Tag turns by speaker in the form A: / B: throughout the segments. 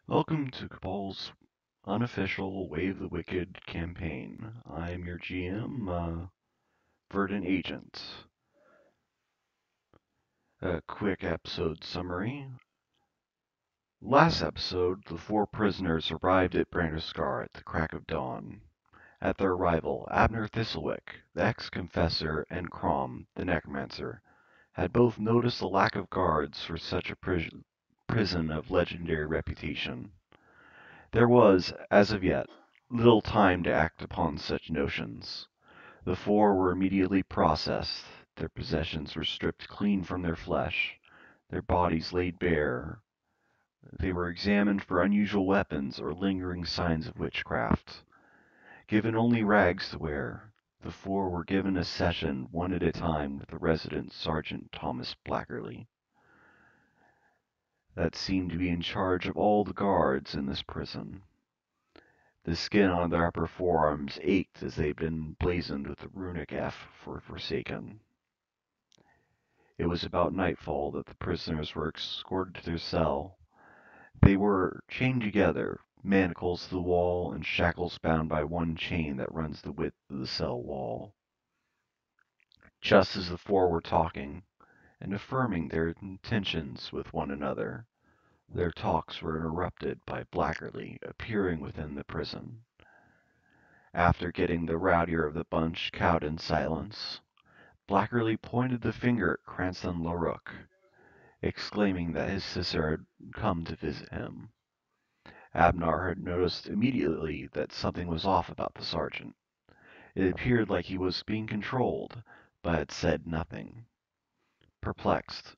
A: Welcome to Cabal's unofficial Wave the Wicked campaign. I am your GM, Verdant Agent. A quick episode summary. Last episode, the four prisoners arrived at Branderscar at the crack of dawn. At their arrival, Abner Thistlewick, the ex-confessor, and Crom, the necromancer, had both noticed the lack of guards for such a prison of legendary reputation. There was, as of yet, little time to act upon such notions. The four were immediately processed, their possessions were stripped clean from their flesh, their bodies laid bare, they were examined for unusual weapons or lingering signs of witchcraft. Given only rags to wear, the four were given a session one at a time with the resident Sergeant Thomas Blackerly, that seemed to be in charge of all the guards in this prison. The skin on their upper forearms ached as they had been blazoned with the runic F for Forsaken. It was about nightfall that the prisoners were escorted to their cell. They were chained together, manacles to the wall and shackles bound by one chain that runs the width of the cell wall. Just as the four were talking and affirming their intentions with one another, their talks were interrupted by Blackerly appearing within the prison. After getting the rowdier of the bunch cowed in silence, Blackerly pointed the finger at Cranston LaRook, exclaiming that his sister had come to visit him. Abnar had noticed immediately that something was off about the sergeant. It appeared like he was being controlled, but had said nothing. Perplexed,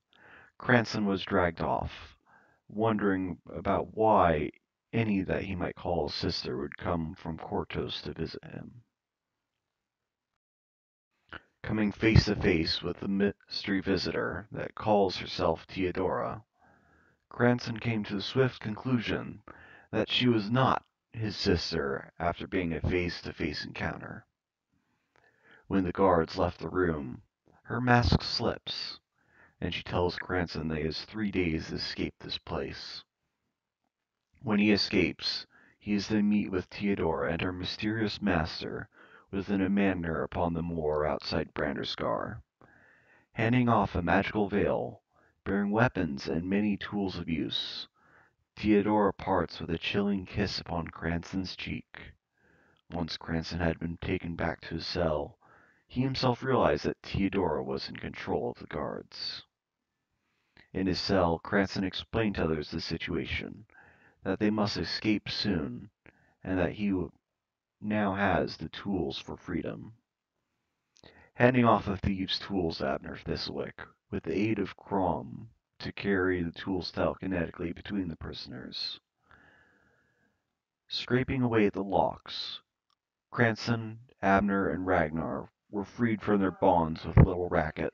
A: Cranston was dragged off, wondering about why any that he might call a sister would come from Cortos to visit him. Coming face to face with the mystery visitor that calls herself Theodora, Cranston came to the swift conclusion that she was not his sister after being a face-to-face encounter. When the guards left the room, her mask slips, and she tells Cranston that he has 3 days to escape this place. When he escapes, he is to meet with Theodora and her mysterious master within a manor upon the moor outside Branderscar. Handing off a magical veil, bearing weapons and many tools of use, Theodora parts with a chilling kiss upon Cranston's cheek. Once Cranston had been taken back to his cell, he himself realized that Theodora was in control of the guards. In his cell, Cranston explained to others the situation, that they must escape soon, and that he now has the tools for freedom. Handing off the thieves' tools to Abner Thistlewick, with the aid of Crom, to carry the tools telekinetically between the prisoners. Scraping away at the locks, Cranston, Abner, and Ragnar were freed from their bonds with little racket.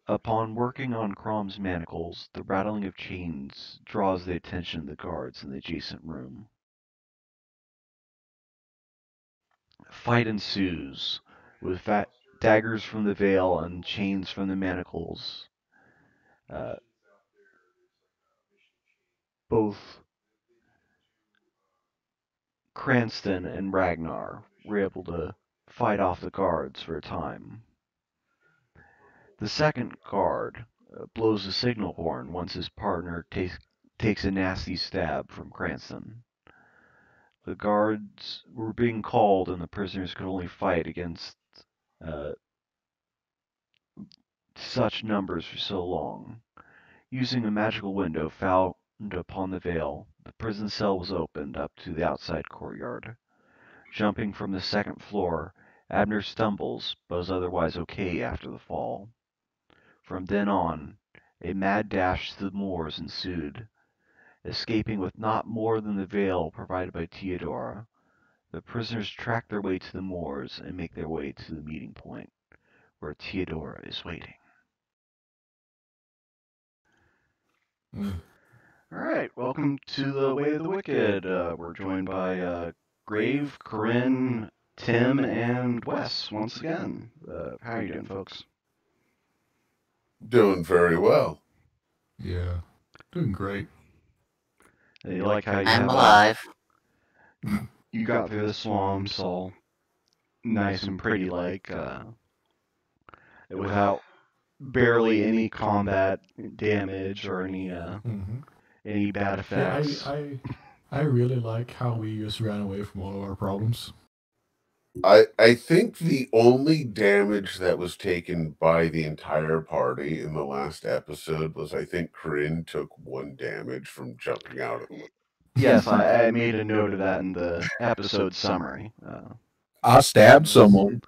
A: Upon working on Crom's manacles, the rattling of chains draws the attention of the guards in the adjacent room. Fight ensues, with daggers from the veil and chains from the manacles. Uh, both Cranston and Ragnar were able to fight off the guards for a time. The second guard blows a signal horn once his partner takes a nasty stab from Cranston. The guards were being called, and the prisoners could only fight against uh, such numbers for so long. Using a magical window found upon the veil, the prison cell was opened up to the outside courtyard. Jumping from the second floor, Abner stumbles, but is otherwise okay after the fall. From then on, a mad dash to the moors ensued. Escaping with not more than the veil provided by Theodora, the prisoners track their way to the moors and make their way to the meeting point, where Theodora is waiting. Alright, welcome to the Way of the Wicked. We're joined by Grave, Corinne, Tim, and Wes once again. How are you doing, folks?
B: Doing very well.
C: Yeah, doing great.
A: You like how
B: I'm alive.
A: You got through the swamps all nice and pretty, without barely any combat damage or any bad effects.
C: Yeah, I really like how we just ran away from all of our problems.
D: I think the only damage that was taken by the entire party in the last episode was, I think Corinne took 1 damage from jumping out of the window.
A: Yes, I made a note of that in the episode summary.
E: I stabbed someone.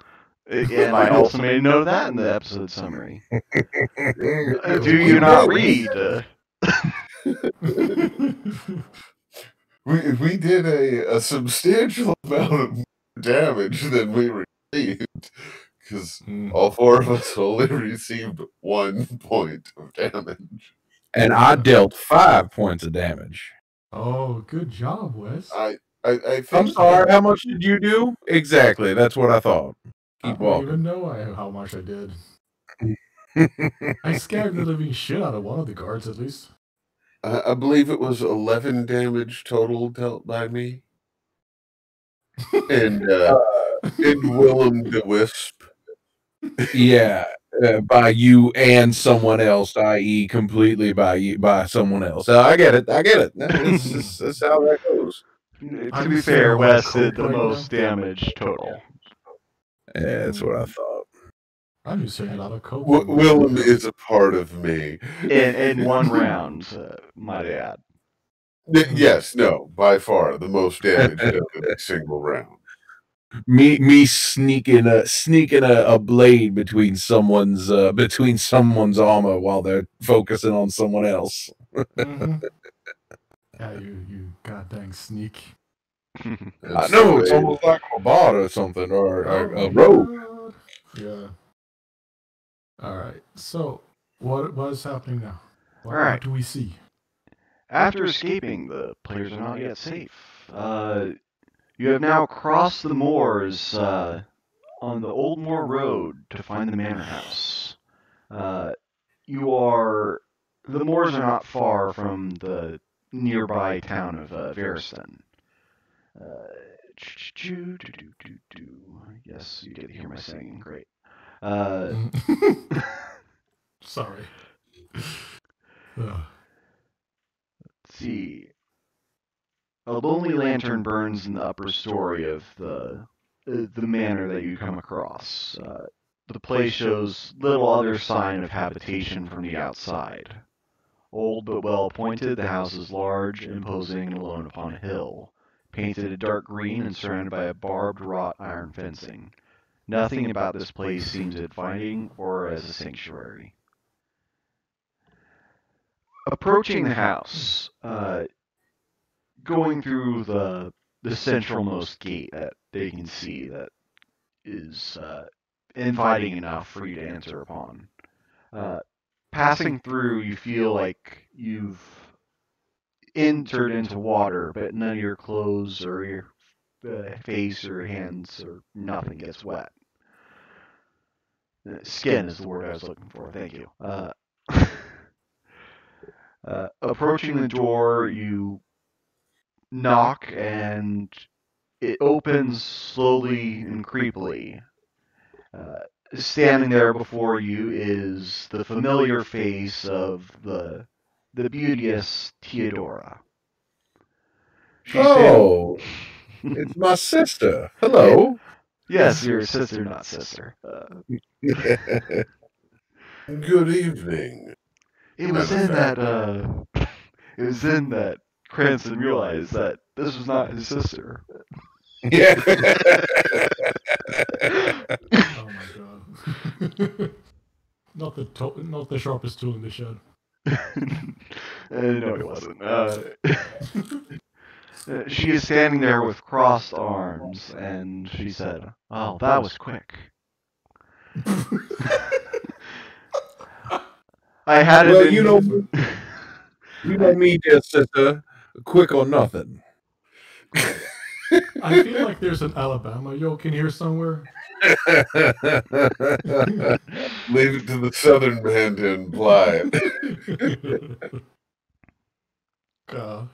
A: And I also made a note of that in the episode summary. Do you not read?
D: We did a substantial amount of damage than we received, because all 4 of us only received 1 point of damage.
E: And I dealt 5 points of damage.
C: Oh, good job, Wes.
D: I think
E: I'm sorry, how much did you do? Exactly, that's what I thought. Keep
C: I don't
E: walking.
C: even know how much I did. I scared the living shit out of one of the guards, at least.
D: I believe it was 11 damage total dealt by me. And Willem the Wisp.
E: Yeah, by you and someone else, i.e., completely by someone else. I get it. That's how that goes.
A: To be fair, Wes did the most damage total.
E: Yeah, that's what I thought.
C: I'm just saying a lot of coke.
D: Willem is a part of me.
A: In 1 round, might I add.
D: Yes, no, by far the most damage done in a single round.
E: Me sneaking a blade between someone's armor while they're focusing on someone else.
C: Yeah, you goddamn sneak.
E: I know, it's almost like a bot or something, or a rogue.
C: Yeah. All right. So, what is happening now?
A: What
C: do we see?
A: After escaping, the players are not yet safe. You have now crossed the moors on the Old Moor Road to find the manor house. The moors are not far from the nearby town of Veriston. Yes, you did hear my singing. Great.
C: Sorry.
A: Let's see. A lonely lantern burns in the upper story of the manor that you come across. The place shows little other sign of habitation from the outside. Old but well appointed, the house is large, imposing, and alone upon a hill, painted a dark green and surrounded by a barbed wrought iron fencing. Nothing about this place seems inviting or as a sanctuary. Approaching the house, going through the centralmost gate that they can see that is inviting enough for you to enter upon. Passing through, you feel like you've entered into water, but none of your clothes or your face or hands or nothing gets wet. Skin is the word I was looking for. Thank you. Approaching the door, you knock and it opens slowly and creepily. Standing there before you is the familiar face of the beauteous Theodora.
E: It's my sister. Hello.
A: Yes, your sister, not sister.
D: Good evening.
A: It was in that Cranston realized that this was not his sister.
E: Yeah.
C: Oh my god. Not the sharpest tool in the shed.
A: No, it wasn't. She is standing there with crossed arms, and she said, "Oh, that was quick." I had it.
E: You know me, dear sister. Quick or nothing.
C: I feel like there's an Alabama yoke in here somewhere.
D: Leave it to the Southern man to imply it.
C: God.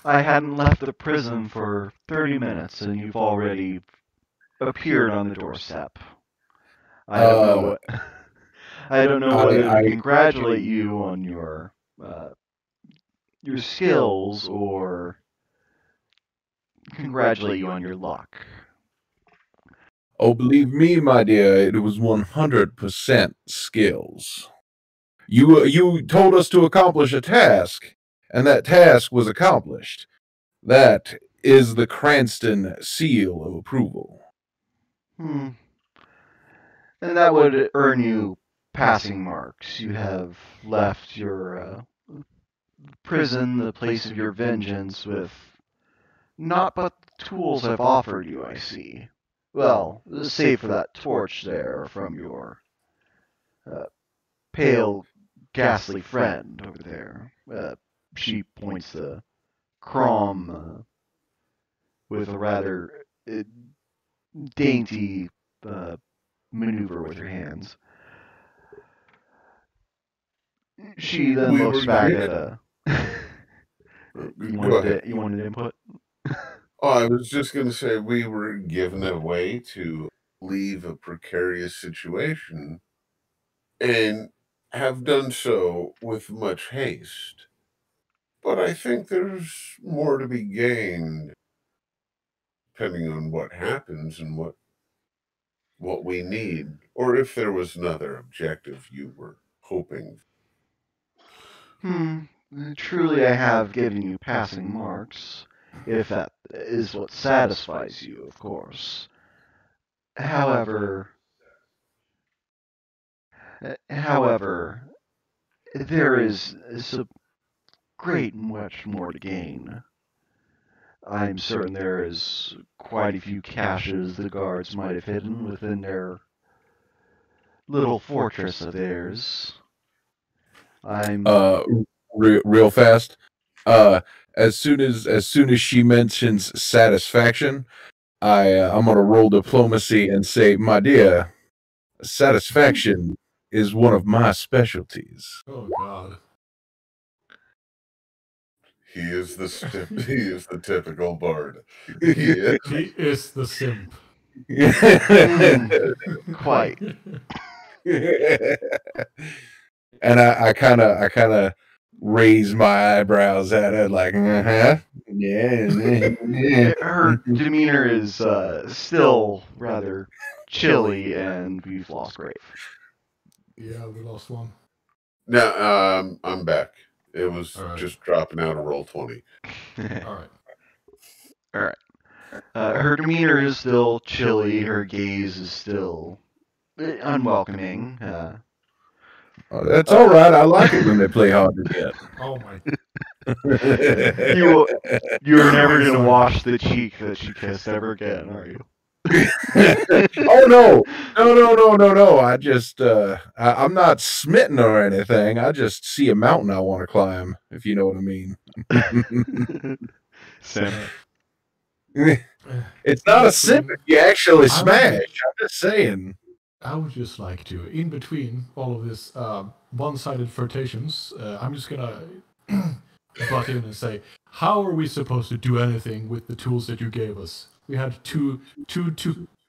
A: I hadn't left the prison for 30 minutes, and you've already appeared on the doorstep. I don't know what. I don't know whether to congratulate you on your skills or congratulate you on your luck.
E: Oh, believe me, my dear, it was 100% skills. You told us to accomplish a task, and that task was accomplished. That is the Cranston seal of approval.
A: And that would earn you passing marks. You have left your prison, the place of your vengeance, with not but the tools I've offered you, I see. Well, save for that torch there from your pale, ghastly friend over there. She points to Crom with a rather dainty maneuver with her hands. She then looks back at you wanted input?
D: Oh, I was just going to say we were given a way to leave a precarious situation and have done so with much haste. But I think there's more to be gained depending on what happens and what we need, or if there was another objective you were hoping.
A: Truly I have given you passing marks, if that is what satisfies you, of course. However, there is a great much more to gain. I'm certain there is quite a few caches the guards might have hidden within their little fortress of theirs.
E: Real fast. As soon as she mentions satisfaction, I'm gonna roll diplomacy and say, my dear, satisfaction is one of my specialties.
C: Oh God.
D: He is the typical bard. He
C: is the simp.
A: Quite.
E: And I kind of raise my eyebrows at it, like, yeah.
A: Her demeanor is still rather chilly, and we've lost Grave.
C: Yeah, we lost one.
D: No, I'm back. It was just dropping out a roll 20.
C: All
A: right. Her demeanor is still chilly. Her gaze is still unwelcoming.
E: That's all right. I like it when they play hard to get.
C: Oh my!
A: You're never gonna wash the cheek that she kissed ever again, are you?
E: Oh no! I just I'm not smitten or anything. I just see a mountain I want to climb, if you know what I mean.
A: Simp.
E: It's not a simp if you actually smash. I'm just saying.
C: I would just like to, in between all of this one-sided flirtations, I'm just gonna butt in and say, how are we supposed to do anything with the tools that you gave us? We had two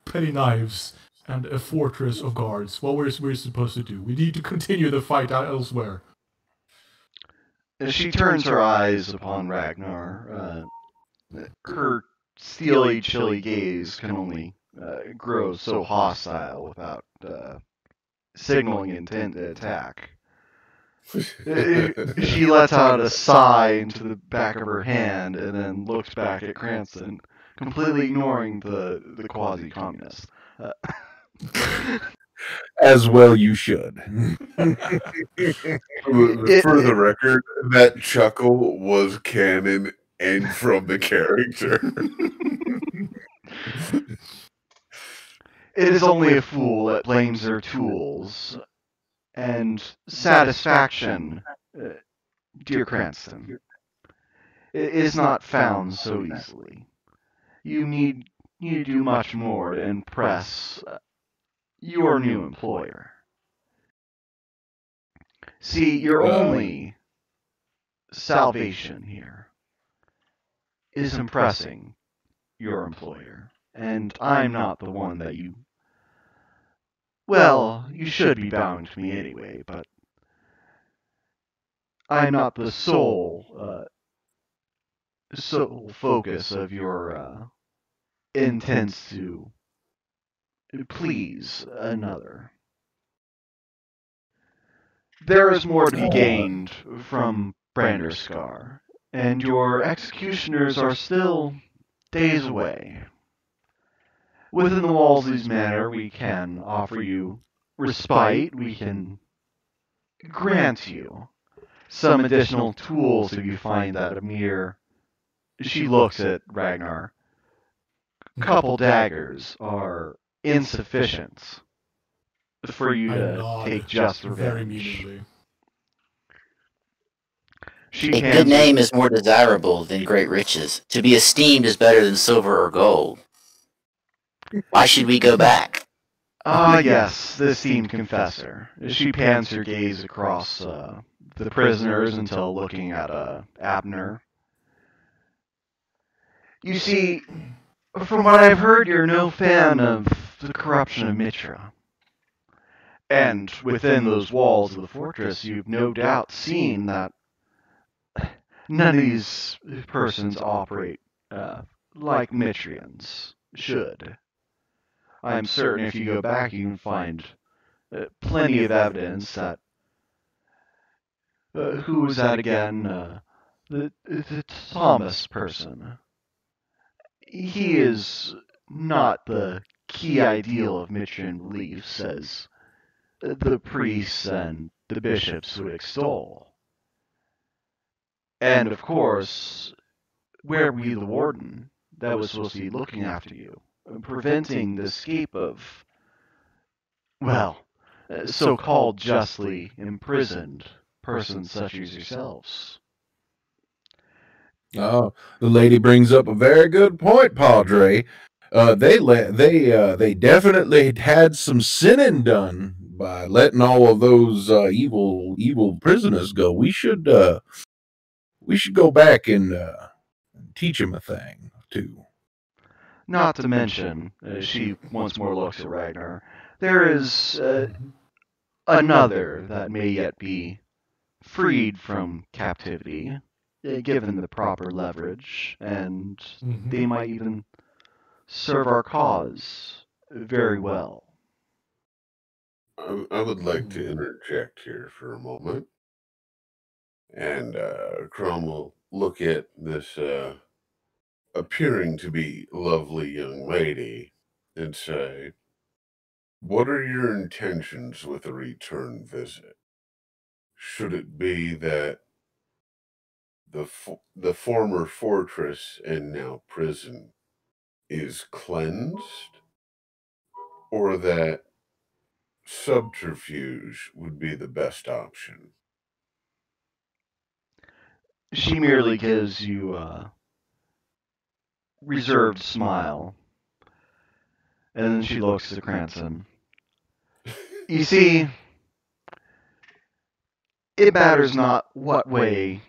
C: petty knives and a fortress of guards. What we're supposed to do? We need to continue the fight elsewhere.
A: As she turns her eyes upon Ragnar, her steely, chilly gaze can only grow so hostile without signaling intent to attack. She lets out a sigh into the back of her hand and then looks back at Cranston, completely ignoring the quasi-communist.
E: As well you should.
D: For the record, that chuckle was canon and from the character.
A: It is only a fool that blames their tools. And satisfaction, dear Cranston, it is not found so easily. You need to do much more to impress your new employer. See, your only salvation here is impressing your employer, and I'm not the one that you... Well, you should be bowing to me anyway, but I'm not the sole focus of your intents to please another. There is more to be gained from Branderscar, and your executioners are still days away. Within the walls of these manor, we can offer you respite, we can grant you some additional tools if you find that a mere... She looks at Ragnar. Couple daggers are insufficient for you
C: I
A: to
C: nod
A: take just
C: very
A: revenge.
C: meaningly.
A: She
B: A good
A: hands
B: name is more desirable than great riches. To be esteemed is better than silver or gold. Why should we go back?
A: Ah, yes, the esteemed confessor. She pans her gaze across the prisoners until looking at Abner. You see, from what I've heard, you're no fan of the corruption of Mitra. And within those walls of the fortress, you've no doubt seen that none of these persons operate like Mitrians should. I'm certain if you go back, you can find plenty of evidence that... who was that again? The Thomas person. He is not the key ideal of Mitrian beliefs as the priests and the bishops would extol. And of course, where were you the warden that was supposed to be looking after you, preventing the escape of, well, so-called justly imprisoned persons such as yourselves?
E: Oh, the lady brings up a very good point, Padre. They definitely had some sinning done by letting all of those evil prisoners go. We should go back and teach them a thing too.
A: Not to mention, she once more looks at Ragnar, there is another that may yet be freed from captivity, given the proper leverage, and they might even serve our cause very well.
D: I would like to interject here for a moment. And Crom will look at this appearing to be lovely young lady and say, "What are your intentions with a return visit? Should it be that the former fortress and now prison is cleansed, or that subterfuge would be the best option?"
A: She merely gives you a reserved smile, and then she looks at Cranston. You see, it matters not what way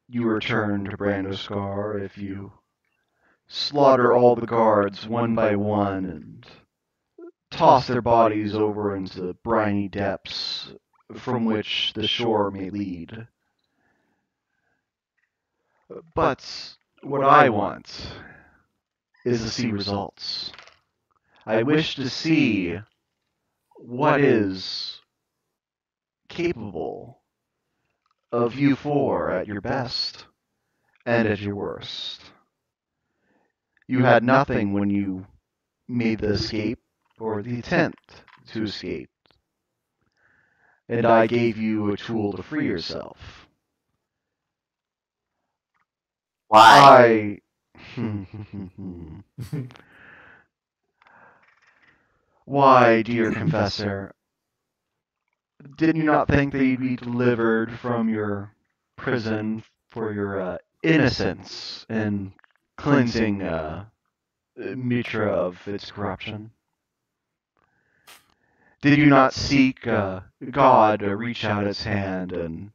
A: you return to Branderscar if you slaughter all the guards one by one and toss their bodies over into the briny depths from which the shore may lead. But what I want is to see results. I wish to see what is capable of you four at your best and at your worst. You had nothing when you made the escape or the attempt to escape, and I gave you a tool to free yourself.
B: Why?
A: Why, dear confessor, did you not think that you'd be delivered from your prison for your innocence in cleansing Mitra of its corruption? Did you not seek God to reach out its hand and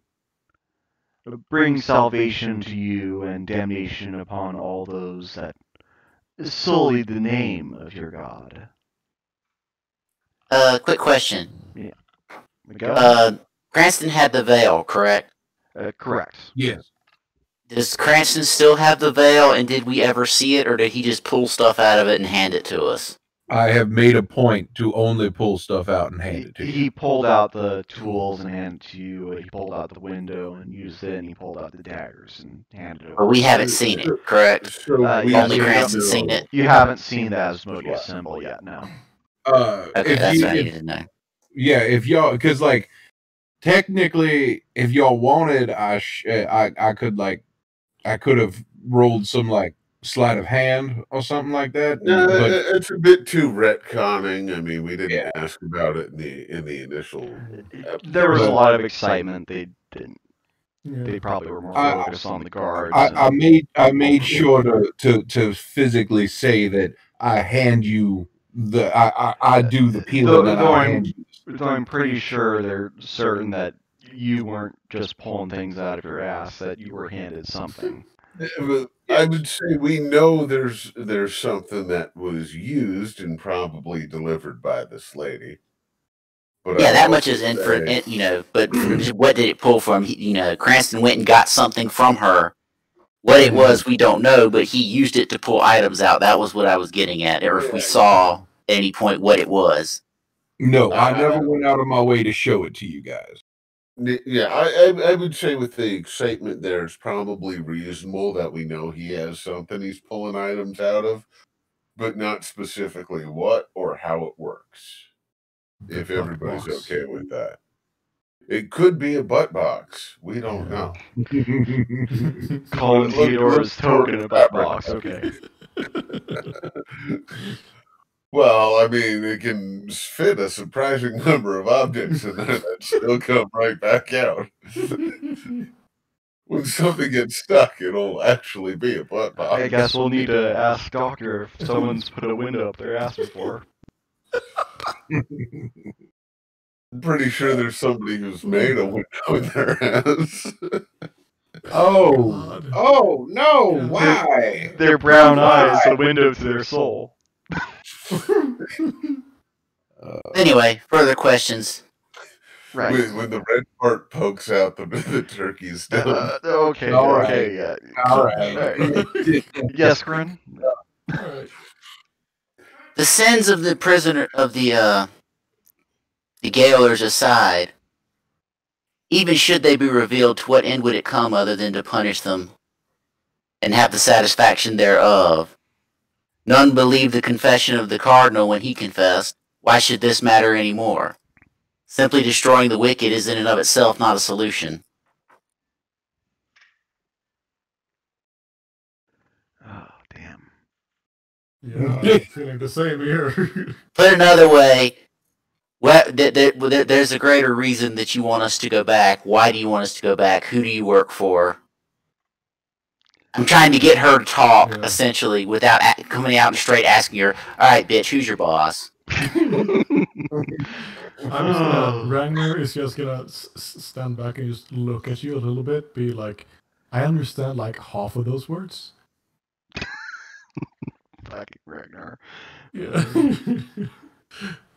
A: bring salvation to you and damnation upon all those that sully the name of your God.
B: Quick question.
A: Go.
B: Cranston had the veil, correct?
A: Correct.
E: Yes.
B: Does Cranston still have the veil, and did we ever see it, or did he just pull stuff out of it and hand it to us?
E: I have made a point to only pull stuff out and hand it to you.
A: He pulled out the tools and handed it to you. He pulled out the window and used it, and he pulled out the daggers and handed it over.
B: But we haven't seen it, correct?
D: So we
B: Only
D: don't
B: Cranston's
D: know.
B: seen it.
A: You haven't seen the Asmodeus symbol yet, no.
B: Okay, that's what I needed to know.
E: Yeah, if y'all, because like technically, if y'all wanted, I could have rolled some like sleight of hand or something like that. But
D: It's a bit too retconning. I mean, we didn't ask about it in the initial episode.
A: There was a lot of excitement. They didn't.
C: Yeah.
A: They probably were more focused on the guards.
E: I made sure to physically say that I hand you the I do the peeling and I hand you.
A: Though I'm pretty sure they're certain that you weren't just pulling things out of your ass, that you were handed something.
D: I would say we know there's something that was used and probably delivered by this lady. But
B: Yeah, that much is inferent, you know, but what did it pull from? You know, Cranston went and got something from her. What it was, we don't know, but he used it to pull items out. That was what I was getting at, or if we saw at any point what it was.
E: No, I never went out of my way to show it to you guys.
D: Yeah, I would say with the excitement there, it's probably reasonable that we know he has something he's pulling items out of, but not specifically what or how it works. If everybody's okay with that. It could be a butt box. We don't know.
A: Calling Theodora's token a butt box, okay.
D: Well, I mean, it can fit a surprising number of objects in there that still come right back out. When something gets stuck, it'll actually be a butt box.
A: I guess we'll need to ask Doctor if someone's put a window up their ass before.
D: I'm pretty sure there's somebody who's made a window in their ass.
E: Oh no!
C: Yeah.
E: Why?
A: Their brown eyes, the window to their soul.
B: Anyway, further questions.
A: Right.
D: When the red part pokes out, the turkey's done.
A: Okay,
E: All right.
A: okay, yeah.
E: All right.
A: Yes, Grin?
C: Alright.
B: The sins of the prisoner of the gaolers aside, even should they be revealed, to what end would it come other than to punish them and have the satisfaction thereof? None believed the confession of the cardinal when he confessed. Why should this matter any more? Simply destroying the wicked is in and of itself not a solution.
A: Oh, damn.
C: Yeah, I'm feeling the same here.
B: Put another way, there's a greater reason that you want us to go back. Why do you want us to go back? Who do you work for? I'm trying to get her to talk, essentially, without coming out and straight asking her, all right, bitch, who's your boss?
C: Ragnar is just gonna stand back and just look at you a little bit, be like, I understand like half of those words.
A: Fucking Ragnar.
C: Yeah.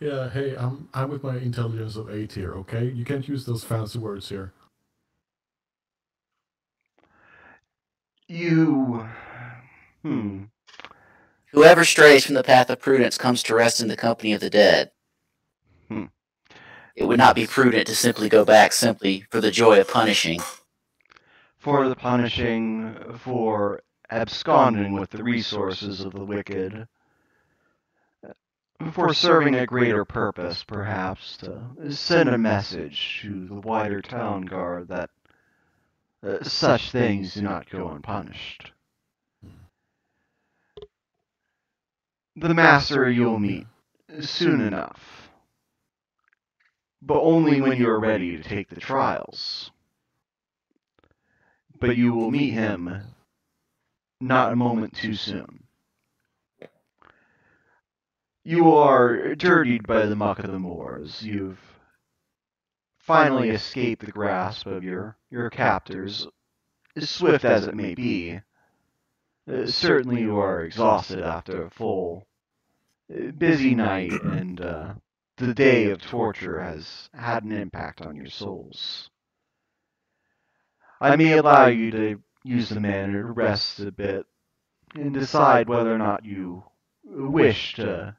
C: Yeah, hey, I'm with my intelligence of 8 here, okay? You can't use those fancy words here.
B: Whoever strays from the path of prudence comes to rest in the company of the dead. It would not be prudent to simply go back simply for the joy of punishing.
A: For the punishing, for absconding with the resources of the wicked, for serving a greater purpose, perhaps, to send a message to the wider town guard that such things do not go unpunished. The master you'll meet soon enough, but only when you are ready to take the trials. But you will meet him not a moment too soon. You are dirtied by the muck of the moors. You've finally escaped the grasp of your captors, swift as it may be, certainly you are exhausted after a full, busy night, and the day of torture has had an impact on your souls. I may allow you to use the manor to rest a bit and decide whether or not you wish to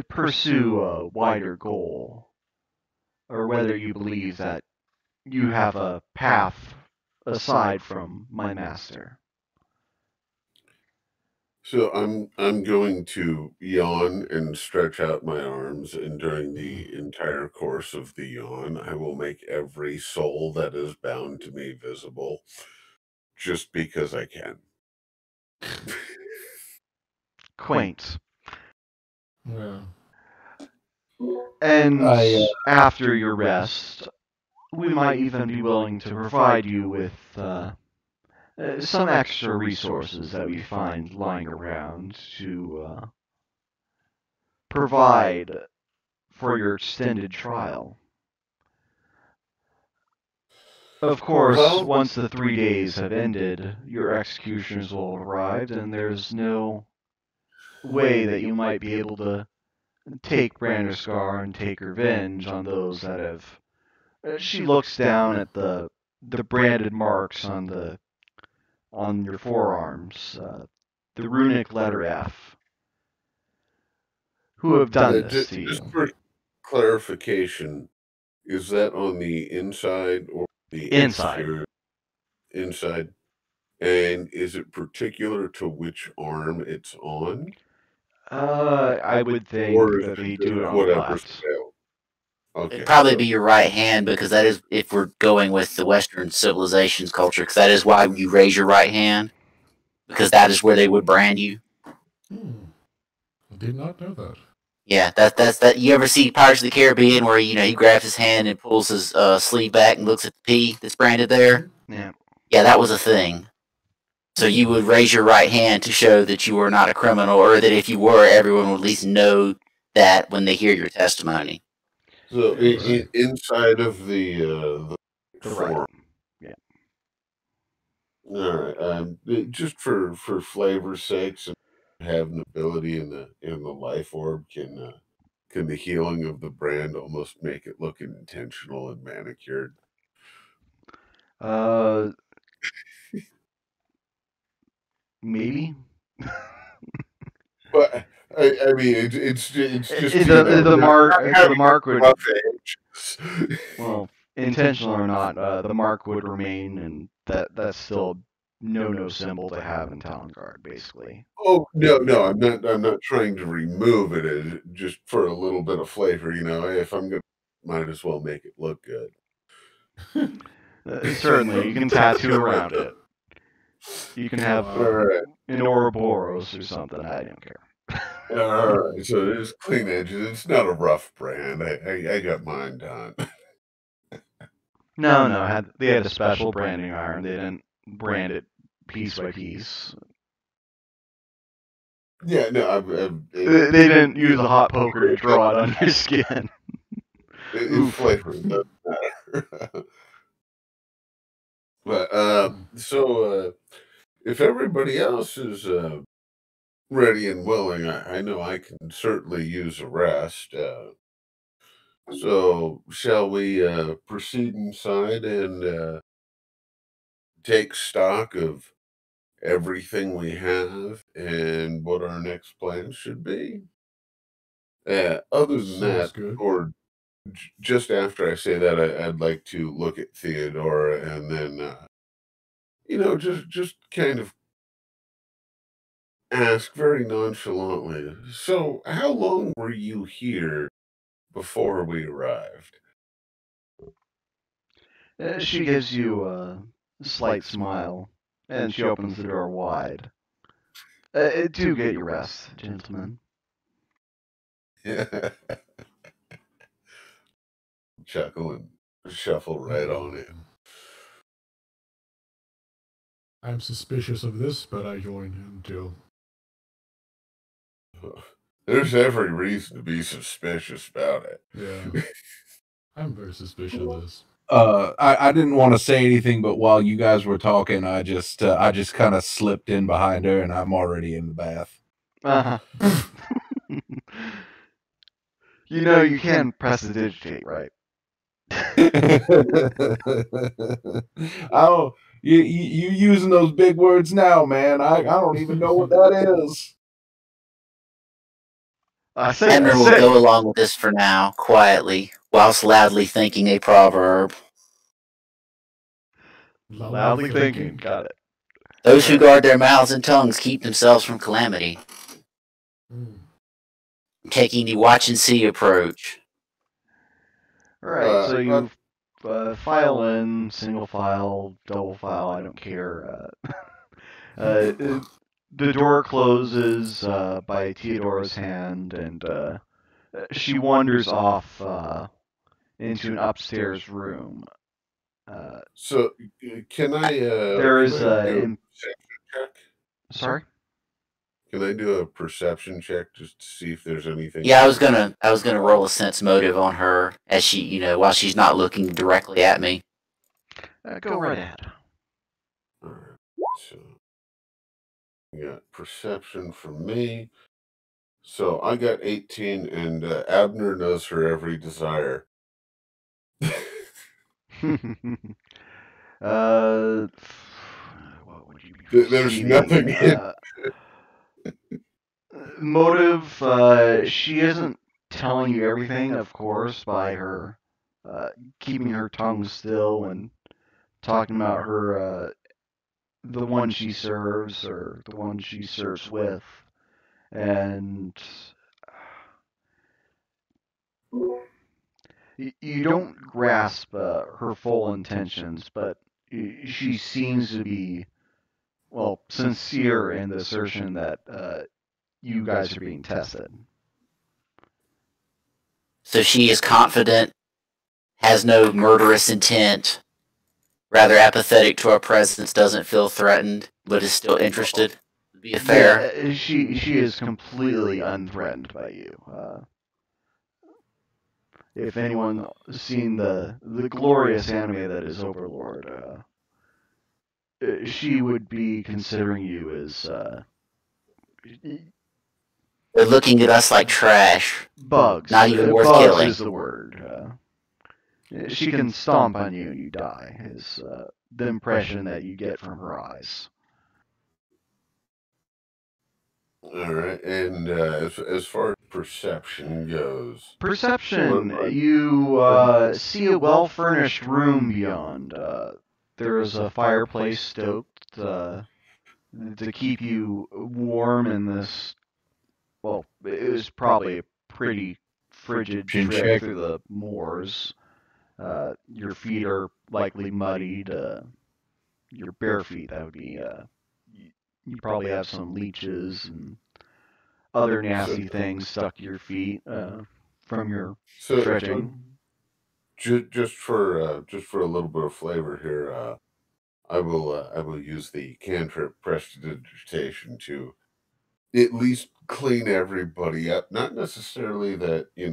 A: pursue a wider goal, or whether you believe that you have a path aside from my master.
D: So I'm going to yawn and stretch out my arms, and during the entire course of the yawn, I will make every soul that is bound to me visible, just because I can.
A: Quaint.
C: Yeah.
A: And after your rest, we might even be willing to provide you with some extra resources that we find lying around to provide for your extended trial. Of course,
D: Well-
A: once the 3 days have ended, your executioners will have arrived, and there's no way that you might be able to take Branderscar and take revenge on those that have. She looks down at the branded marks on your forearms, the runic letter F. Who have done this to
D: Just
A: you?
D: for clarification, is that on the inside or the
A: Inside.
D: exterior? Inside. And is it particular to which arm it's on?
A: I would think
D: Or is
A: that they
D: it
A: do it
D: just
A: on the
D: whatever's
A: left.
D: available? Okay.
B: It'd probably
D: so-
B: be your right hand because that is, if we're going with the Western civilization's culture, because that is why you raise your right hand, because that is where they would brand you.
C: I did not know that.
B: Yeah, that's that. You ever see Pirates of the Caribbean where he grabs his hand and pulls his sleeve back and looks at the P that's branded there?
A: Yeah.
B: Yeah, that was a thing. So you would raise your right hand to show that you were not a criminal, or that if you were, everyone would at least know that when they hear your testimony.
D: So
C: Right.
D: inside of the
A: The
D: form.
A: right. Yeah.
D: All right. Just for flavor's sakes, and have an ability in the life orb, can the healing of the brand almost make it look intentional and manicured?
A: Maybe.
D: But I mean, it's just
A: The mark would.
D: rough edges.
A: Well, intentional or not, the mark would remain, and that's still no symbol to have in Talonguard, basically.
D: Oh no, I'm not trying to remove it. It's just for a little bit of flavor, if I'm gonna, might as well make it look good.
A: Certainly, you can tattoo around it. You can have
D: All right,
A: an Ouroboros or something. I don't care.
D: all right. So there's clean edges. It's not a rough brand. I got mine done.
A: No. They had a special branding iron. They didn't brand it piece by piece.
D: Yeah, no,
A: They didn't use a hot poker to draw it on your skin.
D: it's flavor. It doesn't matter. But so if everybody else is ready and willing, I know I can certainly use a rest. So shall we proceed inside and take stock of everything we have and what our next plans should be? Other than
C: Sounds
D: that,
C: good.
D: or just after I say that, I'd like to look at Theodora and then, just kind of ask very nonchalantly. So, how long were you here before we arrived?
A: She gives you a slight smile, and she opens the door wide. Do get your rest, gentlemen.
D: Yeah. Chuckle and shuffle right on in.
C: I'm suspicious of this, but I join him too.
D: There's every reason to be suspicious about it.
C: Yeah. I'm very suspicious of this.
E: I didn't want to say anything, but while you guys were talking, I just kind of slipped in behind her, and I'm already in the bath.
A: Uh-huh. You know you can prestidigitate, right?
E: I don't. You using those big words now, man? I don't even know what that is.
B: Abner will go along with this for now, quietly, whilst loudly thinking a proverb.
A: Loudly thinking. Got it.
B: Those who guard their mouths and tongues keep themselves from calamity. Taking the watch and see approach.
A: Alright, so you file in, single file, double file, I don't care. The door closes by Theodora's hand, and she wanders off into an upstairs room.
D: So, can I?
A: There is
D: do a
A: a.
D: perception check?
A: Sorry.
D: Can I do a perception check just to see if there's anything?
B: Yeah, I was gonna roll a sense motive on her as she, while she's not looking directly at me.
A: Go right ahead.
D: All right. So, we got perception from me. So I got 18, and Abner knows her every desire.
A: What would you be?
D: There's nothing in.
A: Motive. She isn't telling you everything, of course, by her keeping her tongue still and talking about her the one she serves or the one she serves with, and you don't grasp her full intentions, but she seems to be, well, sincere in the assertion that you guys are being tested.
B: So she is confident, has no murderous intent, rather apathetic to our presence, doesn't feel threatened, but is still interested. To be fair.
A: Yeah, she is completely unthreatened by you. If anyone has seen the glorious anime that is Overlord, she would be considering you as
B: they're looking at us like trash.
A: bugs.
B: Not even worth
A: bugs
B: killing.
A: Is the word. She can stomp on you and you die. Is the impression that you get from her eyes.
D: All right, and as far as perception goes,
A: you see a well-furnished room beyond. There is a fireplace stoked to keep you warm in this. Well, it was probably a pretty frigid trip through the moors. Your feet are likely muddied. Your bare feet, that would be. You probably have some leeches and other nasty things stuck to your feet from your stretching.
D: Just for a little bit of flavor here, I will use the cantrip prestidigitation to at least clean everybody up. Not necessarily that you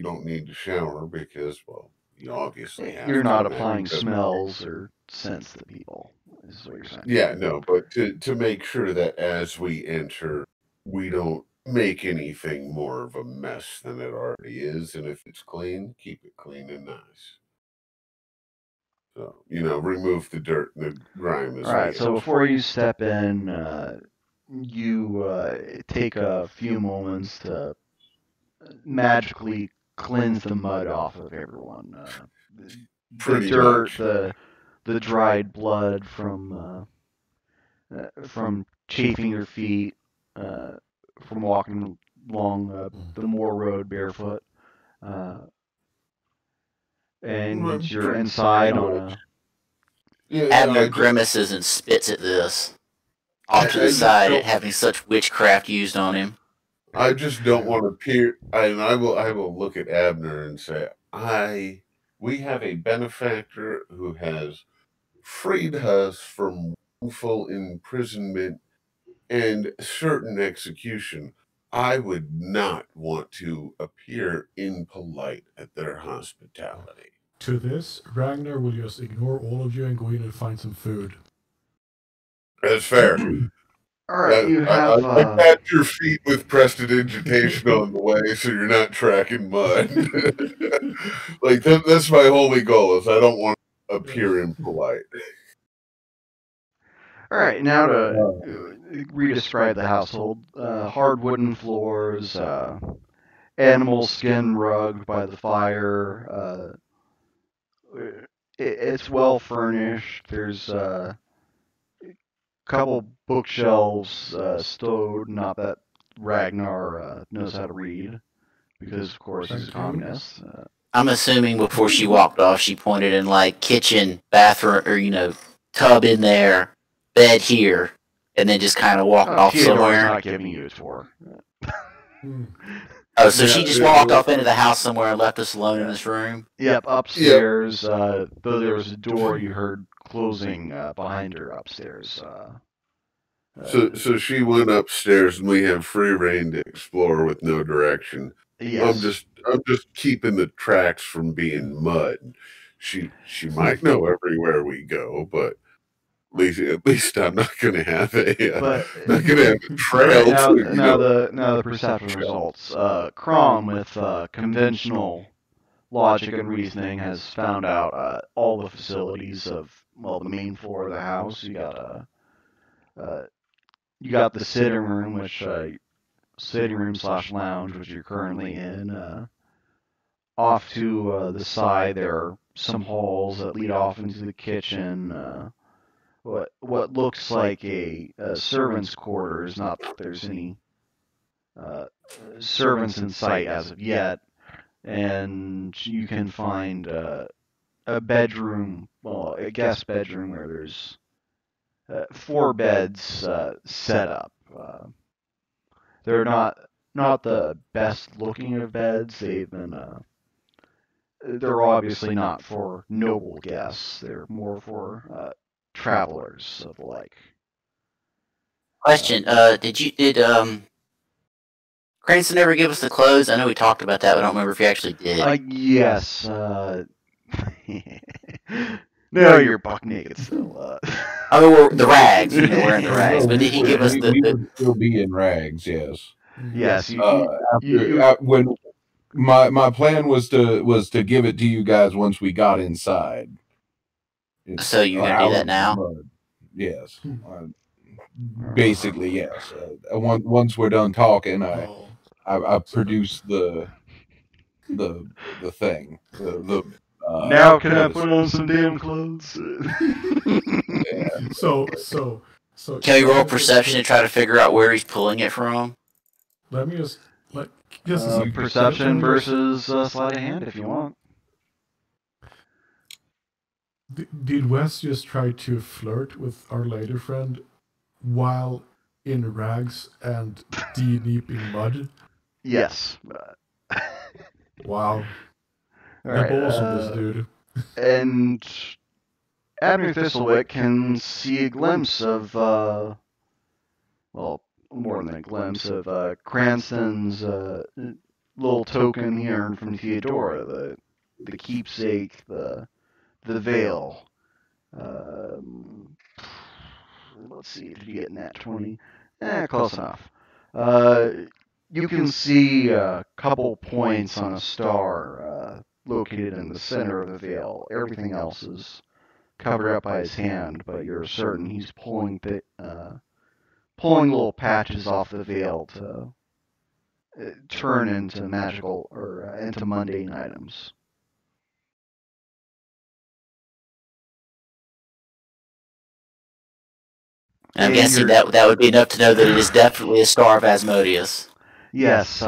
D: don't need to shower because, well, you obviously have.
A: You're not applying smells or scents to people. Is what you're saying.
D: Yeah, no, but to make sure that as we enter, we don't make anything more of a mess than it already is, and if it's clean, keep it clean and nice. So, remove the dirt and the grime.
A: All right, so before you step in, you take a few moments to magically cleanse the mud off of everyone. The dirt, the dried blood from chafing your feet, from walking along the moor road barefoot, and you're inside on a.
B: Abner grimaces and spits at this, off to the side at having such witchcraft used on him.
D: I just don't want to appear. I will look at Abner and say, we have a benefactor who has freed us from wrongful imprisonment and certain execution. I would not want to appear impolite at their hospitality.
C: to this, Ragnar will just ignore all of you and go in and find some food.
D: That's fair.
A: All right, you have.
D: I pat your feet with prestidigitation on the way, so you're not tracking mud. Like that's my holy goal. Is I don't want to appear impolite.
A: All right, now to re-describe the household: hard wooden floors, animal skin rug by the fire. It's well furnished. There's a couple bookshelves stowed. Not that Ragnar knows how to read, because of course he's a communist.
B: I'm assuming before she walked off, she pointed in like kitchen, bathroom, or tub in there, bed here, and then just kind of walked off
A: Theodore's
B: somewhere.
A: not giving you a tour.
B: Oh, so she just walked off into the house somewhere and left us alone in this room?
A: Yep, upstairs. Though there was a door you heard closing behind her upstairs.
D: So she went upstairs, and we have free reign to explore with no direction.
A: Yes.
D: I'm just keeping the tracks from being mud. She might know everywhere we go, but at least I'm not going to have a trail.
A: Now the perception results. Crom with conventional logic and reasoning has found out all the facilities of the main floor of the house. You got the sitting room, which sitting room / lounge, which you're currently in. Off to the side, there are some halls that lead off into the kitchen. What looks like a servant's quarters. Not that there's any servants in sight as of yet. And you can find a bedroom, a guest bedroom where there's 4 beds set up. They're not the best looking of beds. They're obviously not for noble guests. They're more for travelers of the like.
B: Question: did Cranston ever give us the clothes? I know we talked about that, but I don't remember if he actually did.
A: Yes. No, you're buck naked still.
B: The rags. Wearing the rags. But did he give us
E: we would still be in rags? Yes.
A: Yes.
E: When my plan was to give it to you guys once we got inside.
B: So you're gonna do that now?
E: Yes. Basically, yes. Once we're done talking, I produce the thing.
A: Now can I put on some damn clothes?
C: Yeah. So
B: can we roll perception to try to figure out where he's pulling it from?
C: Let me just
A: perception versus sleight of hand if you want.
C: Did Wes just try to flirt with our lady friend while in rags and deep in mud?
A: Yes.
C: Wow.
A: Alright,
C: the balls of this dude.
A: And Abner Thistlewick can see a glimpse of, more than a glimpse of Cranston's little token he earned from Theodora, the keepsake, the veil. Let's see, did you get nat 20? Close enough. You can see a couple points on a star located in the center of the veil. Everything else is covered up by his hand, but you're certain he's pulling little patches off the veil to turn into magical or into mundane items.
B: I'm guessing that would be enough to know that it is definitely a star of Asmodeus.
A: Yes,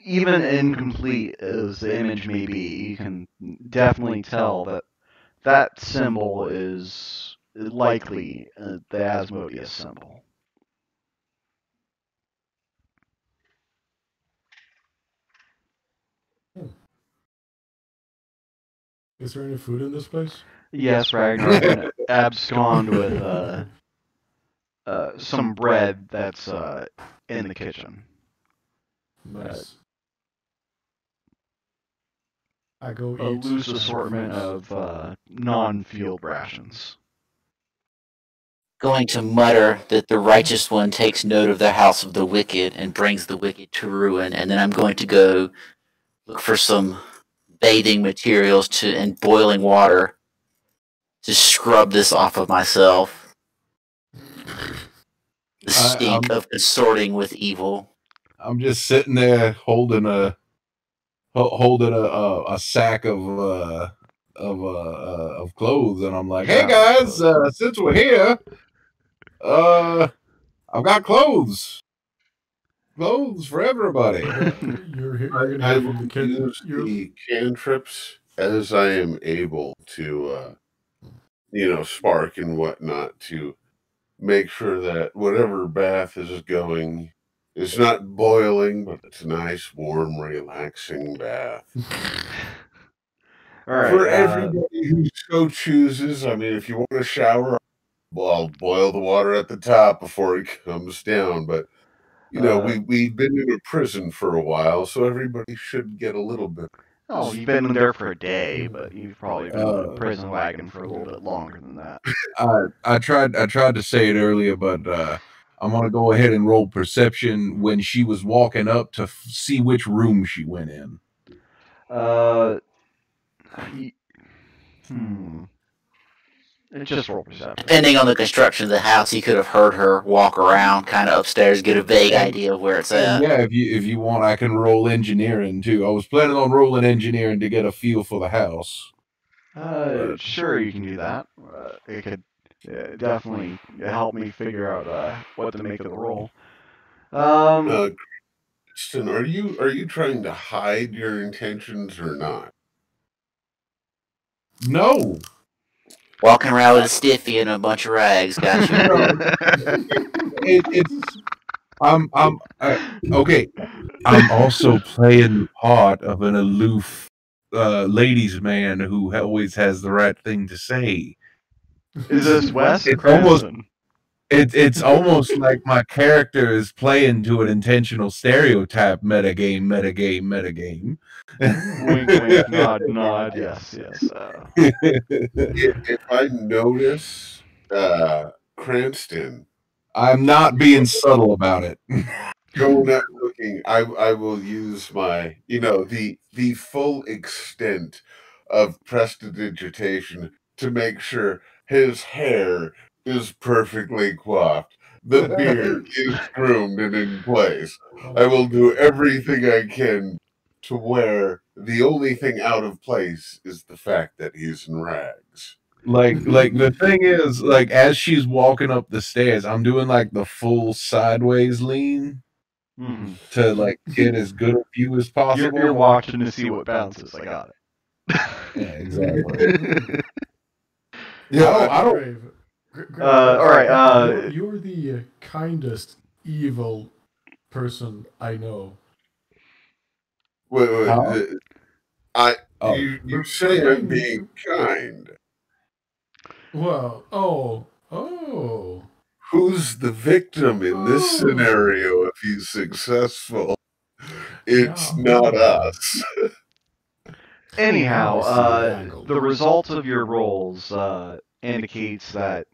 A: even incomplete as the image may be, you can definitely tell that symbol is likely the Asmodeus symbol.
C: Is there any food in this place?
A: Yes, Ragnar abscond with some bread that's in the kitchen.
C: Nice. I go
A: a
C: eat
A: loose assortment of non-field rations.
B: Going to mutter that the righteous one takes note of the house of the wicked and brings the wicked to ruin, and then I'm going to go look for some bathing materials and boiling water to scrub this off of myself. The stink of consorting with evil.
E: I'm just sitting there holding a sack of clothes, and I'm like, "Hey guys, since we're here, I've got clothes for everybody."
C: You're gonna
D: I
C: hear
D: will
C: from the kid.
D: use the cantrips as I am able to, spark and whatnot to make sure that whatever bath is going is not boiling, but it's a nice, warm, relaxing bath.
A: All right.
D: For everybody who so chooses, I mean, if you want to shower, well, I'll boil the water at the top before it comes down. But we've been in a prison for a while, so everybody should get a little bit.
A: Oh, you've been in there for a day, but you've probably been in a prison wagon for a little bit longer than that.
E: I tried to say it earlier, but I'm gonna go ahead and roll perception when she was walking up to see which room she went in.
A: Just roll perception.
B: Depending on the construction of the house, you could have heard her walk around, kind of upstairs, get a vague idea of where it's at.
E: Yeah, if you want, I can roll engineering too. I was planning on rolling engineering to get a feel for the house.
A: Sure, you can do that. It could definitely help me figure out what to make of the roll.
D: Kristen, are you trying to hide your intentions or not?
E: No.
B: Walking around with a stiffy and a bunch of rags, got you.
E: Okay. I'm also playing the part of an aloof ladies' man who always has the right thing to say.
A: Is this Wes or Cranston?
E: It's almost like my character is playing to an intentional stereotype. Metagame.
A: Wink, wink, nod. Yes.
D: If I notice Cranston,
E: I'm not being subtle about it.
D: Go not looking. I will use my the full extent of prestidigitation to make sure his hair is perfectly coiffed. The beard is groomed and in place. I will do everything I can to where the only thing out of place is the fact that he's in rags.
E: Like the thing is, like as she's walking up the stairs, I'm doing like the full sideways lean to like get as good a view as possible.
A: You're watching to see what bounces. I got it.
E: Yeah, exactly.
D: Yeah,
E: I don't.
A: All right.
C: You're the kindest evil person I know.
D: Wait. You say I'm being kind.
C: Well, oh.
D: Who's the victim in this scenario if he's successful? It's not us.
A: Anyhow, the result of your rolls indicates that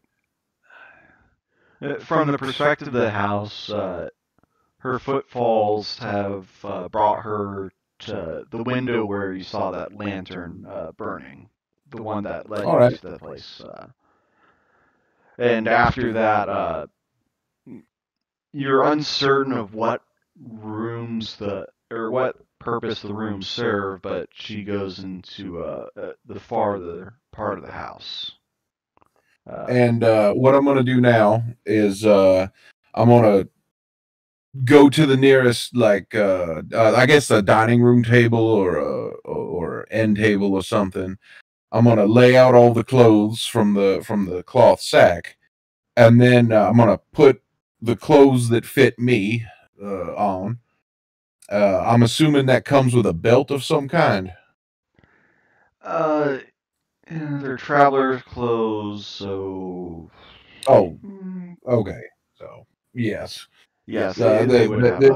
A: from the perspective of the house, her footfalls have brought her to the window where you saw that lantern burning, the one that led you to the place. And after that, you're uncertain of what rooms or what purpose the rooms serve, but she goes into the farther part of the house.
E: And what I'm going to do now is I'm going to go to the nearest, like, I guess a dining room table or end table or something. I'm going to lay out all the clothes from the cloth sack, and then I'm going to put the clothes that fit me on. I'm assuming that comes with a belt of some kind.
A: They're traveler's clothes, so...
E: Oh, okay. So, yes.
A: Yes, they would have
E: it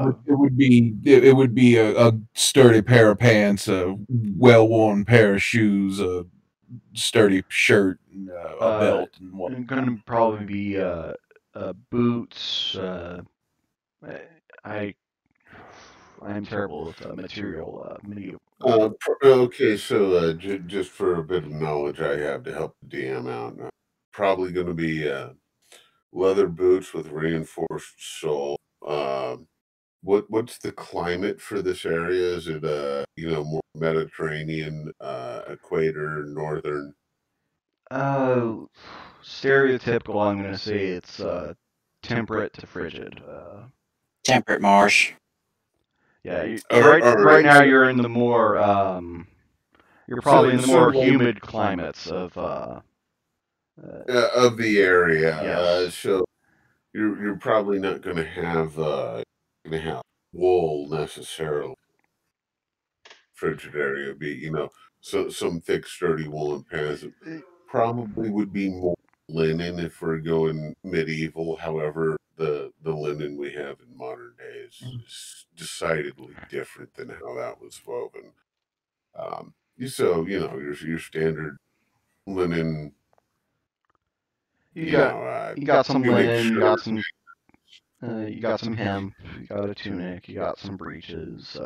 E: would be a sturdy pair of pants, a well-worn pair of shoes, a sturdy shirt, and, a belt, and what.
A: going to probably be boots. I'm terrible with material.
D: Okay, so just for a bit of knowledge I have to help the DM out, probably going to be leather boots with reinforced sole. What's the climate for this area? Is it more Mediterranean, equator, northern?
A: Stereotypical. I'm going to say it's temperate to frigid.
B: Temperate marsh.
A: Yeah,
D: All
A: right now
D: so-
A: you're in the more you're probably in the more
D: like-
A: humid climates of
D: of the area.
A: Yes.
D: So you're probably not going to have wool necessarily. Frigid area would be so some thick sturdy woolen pants. It probably would be more linen if we're going medieval. However, the linen we have in modern days is decidedly different than how that was woven. So your standard linen.
A: you got some linen, you got some hemp, you got a tunic, you got some breeches.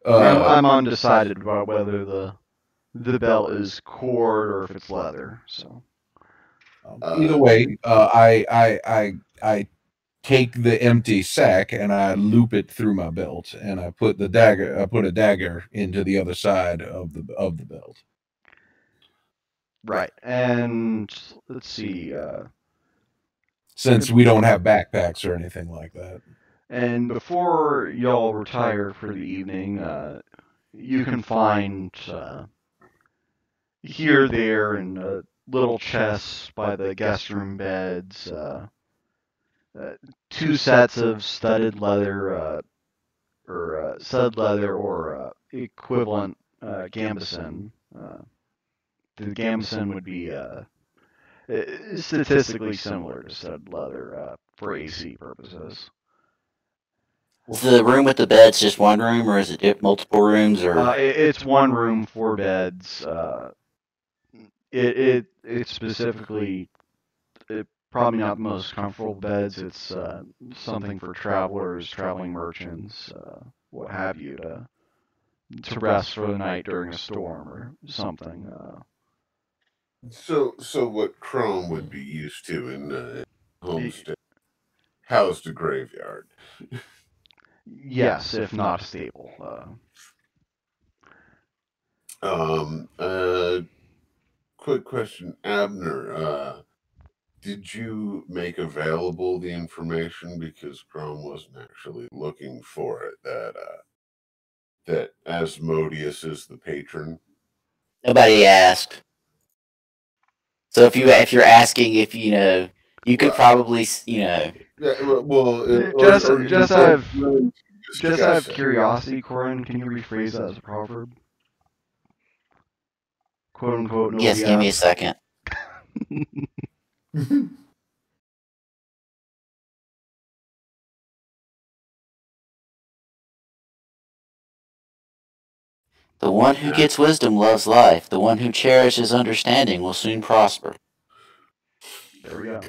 A: I'm undecided about whether the belt is cord or if it's leather. So
E: Either way, I take the empty sack and I loop it through my belt, and I put a dagger into the other side of the belt.
A: right, and let's see.
E: Since we don't have backpacks or anything like that.
A: And before y'all retire for the evening, you can find here, there, in little chests by the guest room beds, 2 sets of studded leather or studded leather or equivalent gambeson. The gambeson would be statistically similar to studded leather for AC purposes.
B: Is the room with the beds just one room, or is it multiple rooms? Or
A: It's one room, 4 beds. It's specifically probably not the most comfortable beds. It's something for travelers, traveling merchants, what have you, to rest for the night during a storm or something.
D: So what Chrome would be used to in homestead, housed a graveyard.
A: Yes, if not a stable.
D: Quick question, Abner. Did you make available the information because Chrome wasn't actually looking for it? That Asmodeus is the patron.
B: nobody asked. So if you're asking if you could probably
D: Yeah, well,
A: Just out of
D: discuss it.
A: curiosity, Corin, can you rephrase that as a proverb? "Quote unquote." Nobody
B: Yes, give me a
A: asked.
B: second. The one who gets wisdom loves life. The one who cherishes understanding will soon prosper.
A: There we go.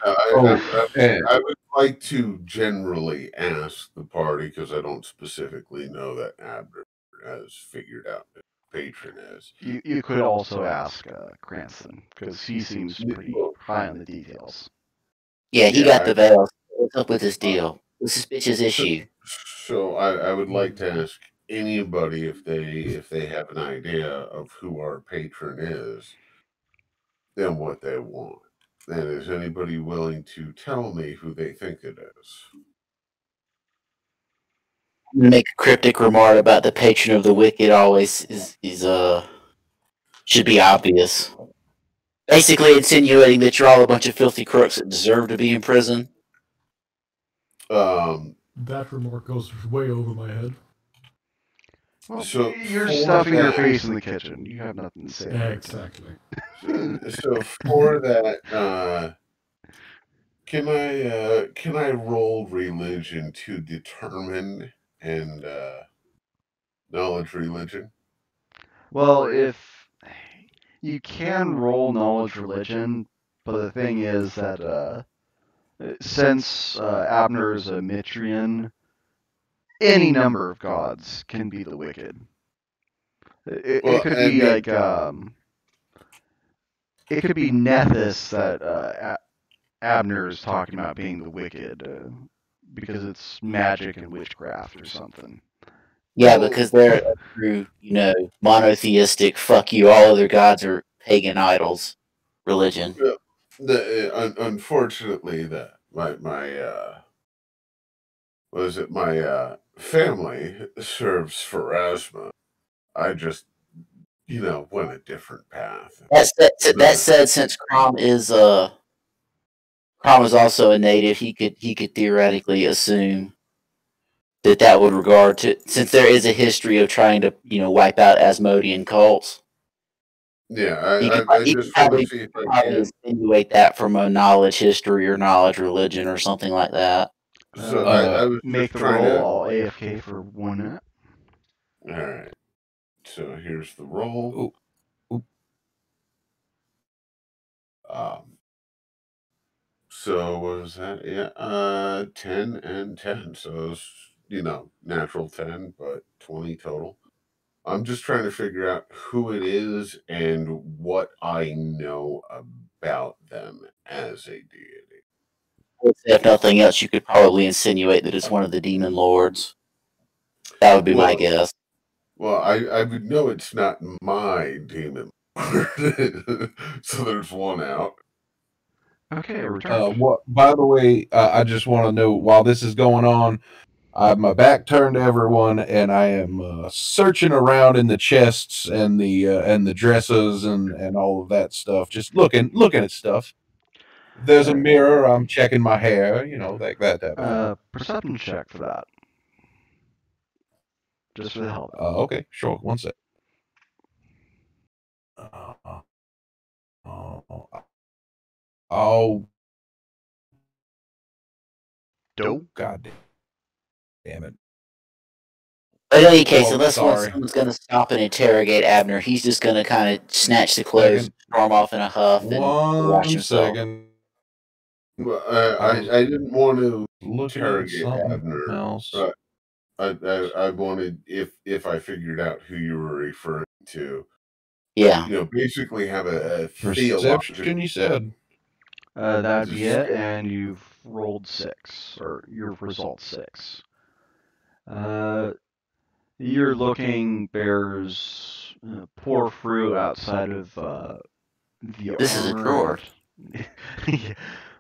D: I would like to generally ask the party because I don't specifically know that Abner has figured out who the patron is.
A: You could also ask Cranston, because he seems pretty high on the details.
B: Yeah, he got the veils. What's up with this deal? What's this bitch's issue?
D: So I would like to ask anybody if they have an idea of who our patron is and what they want. And is anybody willing to tell me who they think it is?
B: I'm gonna make a cryptic remark about the patron of the wicked always should be obvious. Basically insinuating that you're all a bunch of filthy crooks that deserve to be in prison.
C: That remark goes way over my head.
A: Well,
D: So
A: you're
D: for
A: stuffing your
D: that-
A: face in the kitchen. You have nothing to say.
C: Exactly.
D: So for that, Can I roll religion to determine and knowledge religion?
A: Well, if you can roll knowledge religion, but the thing is that since Abner's a Mitrian, any number of gods can be the wicked. It could be like it could be Nethys that Abner is talking about being the wicked because it's magic and witchcraft or something.
B: Yeah, because they're a true, monotheistic, fuck you, all other gods are pagan idols religion.
D: Unfortunately, my family serves Pharasma. I just went a different path.
B: That said, since Crom is also a native, he could theoretically assume that would regard to, since there is a history of trying to wipe out Asmodean cults.
D: Yeah,
B: He could
D: just want to see if I
B: probably
D: can.
B: insinuate that from a knowledge history or knowledge religion or something like that.
D: So I was
A: Make
D: just
A: the
D: trying
A: roll.
D: to.
A: I'll AFK for 1 minute.
D: All right. So here's the roll. So what was that? Yeah, 10 and 10. So it's natural 10, but 20 total. I'm just trying to figure out who it is and what I know about them as a deity.
B: If nothing else, you could probably insinuate that it's one of the demon lords. That would be my guess.
D: Well, I would know it's not my demon lord. So there's one out.
A: Okay, return.
E: By the way, I just want to know, while this is going on, I have my back turned to everyone, and I am searching around in the chests and the dresses and all of that stuff, just looking at stuff. If there's a mirror, I'm checking my hair, that.
A: Perception check for that. Just for the hell of it.
E: Okay, sure. One sec. Oh,
A: Dope.
E: God damn it.
B: But in any case, unless someone's going to stop and interrogate Abner, he's just going to kind of snatch the clothes, storm off in a huff, and wash himself.
D: Well, I didn't want to interrogate
E: Abner.
D: Else. I wanted, if I figured out who you were referring to,
B: yeah,
D: basically have a
E: perception. You said
A: that'd be it, and you've rolled 6, or your result 6. You're looking. There's poor fruit outside of the.
B: This is a drawer.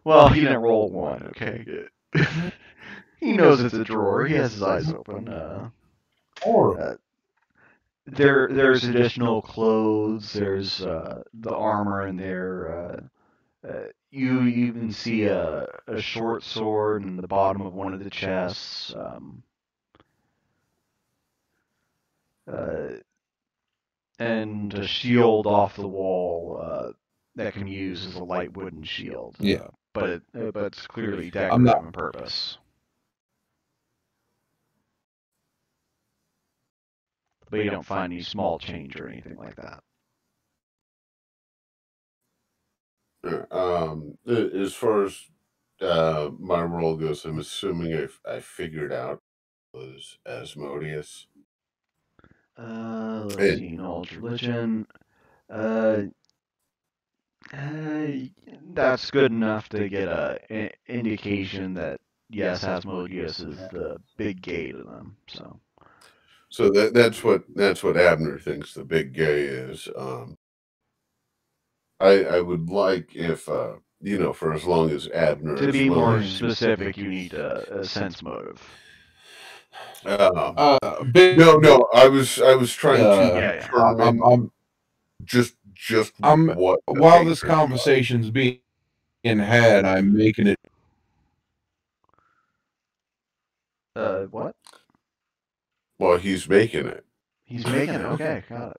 A: Well, he didn't roll 1. Okay. He knows it's a drawer. He has his eyes open. There's additional clothes. There's the armor in there. You even see a short sword in the bottom of one of the chests. And a shield off the wall that can be used as a light wooden shield.
E: Yeah.
A: But it's clearly decorative on purpose. But you don't find any small change or anything like that.
D: As far as my role goes, I'm assuming I figured out was Asmodeus.
A: Let's see, knowledge religion. That's good enough to get an indication that yes, Asmodeus is the big gay to them.
D: So that's what Abner thinks the big gay is. I would like if for as long as Abner.
A: To be more specific, you need a sense motive.
D: No. I was trying to determine.
E: I'm
D: just what.
E: While this conversation's being had, I'm making it.
A: What?
D: Well, he's making it.
A: He's making it. Okay, got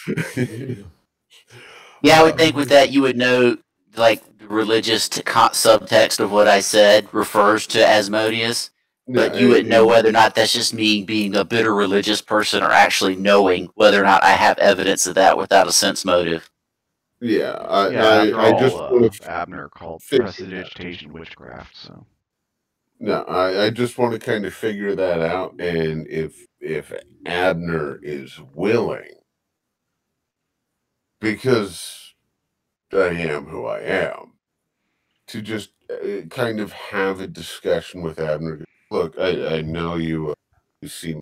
A: it.
B: Yeah, I would think with that you would know like the religious subtext of what I said refers to Asmodeus, but you wouldn't know whether or not that's just me being a bitter religious person or actually knowing whether or not I have evidence of that without a sense motive.
A: Yeah, after
D: I
A: all,
D: just want to
A: Abner called
D: figure
A: prestidigitation witchcraft, so.
D: No, I just want to kind of figure that out, and if Abner is willing, because I am who I am, to just kind of have a discussion with Abner. Look, I know you see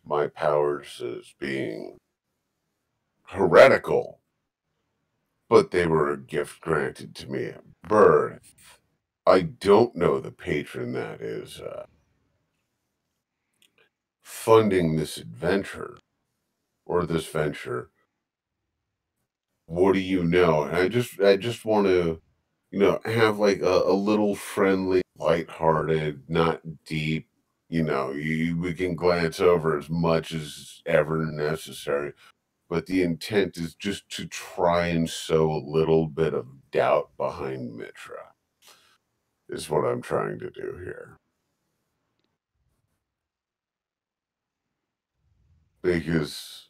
D: my powers as being heretical, but they were a gift granted to me at birth. I don't know the patron that is funding this adventure or this venture. What do you know? And I just want to, have like a little friendly, lighthearted, not deep, we can glance over as much as ever necessary. But the intent is just to try and sow a little bit of doubt behind Mitra, is what I'm trying to do here. Because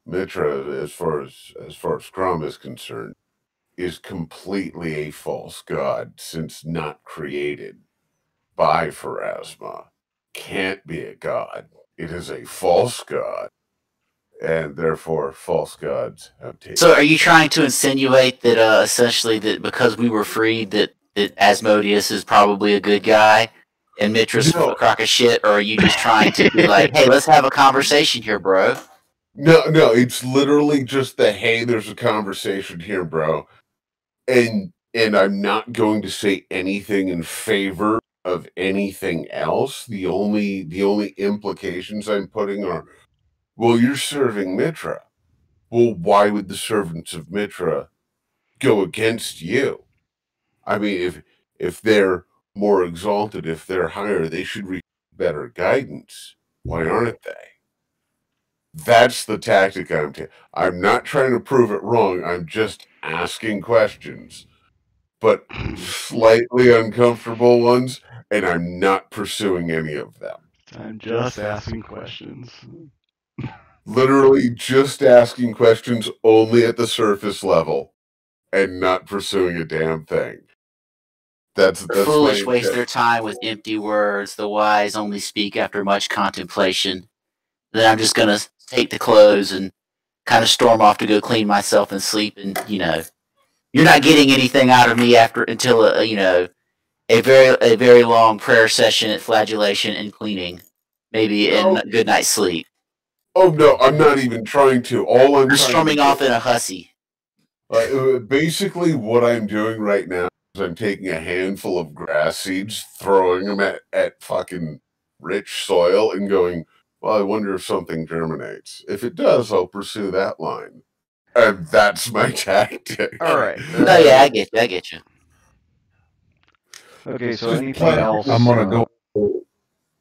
D: Mitra, as far as Crom is concerned, is completely a false god, since not created by Pharasma. Can't be a god. It is a false god. And therefore, false gods have taken.
B: So, are you trying to insinuate that essentially that because we were freed, that Asmodeus is probably a good guy and Mitra's a crock of shit, or are you just trying to be like, hey, let's have a conversation here, bro?
D: No, it's literally just the hey, there's a conversation here, bro. And I'm not going to say anything in favor of anything else. The only implications I'm putting are, well, you're serving Mitra. Well, why would the servants of Mitra go against you? I mean, if they're more exalted, if they're higher, they should receive better guidance. Why aren't they? That's the tactic I'm taking. I'm not trying to prove it wrong. I'm just asking questions, but slightly uncomfortable ones, and I'm not pursuing any of them.
A: I'm just asking questions.
D: Literally just asking questions only at the surface level and not pursuing a damn thing. That's
B: the foolish waste their time with empty words. The wise only speak after much contemplation. Then I'm just gonna take the clothes and kind of storm off to go clean myself and sleep. And you're not getting anything out of me until a very long prayer session at flagellation and cleaning, maybe in a good night's sleep.
D: Oh no, I'm not even trying to. All I'm
B: You're storming off in a hussy.
D: Basically, what I'm doing right now is I'm taking a handful of grass seeds, throwing them at fucking rich soil, and going, well, I wonder if something germinates. If it does, I'll pursue that line. And that's my tactic.
A: All right.
B: Oh yeah, I get you.
A: Okay, so anything else?
E: I'm gonna go.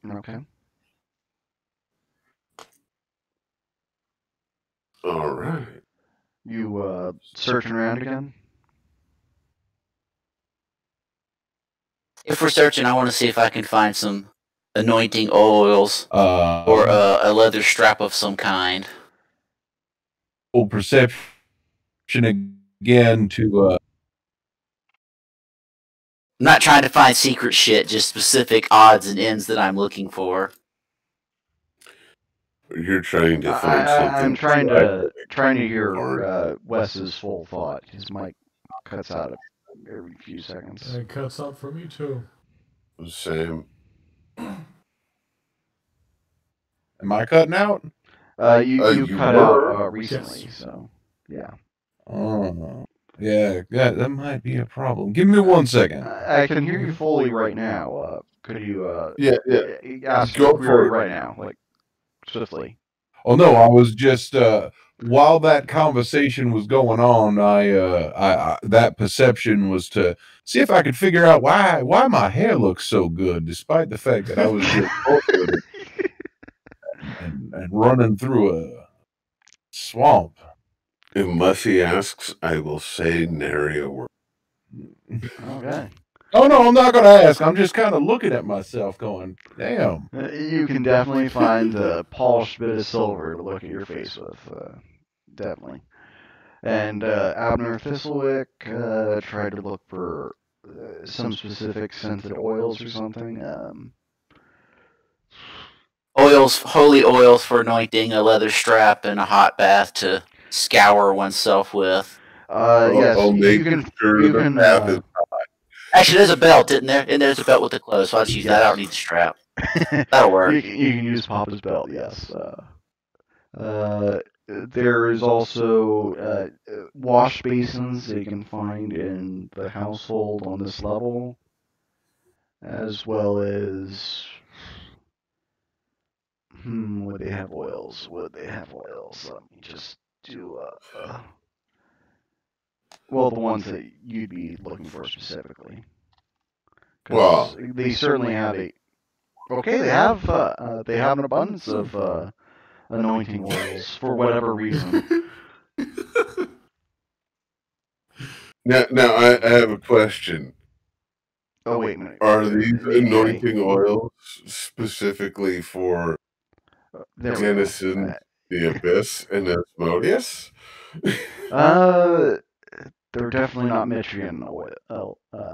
A: Okay.
D: All right.
A: You searching around again?
B: If we're searching, I want to see if I can find some anointing oils or a leather strap of some kind.
E: Perception again to.
B: I'm not trying to find secret shit, just specific odds and ends that I'm looking for.
D: You're trying to find something.
A: I'm trying to hear Wes's full thought. His mic cuts out every few seconds.
C: It cuts out for me too.
D: Same.
E: Am I cutting out?
A: You cut out recently, yes. So yeah.
E: Oh, yeah, that might be a problem. Give me 1 second.
A: I can hear you fully right now. Could you ask
D: go for it
A: right now, like swiftly?
E: Oh no, I was just while that conversation was going on, I that perception was to see if I could figure out why my hair looks so good, despite the fact that I was just and running through a swamp.
D: Unless he asks, I will say nary a word.
A: Okay.
E: Oh no, I'm not gonna ask. I'm just kind of looking at myself, going, "Damn."
A: You can definitely find a polished bit of silver to look at your face with. Definitely. And Abner Thistlewick tried to look for some specific scented oils or something.
B: Oils, holy oils for anointing, a leather strap, and a hot bath to scour oneself with.
A: Yes,
D: I'll make
A: you can.
D: sure
A: You
D: the
A: can.
D: path is
B: Actually, there's a belt, isn't there? And there's a belt with the clothes, so I'll just use that. I don't need the strap. That'll work.
A: You can use Papa's belt. Yes. There is also wash basins that you can find in the household on this level, as well as would they have oils? Would they have oils? Let me just do well, the ones that you'd be looking for specifically, because
D: well.
A: they certainly have a. Okay, they have an abundance of anointing oils for whatever reason.
D: Now I have a question.
A: Oh wait a minute.
D: Are these
A: Maybe
D: anointing oils specifically for
A: there we
D: Denison,
A: go.
D: the Abyss, and Asmodeus?
A: They're definitely not Mitrian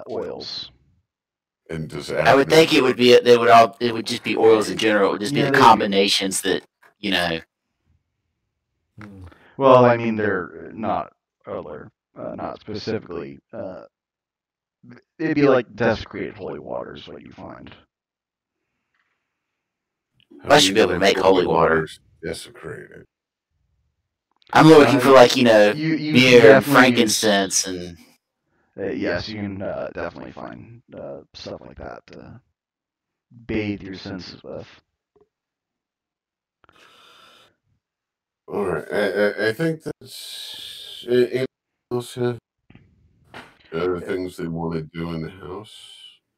A: oils.
D: And does
B: I would think it would be. It would just be oils in general. It would just be
A: Yeah,
B: the combinations that
A: Well, I mean, they're not other, not specifically. It'd be like desecrated holy water is what you find.
B: I should be able to make holy water.
D: Desecrated.
B: I'm looking for
A: you
B: myrrh and frankincense and.
A: Yes, you can definitely find stuff like that to bathe your senses with.
D: All right, I think that's anything else have other things they want to do in the house.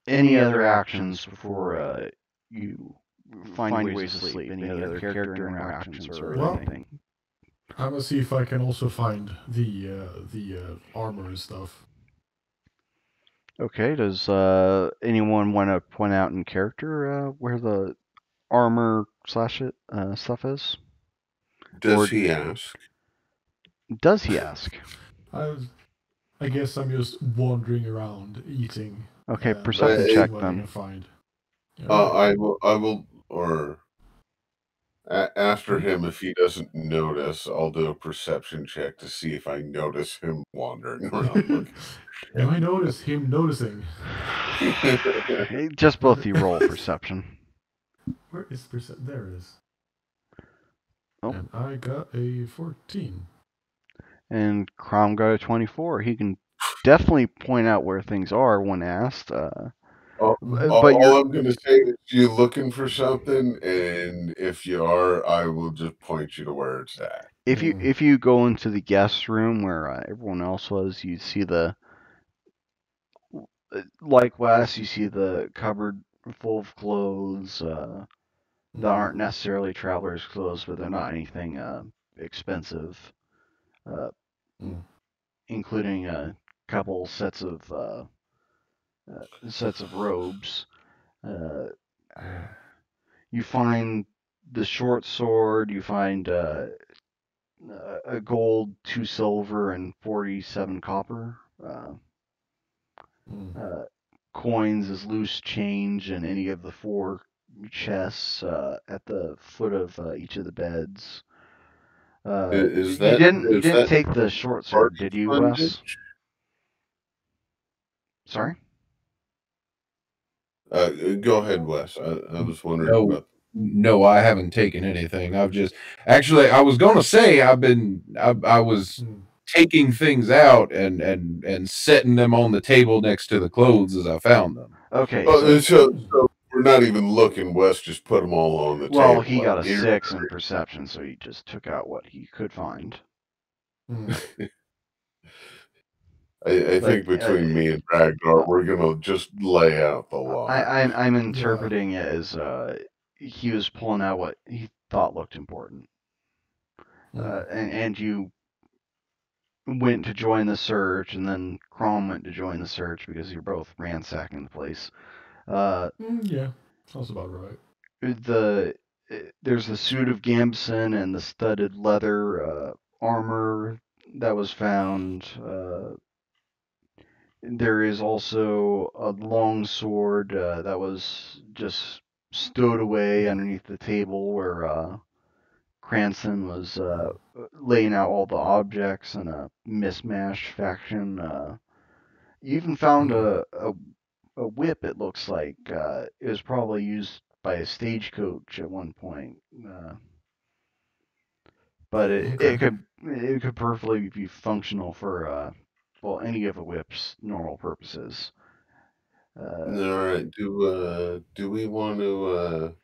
A: Any other actions before you find ways to sleep? Any other character interactions or anything?
C: I'm gonna see if I can also find the armor and stuff.
A: Okay. Does anyone want to point out in character where the armor / stuff is?
D: Does he ask?
A: Does he ask?
C: I guess I'm just wandering around eating.
A: Okay, perception
C: seeing
A: check
C: what I
A: then.
C: can find.
D: I will, or after him, if he doesn't notice, I'll do a perception check to see if I notice him wandering around looking.
C: Do I notice him noticing?
A: Just both you roll perception.
C: Where is perception? There it is.
A: Oh.
C: And I got a 14.
A: And Crom got a 24. He can definitely point out where things are when asked.
D: All I'm going to say is you're looking for something, and if you are, I will just point you to where it's at.
A: If you go into the guest room where everyone else was, you see like Wes, you see the cupboard full of clothes that aren't necessarily traveler's clothes, but they're not anything expensive, including a couple sets of robes. You find the short sword. You find a gold, 2 silver, and 47 copper. Coins as loose change in any of the 4 chests at the foot of each of the beds. You didn't take the short sword, did you, Wes? Sorry?
D: Go ahead, Wes. I was wondering about.
E: No, I haven't taken anything. I've just I was gonna say I was taking things out and setting them on the table next to the clothes as I found them.
A: Okay.
D: So we're not even looking. Wes just put them all on the table.
A: Well, he got a 6 in perception, so he just took out what he could find.
D: I think between me and Ragnar, we're gonna just lay out the law.
A: I'm interpreting it as he was pulling out what he thought looked important, and you went to join the search, and then Crom went to join the search because you're both ransacking the place.
C: Yeah, sounds about right.
A: There's the suit of Gambson and the studded leather armor that was found. There is also a long sword that was just stowed away underneath the table where Cranston was laying out all the objects in a mismatched fashion. You even found a whip, it looks like. It was probably used by a stagecoach at one point. But
C: Okay.
A: it could perfectly be functional for well, any of a whip's normal purposes.
D: All right. Do we want to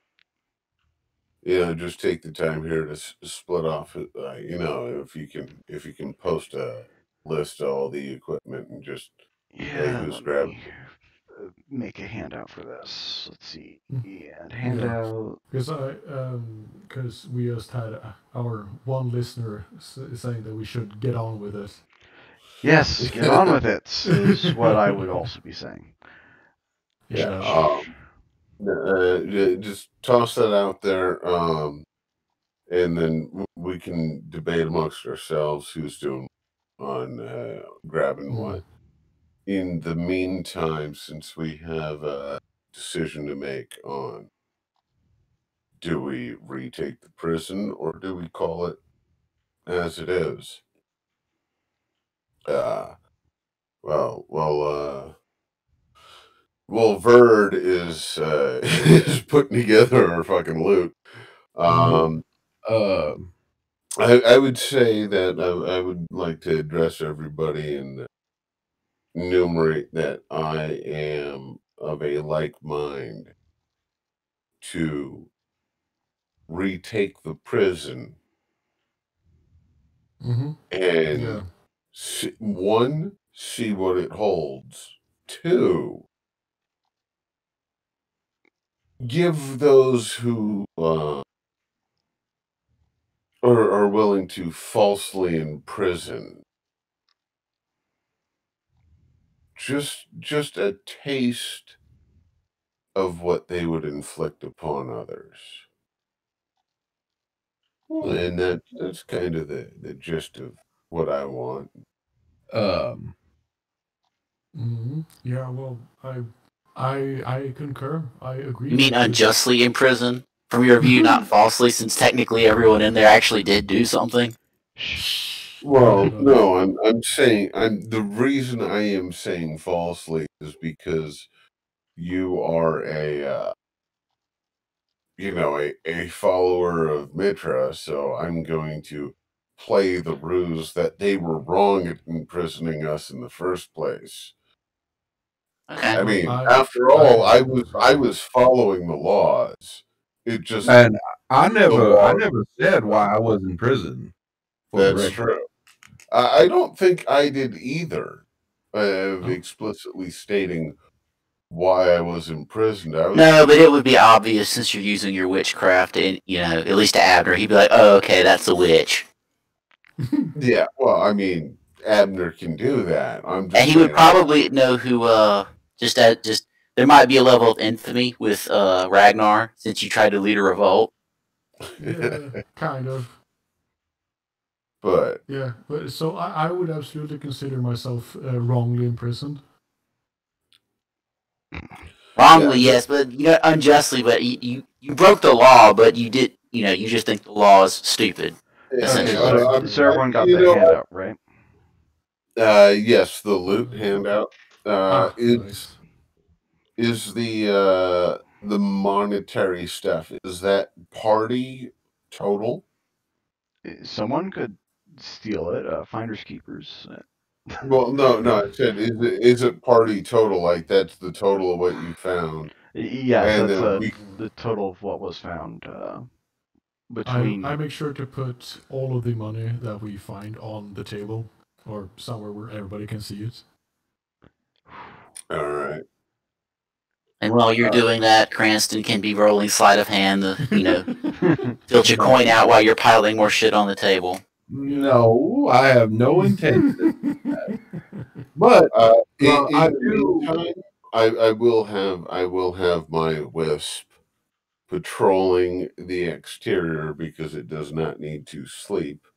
D: just take the time here to split off? If you can post a list of all the equipment and just say
A: Yeah,
D: who's
A: let
D: grabbing
A: me make a handout for this. Let's see. Yeah,
C: Yeah.
A: handout.
C: Because we just had our one listener saying that we should get on with it.
A: Yes, get on with it, is what I would also be saying.
C: Yeah.
D: Just toss that out there, and then we can debate amongst ourselves who's doing on grabbing what. In the meantime, since we have a decision to make on do we retake the prison or do we call it as it is? Uh, well, well, uh, Verd is is putting together our fucking loot. Um,
E: Uh,
D: I would say that I would like to address everybody and enumerate that I am of a like mind to retake the prison
C: Yeah.
D: and see what it holds. Two, give those who are willing to falsely imprison just a taste of what they would inflict upon others. And that's kind of the gist of what I want.
C: Yeah. Well, I concur. I agree.
B: You mean
C: With this.
B: unjustly in prison? From your view, not falsely, since technically everyone in there actually did do something?
D: Well, no, I'm saying the reason I am saying falsely is because you are a follower of Mitra, so I'm going to play the ruse that they were wrong at imprisoning us in the first place.
B: Okay.
D: I mean,
C: I-
D: after all,
C: I-
D: I was following the laws. It just
E: and I
D: the
E: never
D: laws.
E: said why I was in prison. For the
D: That's
E: record.
D: true. I don't think I did either.
C: Oh.
D: Explicitly stating why I was imprisoned.
B: No, but it would be obvious since you're using your witchcraft, and at least to Abner, he'd be like, "Oh, okay, that's a witch,"
D: Yeah, well, I mean, Abner can do that. I'm just
B: and he would
D: saying,
B: probably know who. Just there might be a level of infamy with Ragnar since you tried to lead a revolt.
C: Yeah, kind of.
D: but
C: Yeah, but so I would absolutely consider myself wrongly imprisoned.
B: Wrongly,
D: Yeah,
B: yes, but unjustly. But you broke the law, but you did. You just think the law is stupid.
A: Okay,
B: Essentially.
A: so everyone got the handout, right?
D: yes, the loot handout
C: Nice.
D: is the monetary stuff. Is that party total?
A: Someone could steal it. Finders keepers.
D: Well, no. I said, is it party total? Like that's the total of what you found,
A: Yes,
D: and
A: that's
D: then we.
A: the total of what was found
C: I
A: between.
C: make sure to put all of the money that we find on the table or somewhere where everybody can see it.
D: All right.
B: And while you're doing that, Cranston can be rolling sleight of hand to, tilt your coin out while you're piling more shit on the table.
E: No, I have no intention. But
D: In
E: I
D: the
E: do.
D: meantime, I will have my wisp patrolling the exterior because it does not need to sleep.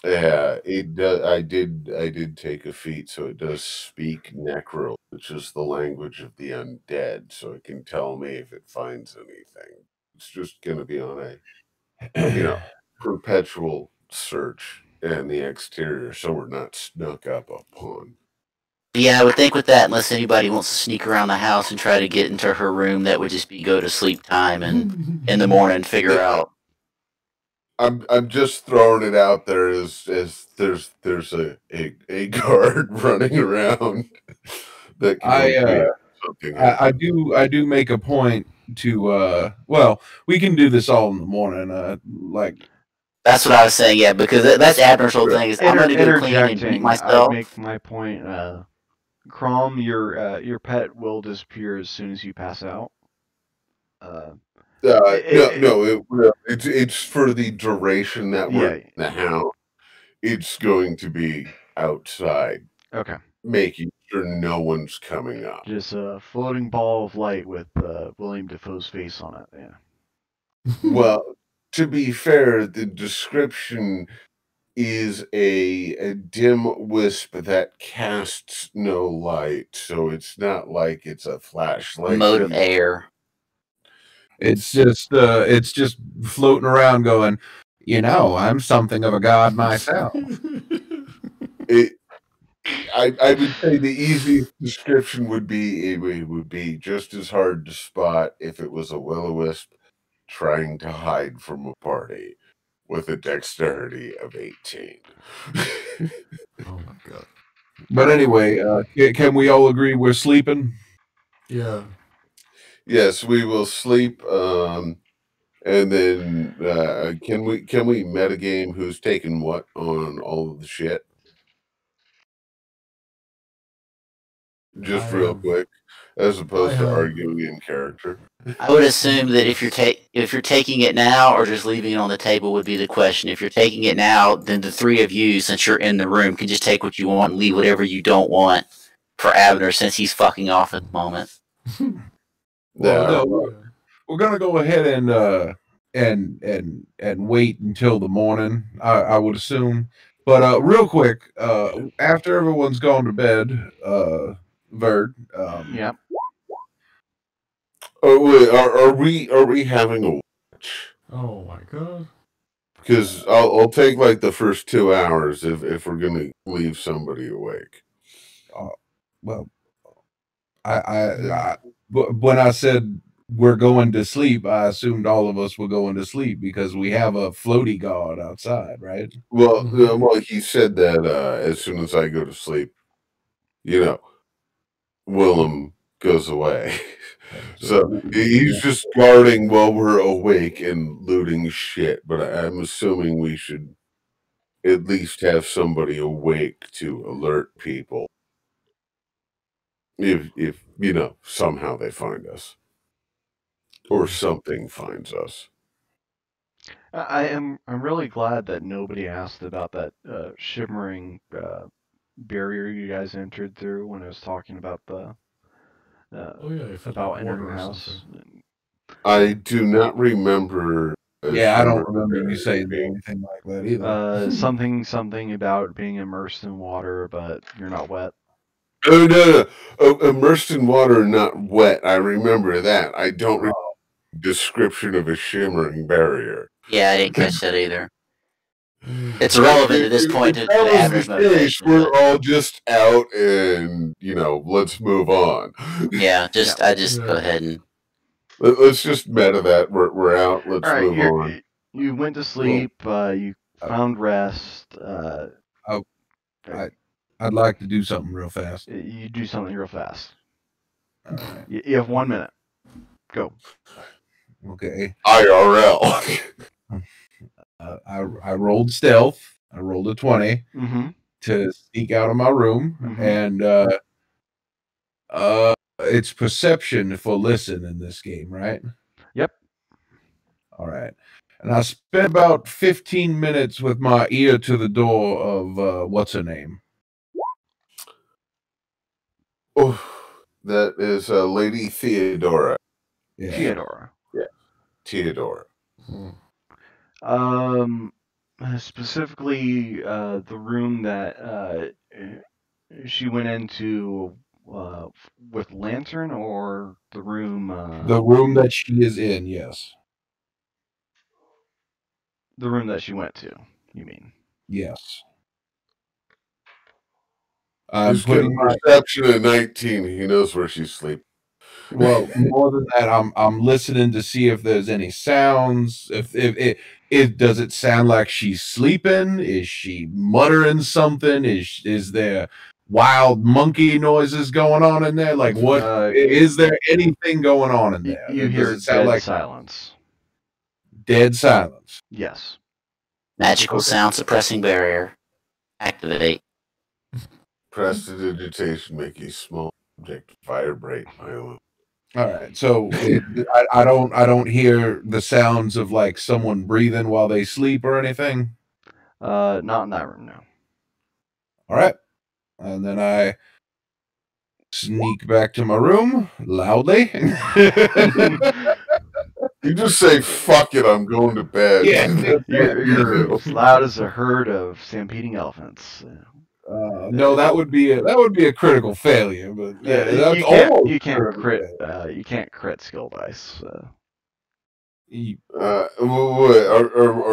D: Yeah, it does. I did take a feat, so it does speak Necro, which is the language of the undead, so it can tell me if it finds anything. It's just going to be on a perpetual search in the exterior, so we're not snuck up upon.
B: Yeah, I would think with that, unless anybody wants to sneak around the house and try to get into her room, that would just be go to sleep time and in the morning figure out.
D: I'm just throwing it out there as there's a guard running around that can wake me up if something happens.
E: I do make a point to well, we can do this all in the morning. Like
B: That's what I was saying, yeah, because that's Abner's whole thing is I'm going to go clean and beat
A: Interjecting, I
B: myself.
A: make my point. Crom, your pet will disappear as soon as you pass out.
D: It's for the duration that we're
A: Yeah.
D: in the house. It's going to be outside,
A: Okay.
D: making sure no one's coming up.
A: Just a floating ball of light with William Defoe's face on it. Yeah.
D: Well, to be fair, the description is a dim wisp that casts no light, so it's not like it's a flashlight.
B: Mode of air.
E: it's just floating around, going, I'm something of a god myself.
D: I would say the easiest description would be it would be just as hard to spot if it was a will-o-wisp trying to hide from a party with a dexterity of 18.
C: Oh my god.
E: But anyway, can we all agree we're sleeping?
C: Yeah.
D: Yes, we will sleep. And then can we metagame who's taking what on all of the shit? Just real quick, as opposed to arguing in character.
B: I would assume that if you're taking it now or just leaving it on the table would be the question. If you're taking it now, then the three of you, since you're in the room, can just take what you want and leave whatever you don't want for Abner, since he's fucking off at the moment.
E: Well, no, we're gonna go ahead and wait until the morning. I would assume. But real quick, after everyone's gone to bed, Verd.
A: Yeah.
D: Oh wait, are we having a watch?
C: Oh my god.
D: Because I'll take like the first 2 hours if we're gonna leave somebody awake.
E: Well, when I said we're going to sleep, I assumed all of us were going to sleep because we have a floaty guard outside, right?
D: Well, he said that as soon as I go to sleep, Willem goes away. So he's just guarding while we're awake and looting shit. But I'm assuming we should at least have somebody awake to alert people if somehow they find us or something finds us.
A: I'm really glad that nobody asked about that shimmering barrier you guys entered through when I was talking about the about entering the house.
D: I do not remember.
E: I don't remember you saying anything like that either.
A: Something about being immersed in water, but you're not wet.
D: Oh no! Immersed in water, not wet. I remember that. I don't remember the description of a shimmering barrier.
B: Yeah, I didn't catch that either. It's irrelevant at this point to Abner's motivation.
D: We're all just out, and let's move on.
B: Yeah, I just go ahead and
D: let's just meta that we're out. Let's move on.
A: You went to sleep. You found rest.
E: I'd like to do something real fast.
A: You do something real fast.
E: Right.
A: You have 1 minute. Go.
E: Okay.
D: IRL.
E: I rolled stealth. I rolled a 20 to sneak out of my room, and it's perception for listen in this game, right?
A: Yep.
E: All right. And I spent about 15 minutes with my ear to the door of what's her name?
D: Oh, that is Lady Theodora.
E: Yeah.
A: Theodora.
D: Theodora.
A: Specifically, the room that she went into with Lantern, or the room.
E: The room that she is in, yes.
A: The room that she went to. You mean?
E: Yes. I'm
D: He's got a
E: putting my
D: perception of 19. He knows where she's sleeping.
E: well, more than that, I'm listening to see if there's any sounds. If does it sound like she's sleeping? Is she muttering something? Is there wild monkey noises going on in there? Like what is there anything going on in there?
A: You
E: Does
A: hear
E: it sound
A: dead
E: like
A: silence.
E: dead silence?
A: Yes.
B: Magical
E: Okay.
B: sound suppressing barrier. Activate.
D: Prestidigitation make a small object vibrate violently.
E: All right, so I don't hear the sounds of like someone breathing while they sleep or anything.
A: Not in that room, no.
E: All right, and then I sneak back to my room loudly.
D: You just say, fuck it, I'm going to bed.
E: Yeah.
A: You're as loud as a herd of stampeding elephants.
E: No, that would be a critical failure, but that's
A: you
E: almost
A: can't
E: critical
A: crit
E: failure.
A: you can't crit skill dice.
D: Are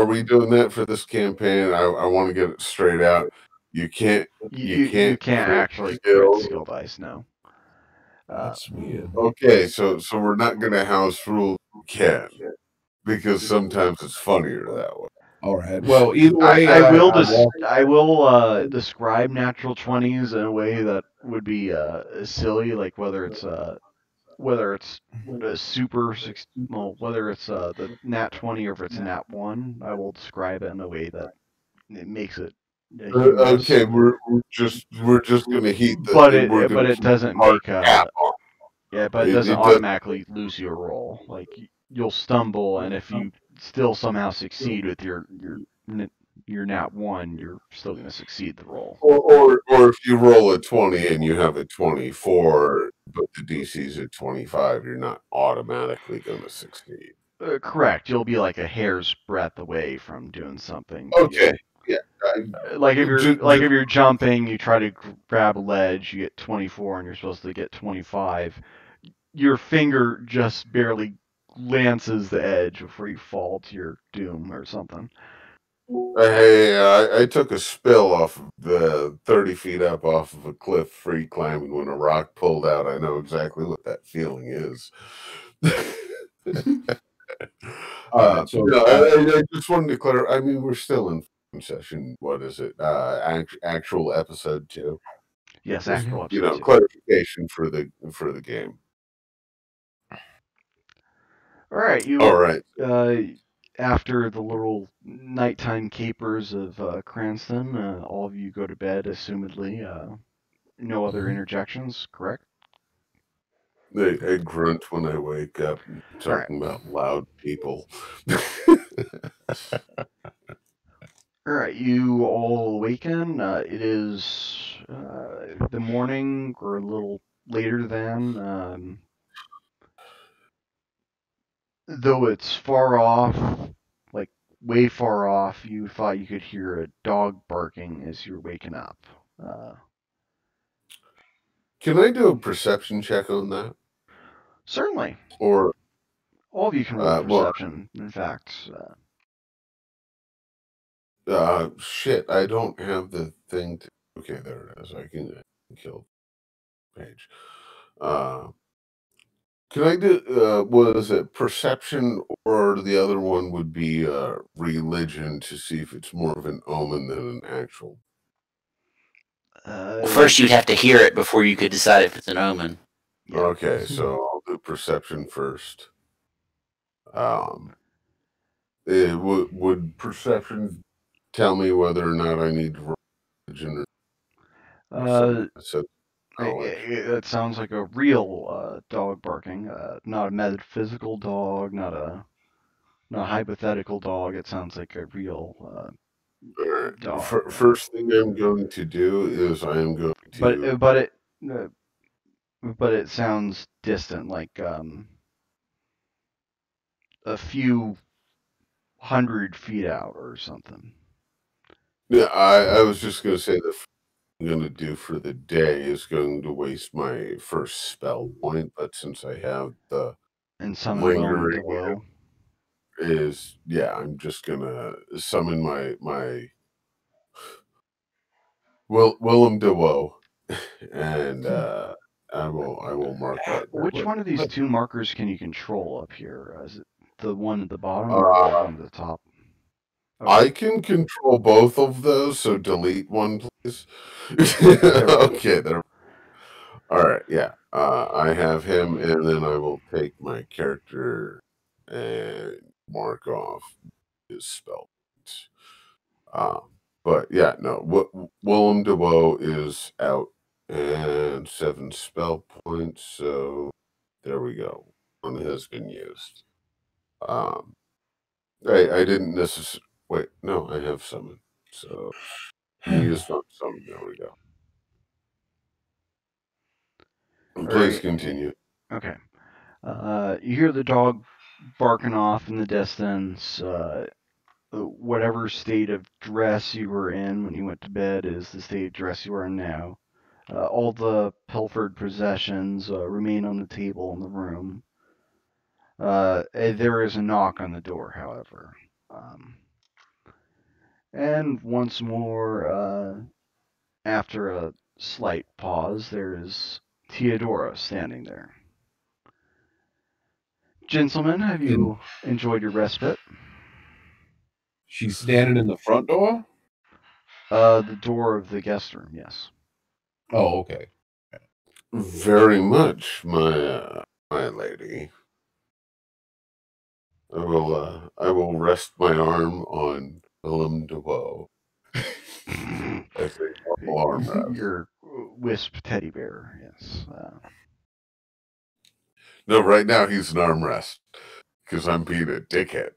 D: we doing that for this campaign? I want to get it straight out. You can't
A: You can't
D: crit
A: actually crit
D: skill.
A: skill dice, no.
E: That's weird.
D: Okay, so we're not gonna house rule you can, because sometimes it's funnier that way.
E: All right. Well, either way,
A: I will describe natural 20s in a way that would be silly, like whether it's a super whether it's the nat 20 or if it's a nat 1. I will describe it in a way that it makes it humorous.
D: Okay, we're just gonna heat the.
A: But
D: we're gonna
A: it
D: keep
A: doesn't
D: hard
A: make
D: cap on.
A: but it doesn't automatically lose your roll. Like you'll stumble, and if you still somehow succeed with your nat 1, you're still going to succeed the roll.
D: Or if you roll a 20 and you have a 24, but the DC's at 25, you're not automatically going to succeed.
A: Correct. You'll be like a hair's breadth away from doing something.
D: Okay. Yeah.
A: Like if you're jumping, you try to grab a ledge, you get 24, and you're supposed to get 25. Your finger just barely lances the edge before you fall to your doom or something.
D: Hey, I took a spill off the 30 feet up off of a cliff free climbing when a rock pulled out. I know exactly what that feeling is.
E: All right, so
D: I just wanted to clarify. I mean, we're still in session. What is it? Actual episode 2.
A: Yes,
D: Just,
A: actual episode 2.
D: clarification for the game.
A: All right,
D: All right.
A: After the little nighttime capers of Cranston, all of you go to bed, assumedly. No other interjections, correct?
D: I grunt when I wake up, talking about loud people.
A: All right, you all awaken. It is the morning, or a little later than. Though it's far off, like way far off, you thought you could hear a dog barking as you're waking up.
D: Can I do a perception check on that?
A: Certainly.
D: Or
A: all of you can roll perception, in fact.
D: Shit, I don't have the thing to... Okay, there it is. I can kill page. Can I do, what is it, perception, or the other one would be religion, to see if it's more of an omen than an actual?
B: Well, first you'd have to hear it before you could decide if it's an omen.
A: Yeah.
D: Okay, so I'll do perception first. Would perception tell me whether or not I need religion or
A: it sounds like a real dog barking, not a metaphysical dog, not a not a hypothetical dog. It sounds like a real dog.
D: First thing I'm going to do is I am going to.
A: But it sounds distant, like a few 100 feet out or something.
D: Yeah, I was just going to say the first thing I'm going to do for the day is going to waste my first spell point, but since I have the
A: And summon Willem
D: lingering
A: DeWoe.
D: I'm just going to summon my Willem DeWoe, and I will mark that.
A: Which one of these two markers can you control up here? Is it the one at the bottom
D: Uh,
A: or the one at the top? Okay.
D: I can control both of those, so delete one, please. Okay, there. All right, yeah. I have him, and then I will take my character and mark off his spell. But yeah, no. Willem DeWoe is out and 7 spell points. So there we go. One has been used. I didn't necessarily. Wait, no, I have summon. So used on summon. There we go. Please
A: Right.
D: continue.
A: Okay. You hear the dog barking off in the distance. Whatever state of dress you were in when you went to bed is the state of dress you are in now. All the pilfered possessions remain on the table in the room. There is a knock on the door, however. And once more, after a slight pause, there is Theodora standing there. Gentlemen, have you enjoyed your respite?
E: She's standing in the front door?
A: The door of the guest room, yes.
E: Oh, okay.
D: Very much, my lady. I will rest my arm on Willem DeWoe. As a normal arm rest.
A: Your wisp teddy bear, yes.
D: No, right now he's an armrest because I'm being a dickhead.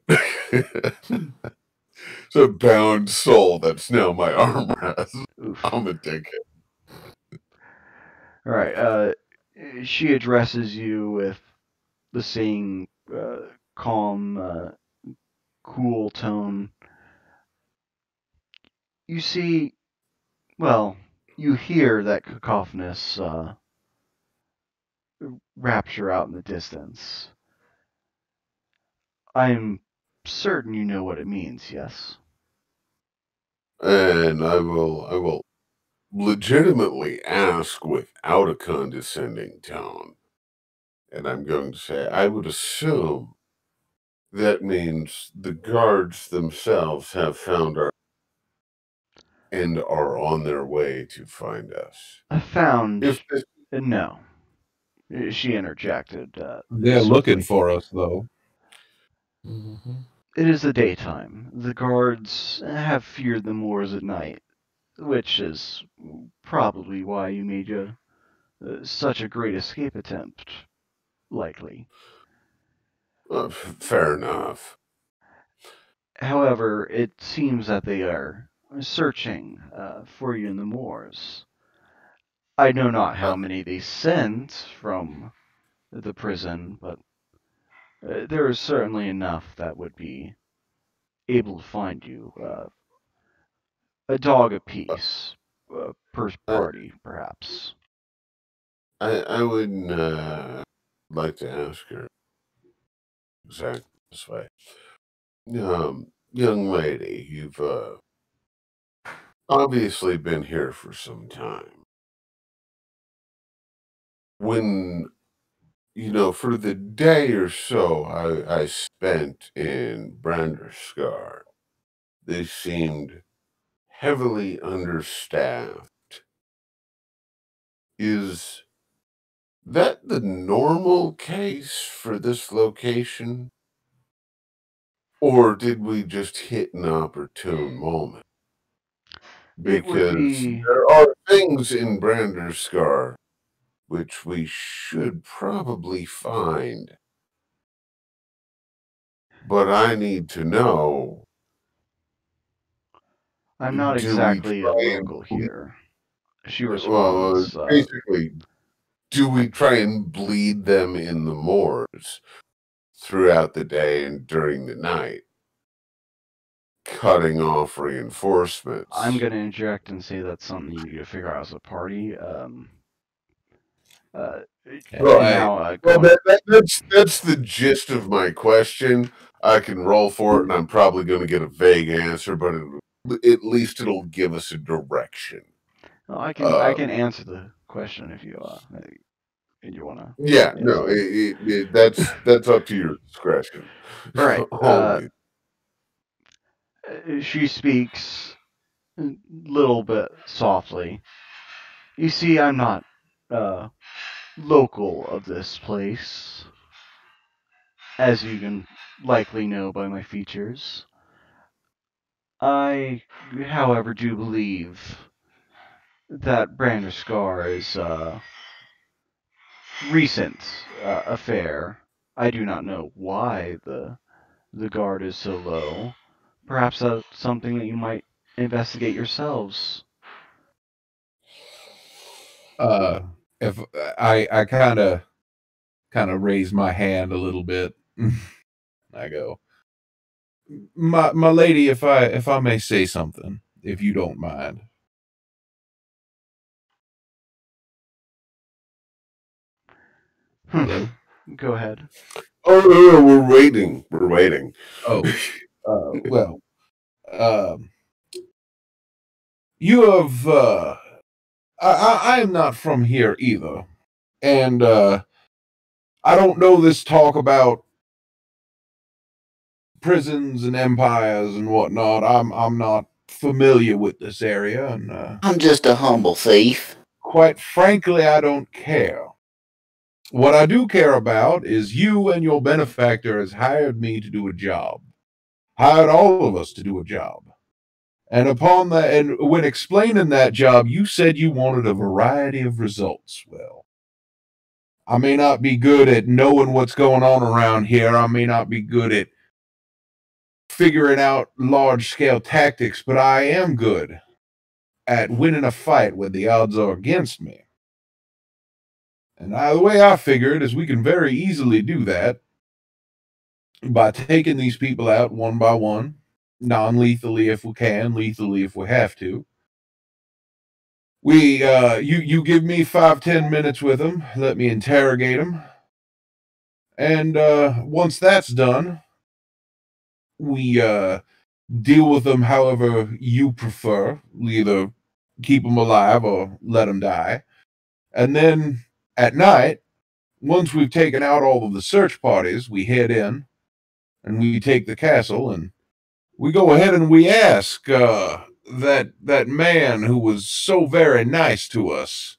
D: It's a bound soul that's now my armrest.
A: Oof.
D: I'm a dickhead.
A: All right. She addresses you with the same calm, cool tone. You see, well, you hear that cacophonous rapture out in the distance. I'm certain you know what it means, yes?
D: And I will legitimately ask without a condescending tone. And I'm going to say, I would assume that means the guards themselves have found our and are on their way to find us.
A: Found?
D: If this,
A: No. She interjected.
E: They're
A: swiftly.
E: looking for us, though.
C: Mm-hmm.
A: It is the daytime. The guards have feared the moors at night, which is probably why you made such a great escape attempt. Likely.
D: fair enough.
A: However, it seems that they are searching for you in the moors. I know not how many they sent from the prison, but there is certainly enough that would be able to find you. A dog apiece, per party, perhaps.
D: I would like to ask her exactly this way. Young lady, you've obviously been here for some time. When, for the day or so I spent in Branderscar, they seemed heavily understaffed. Is that the normal case for this location? Or did we just hit an opportune moment?
A: It would
D: Because
A: be.
D: there are things in Branderscar which we should probably find. But I need to know.
A: I'm not
D: Do we
A: exactly a
D: try and
A: local here. She
D: well,
A: responds,
D: basically, do we try and bleed them in the moors throughout the day and during the night, cutting off reinforcements?
A: I'm going to interject and say that's something you need to figure out as a party.
D: Well,
A: And now,
D: well,
A: going.
D: that's the gist of my question. I can roll for it, and I'm probably going to get a vague answer, but at least it'll give us a direction.
A: Well, I can answer the question if you want to.
D: Yeah, no, that's up to your discretion.
A: All right.
D: Always.
A: She speaks a little bit softly. You see, I'm not local of this place, as you can likely know by my features. I, however, do believe that Branderscar is a recent affair. I do not know why the guard is so low. Perhaps that's something that you might investigate yourselves.
E: If I kind of raise my hand a little bit, I go, my lady, if I may say something, if you don't mind. Hello.
A: Go ahead.
D: Oh no, we're waiting. We're waiting.
E: Oh, well, you have. I am not from here either, and I don't know this talk about prisons and empires and whatnot. I'm not familiar with this area, and
B: I'm just a humble thief.
E: quite frankly, I don't care. What I do care about is you and your benefactor has hired me to do a job, hired all of us to do a job. And upon that, and when explaining that job, you said you wanted a variety of results. Well, I may not be good at knowing what's going on around here. I may not be good at figuring out large scale tactics, but I am good at winning a fight when the odds are against me. And the way I figure it is we can very easily do that by taking these people out one by one, non lethally if we can, lethally if we have to. You give me 5-10 minutes with them, let me interrogate them, and once that's done, we deal with them however you prefer. We either keep them alive or let them die. And then at night, once we've taken out all of the search parties, we head in and we take the castle and we go ahead and we ask that man who was so very nice to us.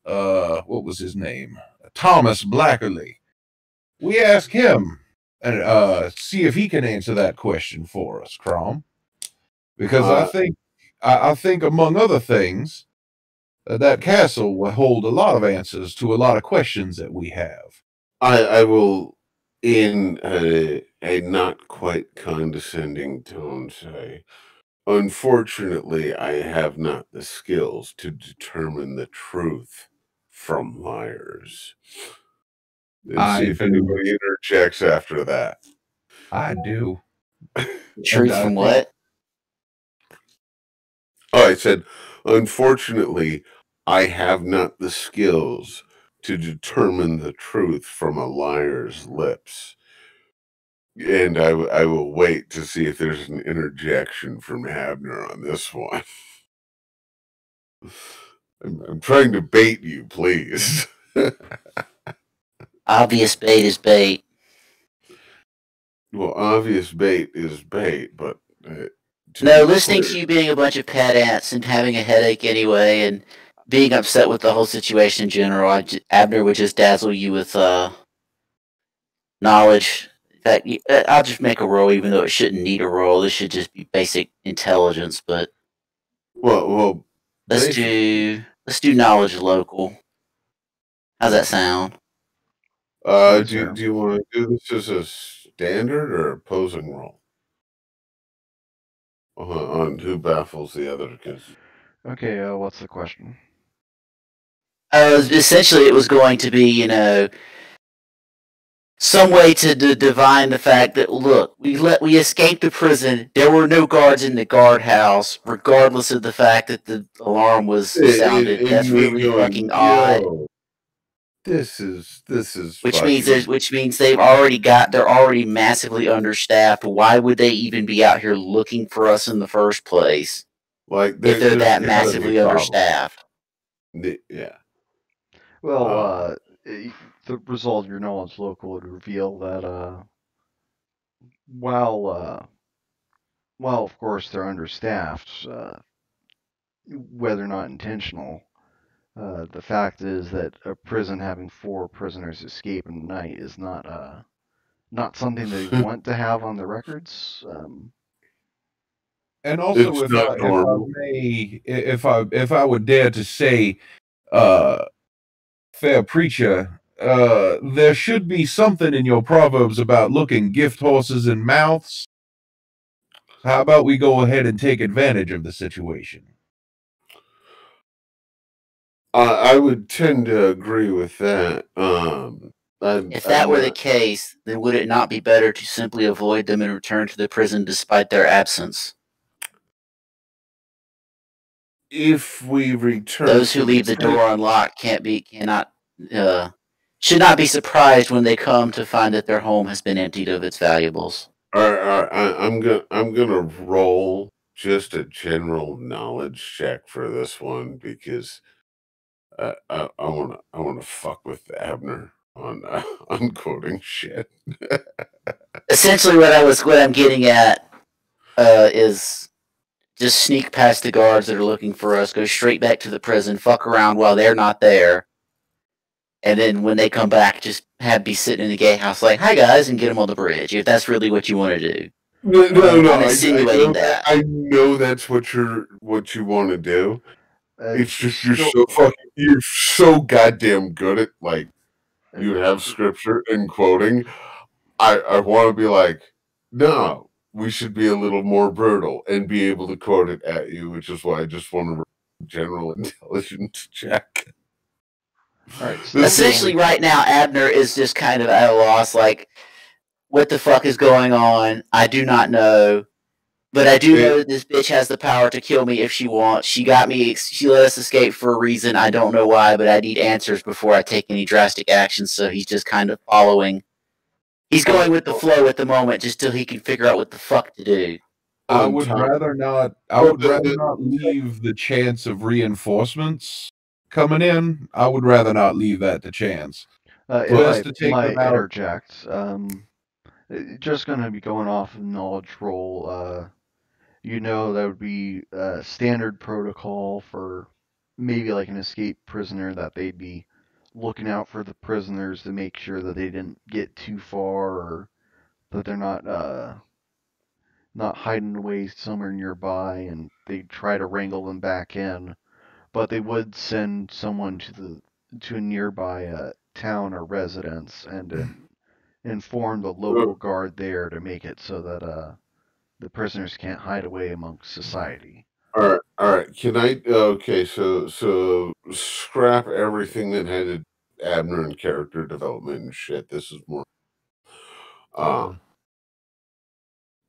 E: What was his name? Thomas Blackerly. We ask him and see if he can answer that question for us, Crom. Because I think among other things, that castle will hold a lot of answers to a lot of questions that we have.
D: I will, in a not quite condescending tone, say, unfortunately, I have not the skills to determine the truth from liars. And see if anybody interjects after that.
E: I do.
B: Truth from what?
D: Oh, I said, unfortunately, I have not the skills to determine the truth from a liar's lips. And I will wait to see if there's an interjection from Abner on this one. I'm trying to bait you, please.
B: Obvious bait is bait.
D: Well, obvious bait is bait, but...
B: No, listening to you being a bunch of pet ants and having a headache anyway and being upset with the whole situation in general, Abner would just dazzle you with knowledge. In fact, I'll just make a roll even though it shouldn't need a roll. This should just be basic intelligence, but...
D: Well,
B: let's do knowledge local. How's that sound?
D: Do you want to do this as standard or opposing roll? On who baffles the other?
A: Okay, what's the question?
B: Essentially, it was going to be, some way to divine the fact that, look, we escaped the prison. There were no guards in the guardhouse, regardless of the fact that the alarm was sounded. That's really fucking odd.
D: This is
B: which means they're already massively understaffed. Why would they even be out here looking for us in the first place?
D: Like
B: if they're that massively understaffed.
D: Yeah.
A: Well, the result of your knowledge local would reveal that while of course they're understaffed, whether or not intentional, the fact is that a prison having 4 prisoners escape in the night is not something they want to have on the records.
E: And also,
D: It's not normal.
E: if I would dare to say, fair preacher, there should be something in your proverbs about looking gift horses in mouths. How about we go ahead and take advantage of the situation?
D: I would tend to agree with that.
B: If that were the case, then would it not be better to simply avoid them and return to the prison despite their absence?
D: If we return,
B: those who leave the door unlocked should not be surprised when they come to find that their home has been emptied of its valuables.
D: I'm gonna roll just a general knowledge check for this one because I wanna fuck with Abner on quoting shit.
B: Essentially, what I'm getting at is just sneak past the guards that are looking for us, go straight back to the prison, fuck around while they're not there, and then when they come back, just be sitting in the gatehouse like, "Hi guys," and get them on the bridge. If that's really what you want to do.
D: No.
B: I'm insinuating that.
D: I know that's what you want to do. It's just you're so goddamn good at like you have scripture and quoting. I want to be like, no, we should be a little more brutal and be able to quote it at you, which is why I just want to general intelligence check.
A: All right.
B: Essentially, right now, Abner is just kind of at a loss. Like, what the fuck is going on? I do not know. But I do know that this bitch has the power to kill me if she wants. She got me. She let us escape for a reason. I don't know why, but I need answers before I take any drastic action. So he's just kind of following. He's going with the flow at the moment, just till he can figure out what the fuck to do.
E: I would rather not leave the chance of reinforcements coming in. I would rather not leave that to chance.
A: If I might interject, just going to be going off of knowledge roll. That would be standard protocol for maybe like an escaped prisoner, that they'd be looking out for the prisoners to make sure that they didn't get too far, or that they're not hiding away somewhere nearby, and they try to wrangle them back in. But they would send someone to a nearby town or residence and inform the local guard there to make it so that the prisoners can't hide away amongst society.
D: All right. Can I? Okay, so scrap everything that had Abner and character development and shit. This is more.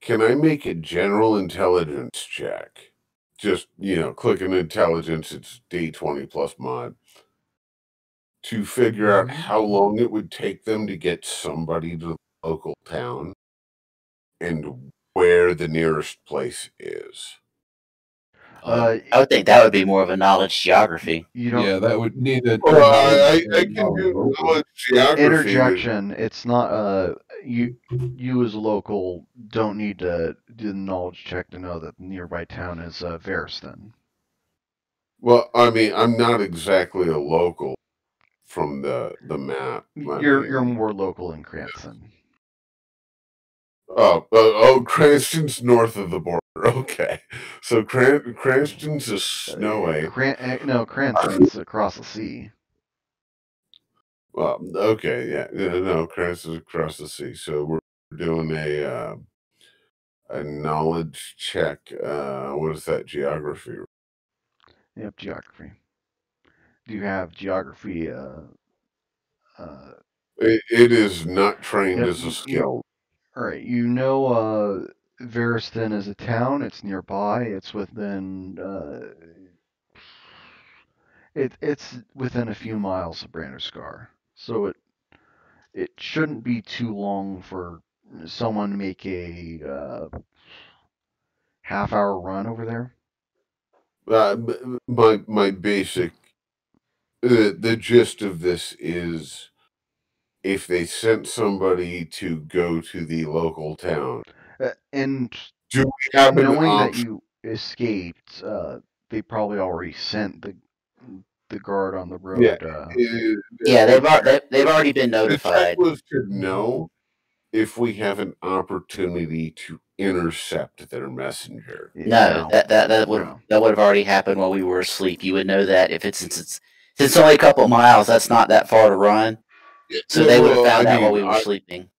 D: Can I make a general intelligence check? Just click an intelligence. It's D20 plus mod to figure out how long it would take them to get somebody to the local town and where the nearest place is.
B: I would think that would be more of a knowledge geography.
E: That would need a.
D: I can do knowledge geography.
A: Interjection. It's not you as a local don't need to do the knowledge check to know that the nearby town is Veriston.
D: Well, I mean, I'm not exactly a local from the map.
A: You're more local in Cranston.
D: Cranston's north of the border. Okay, so Cranston's is snowy.
A: Cranston's across the sea.
D: Well, okay, yeah, no, Cranston's across the sea. So doing a knowledge check. What is that? Geography.
A: Yep, geography. Do you have geography?
D: It is not trained
A: Yep.
D: as a skill.
A: All right. You know, Veriston is a town. It's nearby. It's within. It's within a few miles of Branderscar, so it shouldn't be too long for someone to make a half-hour run over there.
D: My basic the gist of this is if they sent somebody to go to the local town,
A: And
D: do we have an
A: knowing that
D: option?
A: you escaped, they probably already sent the guard on the
D: Yeah,
A: road.
B: Yeah, they've already been
D: the check
B: notified.
D: was to know if we have an opportunity to intercept their messenger.
B: No, that would have already happened while we were asleep. You would know that if since it's only a couple of miles, that's not that far to run. So they would have found out while we were sleeping.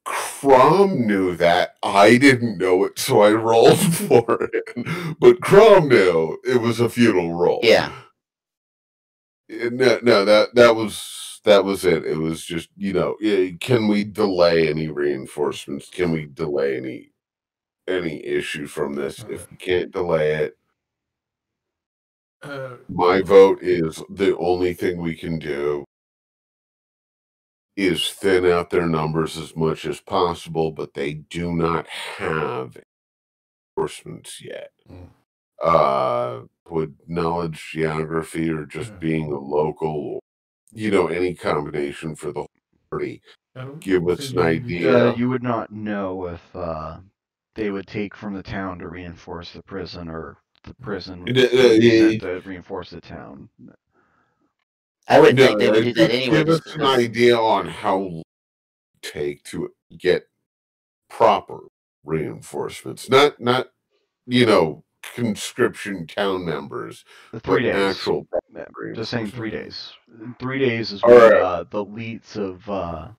D: Crom knew that. I didn't know it, so I rolled for it. But Crom knew it was a futile roll.
B: Yeah.
D: No, that was it. It was just, can we delay any reinforcements? Can we delay any issue from this? If we can't delay it, my vote is the only thing we can do is thin out their numbers as much as possible, but they do not have reinforcements yet. Would knowledge, geography, or just being a local, any combination for the whole party, give us an idea.
A: You would not know if they would take from the town to reinforce the prison, or the prison would be sent to reinforce the town.
B: I wouldn't think they would do that anyway.
D: Give us an idea on how long it take to get proper reinforcements, not conscription town members,
A: 3 days.
D: Actual
A: just saying 3 days. 3 days is when the elites of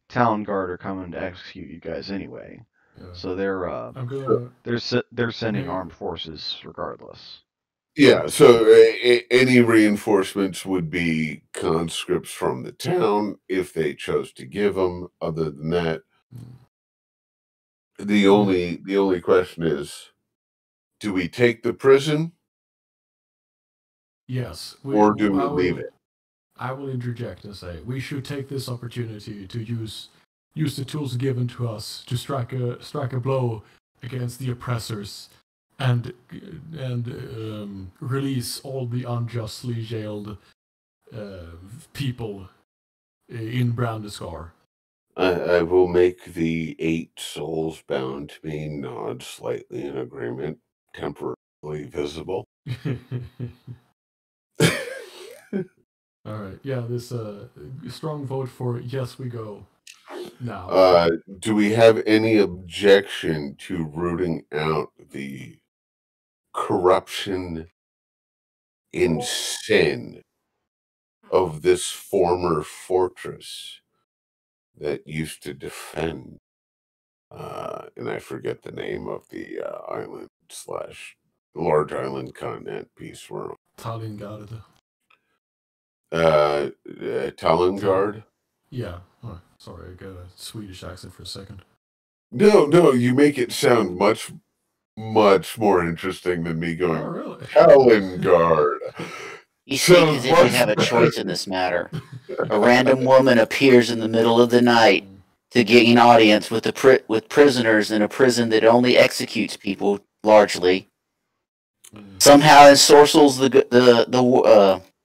A: town guard are coming to execute you guys anyway. Yeah. So they're sending armed forces regardless.
D: Yeah, so any reinforcements would be conscripts from the town if they chose to give them. Other than that, the only question is, do we take the prison?
C: Yes.
D: Or do we leave it?
C: I will interject and say we should take this opportunity to use the tools given to us to strike a blow against the oppressors and release all the unjustly jailed people in Branderscar.
D: I will make the 8 souls bound to me nod slightly in agreement, temporarily visible.
C: All right. Yeah, this strong vote for yes, we go now.
D: Do we have any objection to rooting out the corruption and sin of this former fortress that used to defend, and I forget the name of the island / large island continent piece we're on.
C: Talingard.
D: Talingard?
C: Yeah. Oh, sorry, I got a Swedish accent for a second.
D: No, you make it sound much more interesting than me going,
C: oh, really?
D: Talingard.
B: You speak as if we have a choice in this matter. A random woman appears in the middle of the night to gain audience with prisoners in a prison that only executes people largely. Somehow ensorcels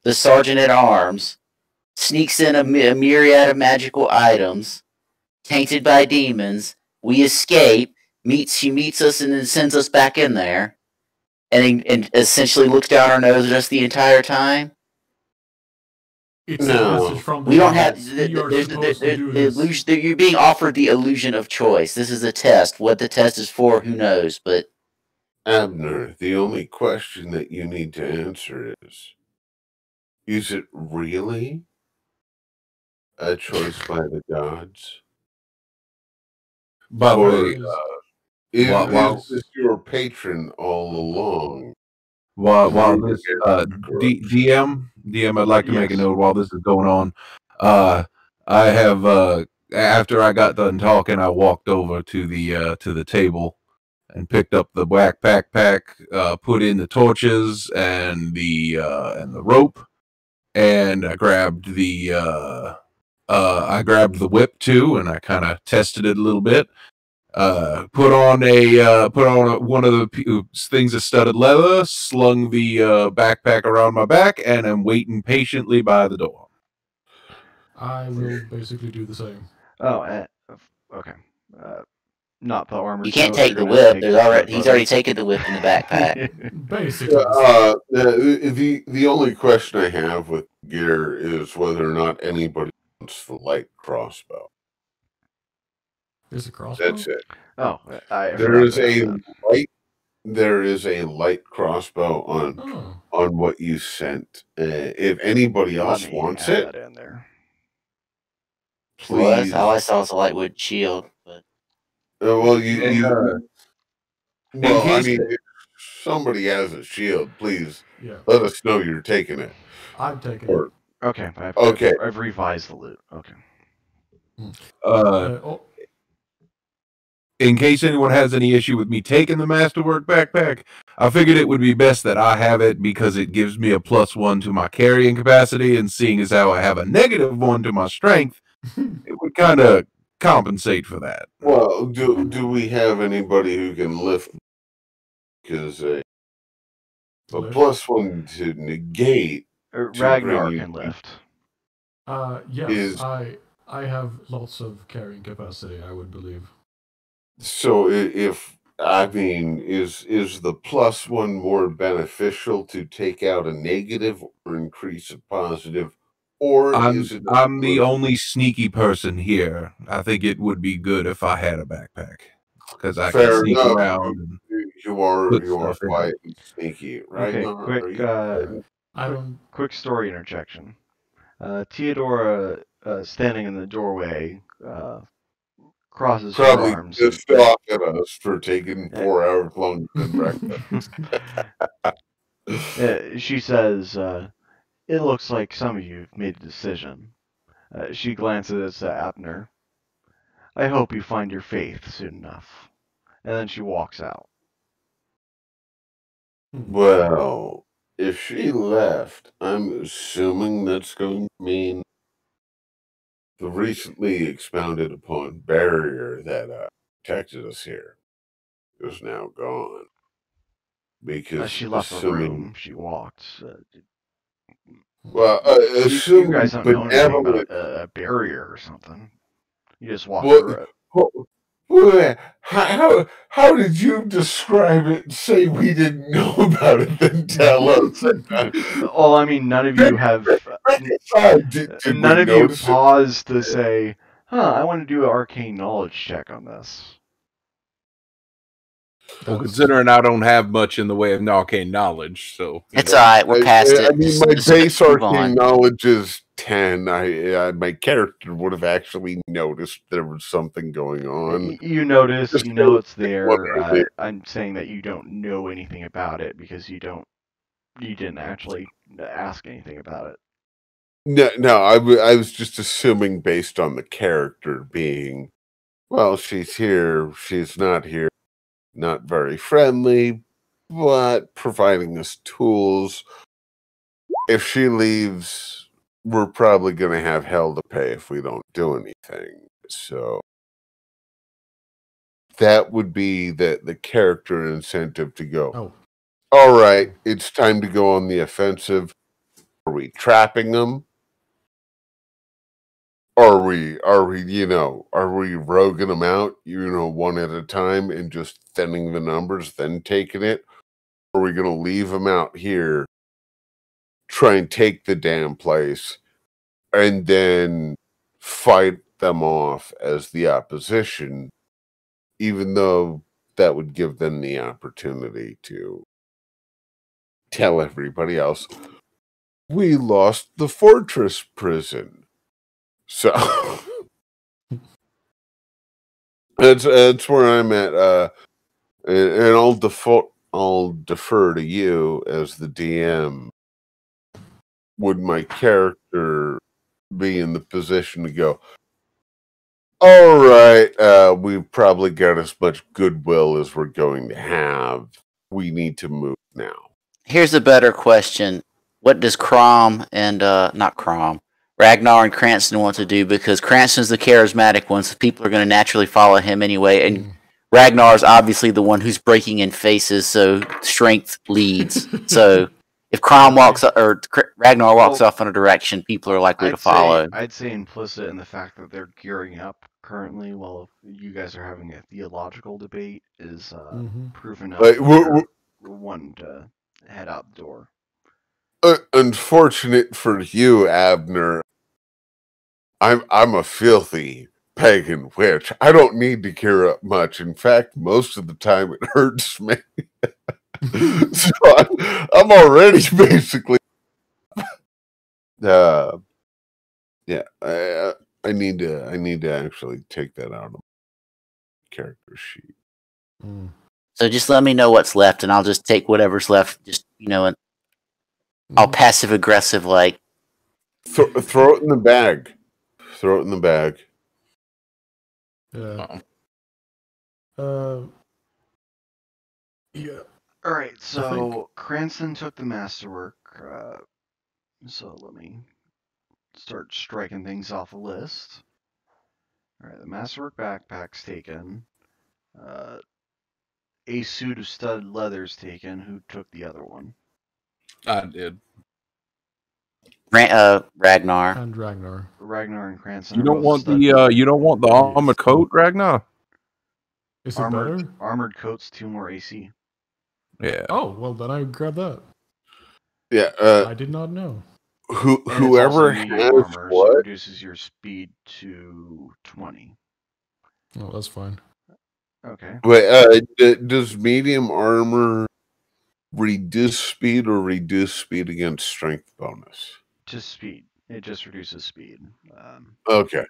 B: the sergeant at arms, sneaks in a myriad of magical items, tainted by demons. We escape. She meets us and then sends us back in there, and essentially looks down our nose at us the entire time.
C: It's no, from
B: we don't have the illusion. You're being offered the illusion of choice. This is a test. What the test is for, who knows? But
D: Abner, the only question that you need to answer is it really a choice by the gods?
E: By the
D: Or
E: way,
D: is this your patron all along?
E: while this
D: Corruption.
E: DM, I'd like to make a
A: Yes.
E: note while this is going on. I have after I got done talking, I walked over to the table and picked up the black backpack, put in the torches and the rope, and I grabbed the whip too, and I kind of tested it a little bit. Put on one of the things of studded leather, slung the backpack around my back, and I'm waiting patiently by the door.
C: I will basically do the same.
A: Oh, okay. Not the armor.
B: You can't take the whip. He's already taken the whip in the backpack.
C: Basically.
D: The only question I have with gear is whether or not anybody wants the light crossbow.
C: There's a crossbow?
D: That's it.
A: Oh,
D: There is a light crossbow on what you sent. If anybody else wants it,
A: that in there.
D: please.
B: All I saw was a lightwood shield. But
D: Well, I mean, if somebody has a shield, please let us know you're taking it.
C: I'm taking it.
A: Okay. I've revised the loot. Okay.
E: In case anyone has any issue with me taking the Masterwork backpack, I figured it would be best that I have it because it gives me a +1 to my carrying capacity, and seeing as how I have a -1 to my strength, it would kind of compensate for that.
D: Well, do we have anybody who can lift? Because a +1 to negate.
A: Ragnar can lift.
C: Yes, I have lots of carrying capacity, I would believe.
D: So is the +1 more beneficial to take out a negative or increase a positive? Or
E: I'm the only sneaky person here. I think it would be good if I had a backpack because I can sneak around. And
D: you are quiet and sneaky, right?
A: Okay, quick story interjection. Theodora, standing in the doorway, crosses her arms.
D: Probably pissed off at us for taking 4 hours longer than breakfast.
A: She says, "It looks like some of you have made a decision." She glances at Abner. "I hope you find your faith soon enough." And then she walks out.
D: Well, if she left, I'm assuming that's going to mean the recently expounded upon barrier that protected us here is now gone. Because
A: she left the room. She walked.
D: assuming
A: you guys don't know anything about a barrier or something. You just walk through it.
D: How did you describe it and say we didn't know about it, then tell us?
A: Well, I mean, none of you have... none of you paused to say, I want to do an arcane knowledge check on this.
E: Well, considering I don't have much in the way of arcane knowledge, so...
B: It's alright, we're past it.
D: I mean, my base arcane knowledge is 10. My character would have actually noticed there was something going on.
A: You notice, you know it's there. I'm saying that you don't know anything about it because you didn't actually ask anything about it.
D: No, I was just assuming based on the character being, well, she's here, she's not here, not very friendly, but providing us tools. If she leaves, we're probably going to have hell to pay if we don't do anything. So that would be the character incentive to go.
C: Oh.
D: All right, it's time to go on the offensive. Are we trapping them? Are we roguing them out, one at a time and just thinning the numbers, then taking it? Or are we going to leave them out here, try and take the damn place, and then fight them off as the opposition, even though that would give them the opportunity to tell everybody else, we lost the fortress prison. So, That's where I'm at. And I'll defer to you as the DM. Would my character be in the position to go, all right, we've probably got as much goodwill as we're going to have. We need to move now.
B: Here's a better question. What does Crom and, not Crom, Ragnar and Cranston want to do? Because Cranston's the charismatic one, so people are going to naturally follow him anyway. And Ragnar's obviously the one who's breaking in faces, so strength leads. So if Crom walks or Ragnar walks off in a direction, people are likely to follow.
A: I'd say implicit in the fact that they're gearing up currently while you guys are having a theological debate is proof enough for one to head out the door.
D: Unfortunate for you, Abner. I'm a filthy pagan witch. I don't need to gear up much. In fact, most of the time it hurts me. So I'm already basically. Yeah. I need to actually take that out of my character sheet.
B: So just let me know what's left, and I'll just take whatever's left. Just and I'll passive aggressive like
D: throw it in the bag. Throw it in the bag.
C: Yeah. Yeah.
A: All right. So Cranston took the masterwork. So let me start striking things off the list. All right. The masterwork backpack's taken. A suit of studded leather's taken. Who took the other one?
E: I did.
B: Ragnar.
C: And Ragnar.
A: Ragnar and Cranston.
E: You don't want the armor coat, Ragnar?
C: Is it better?
A: Armored coat's 2 more AC.
E: Yeah.
C: Oh, well then I grab that.
D: Yeah.
C: I did not know.
D: Whoever has
A: armor,
D: what?
A: so it reduces your speed to 20.
C: Oh, that's fine.
A: Okay.
D: Wait, does medium armor reduce speed or reduce speed against strength bonus?
A: Just speed. It just reduces speed.
D: Okay.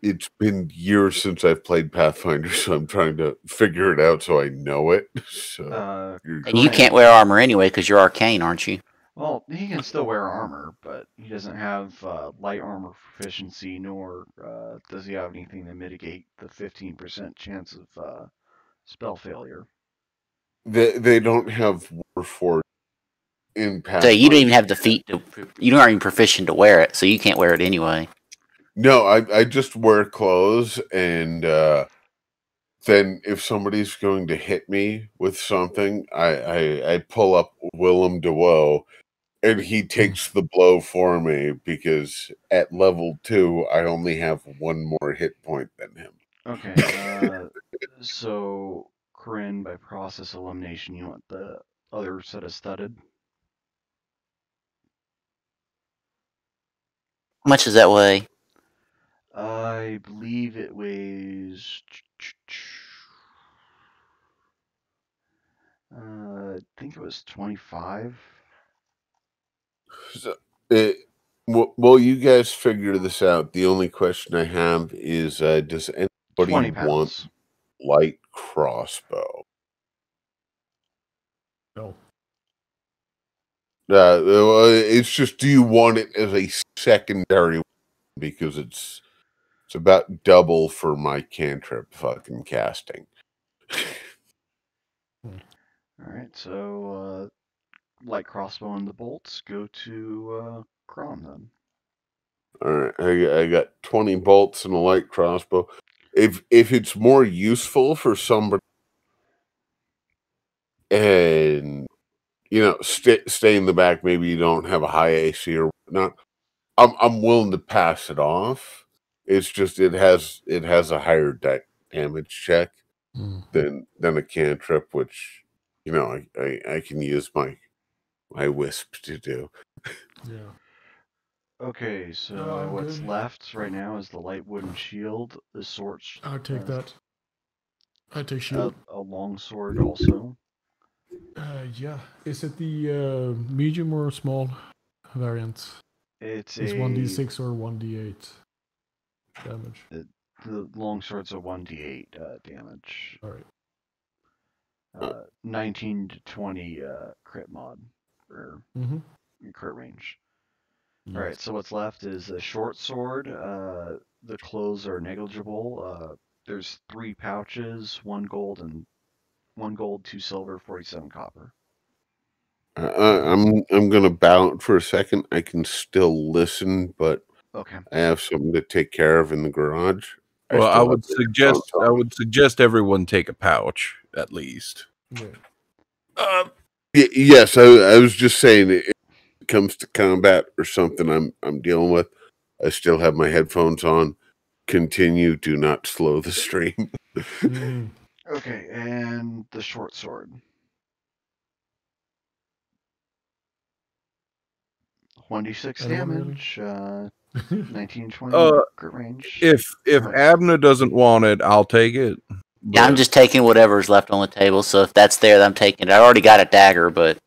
D: It's been years since I've played Pathfinder, so I'm trying to figure it out so I know it. So,
B: and you can't wear armor anyway because you're arcane, aren't you?
A: Well, he can still wear armor, but he doesn't have light armor proficiency, nor does he have anything to mitigate the 15% chance of spell failure.
D: They don't have Warforged in Pathfinder.
B: So you don't even have the feat to. You aren't even proficient to wear it, so you can't wear it anyway.
D: No, I just wear clothes, and then if somebody's going to hit me with something, I pull up Willem DeWoe, and he takes the blow for me because at level 2, I only have 1 more hit point than him.
A: Okay, so Corinne, by process elimination, you want the other set of studded?
B: How much does that weigh?
A: I believe it weighs. I think it was 25.
D: So, well, you guys figure this out. The only question I have is, does anybody want light crossbow?
C: No.
D: It's just, do you want it as a secondary? Because it's about double for my cantrip fucking casting.
A: Alright, so light crossbow and the bolts go to Crom then.
D: Alright, I got 20 bolts and a light crossbow. If it's more useful for somebody and stay in the back, maybe you don't have a high AC or whatnot, I'm willing to pass it off. It's just it has a higher damage check than a cantrip, which I can use my wisp to do.
C: Yeah.
A: Okay, so what's left right now is the light wooden shield, the sword.
C: I'll take that. I take shield.
A: A long sword also.
C: Yeah. Is it the medium or small variant?
A: It's
C: a 1d6 or 1d8. damage?
A: The longsword's a 1d8 damage.
C: All right.
A: 19 to 20 crit mod, or crit range.
C: Yes.
A: Alright, so what's left is a short sword. The clothes are negligible. There's 3 pouches, 1 gold, 2 silver, 47 copper.
D: I'm gonna bow out for a second. I can still listen, but
A: Okay.
D: I have something to take care of in the garage.
E: Well, I
D: still
E: would
D: have the headphones
E: suggest
D: on.
E: everyone take a pouch at least.
C: Yeah.
D: Yes, I was just saying, if it comes to combat or something I'm dealing with, I still have my headphones on. Continue. Do not slow the stream.
A: Okay, and the short sword. 1d6
C: Anyone
A: damage.
C: really?
A: 19, 20 crit range.
E: If Abner doesn't want it, I'll take it.
B: Yeah, I'm just taking whatever's left on the table. So if that's there, I'm taking it. I already got a dagger, but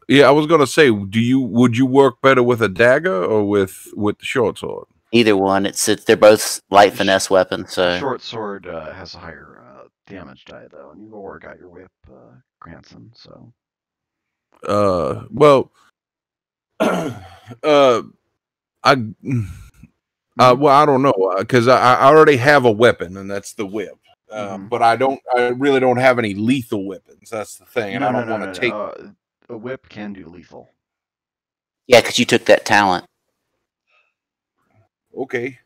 E: Yeah, I was gonna say, would you work better with a dagger or with the short sword?
B: either one, they're both light finesse weapons. So
A: Short sword has a higher damage die though, and you've already got your whip, Cranston. So.
E: Well, I don't know, because I already have a weapon, and that's the whip. But I really don't have any lethal weapons. That's the thing, and I don't want to take.
A: A whip can do lethal.
B: yeah, because you took that talent.
E: Okay.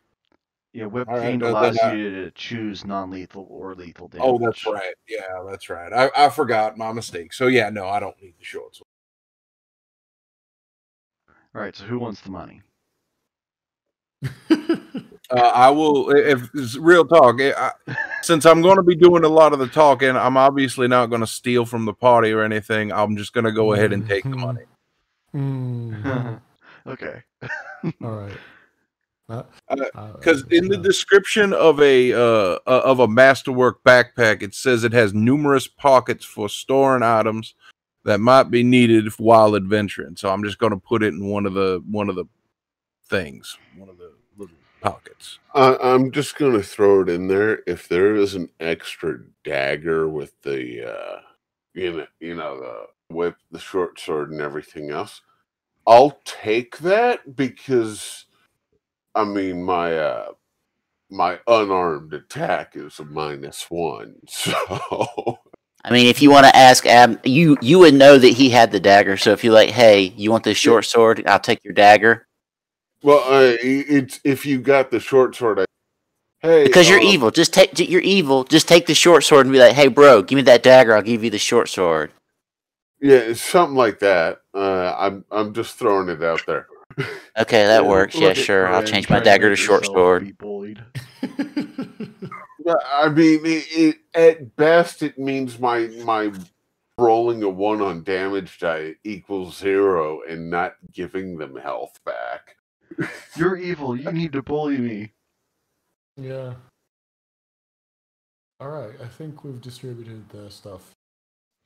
A: Yeah, whip
E: All right,
A: fiend allows you to choose non-lethal or lethal damage.
E: Oh, that's right. Yeah, that's right. I forgot, my mistake. So yeah, no, I don't need the short sword.
A: All right. So who wants the money?
E: I will. If it's real talk, since I'm going to be doing a lot of the talking, I'm obviously not going to steal from the party or anything. I'm just going to go ahead and take the money.
A: Okay.
C: All right.
E: Because in the description of a masterwork backpack, it says it has numerous pockets for storing items that might be needed while adventuring. So I'm just going to put it in one of the things, one of the little pockets.
D: I'm just going to throw it in there. If there is an extra dagger with the, the whip, the short sword, and everything else, I'll take that because, I mean, my unarmed attack is a -1. So,
B: I mean, if you want to ask you would know that he had the dagger. So if you're like, hey, you want this short sword? I'll take your dagger.
D: well, it's if you got the short sword. Hey,
B: because you're evil. You're evil. Just take the short sword and be like, hey, bro, give me that dagger. I'll give you the short sword.
D: Yeah, it's something like that. I'm just throwing it out there.
B: Okay, that works. Yeah, sure. I'll change my dagger to short sword.
A: Be bullied.
D: I mean, at best, it means my rolling a 1 on damage die equals 0 and not giving them health back.
A: You're evil. You need to bully me.
C: Yeah. All right. I think we've distributed the stuff.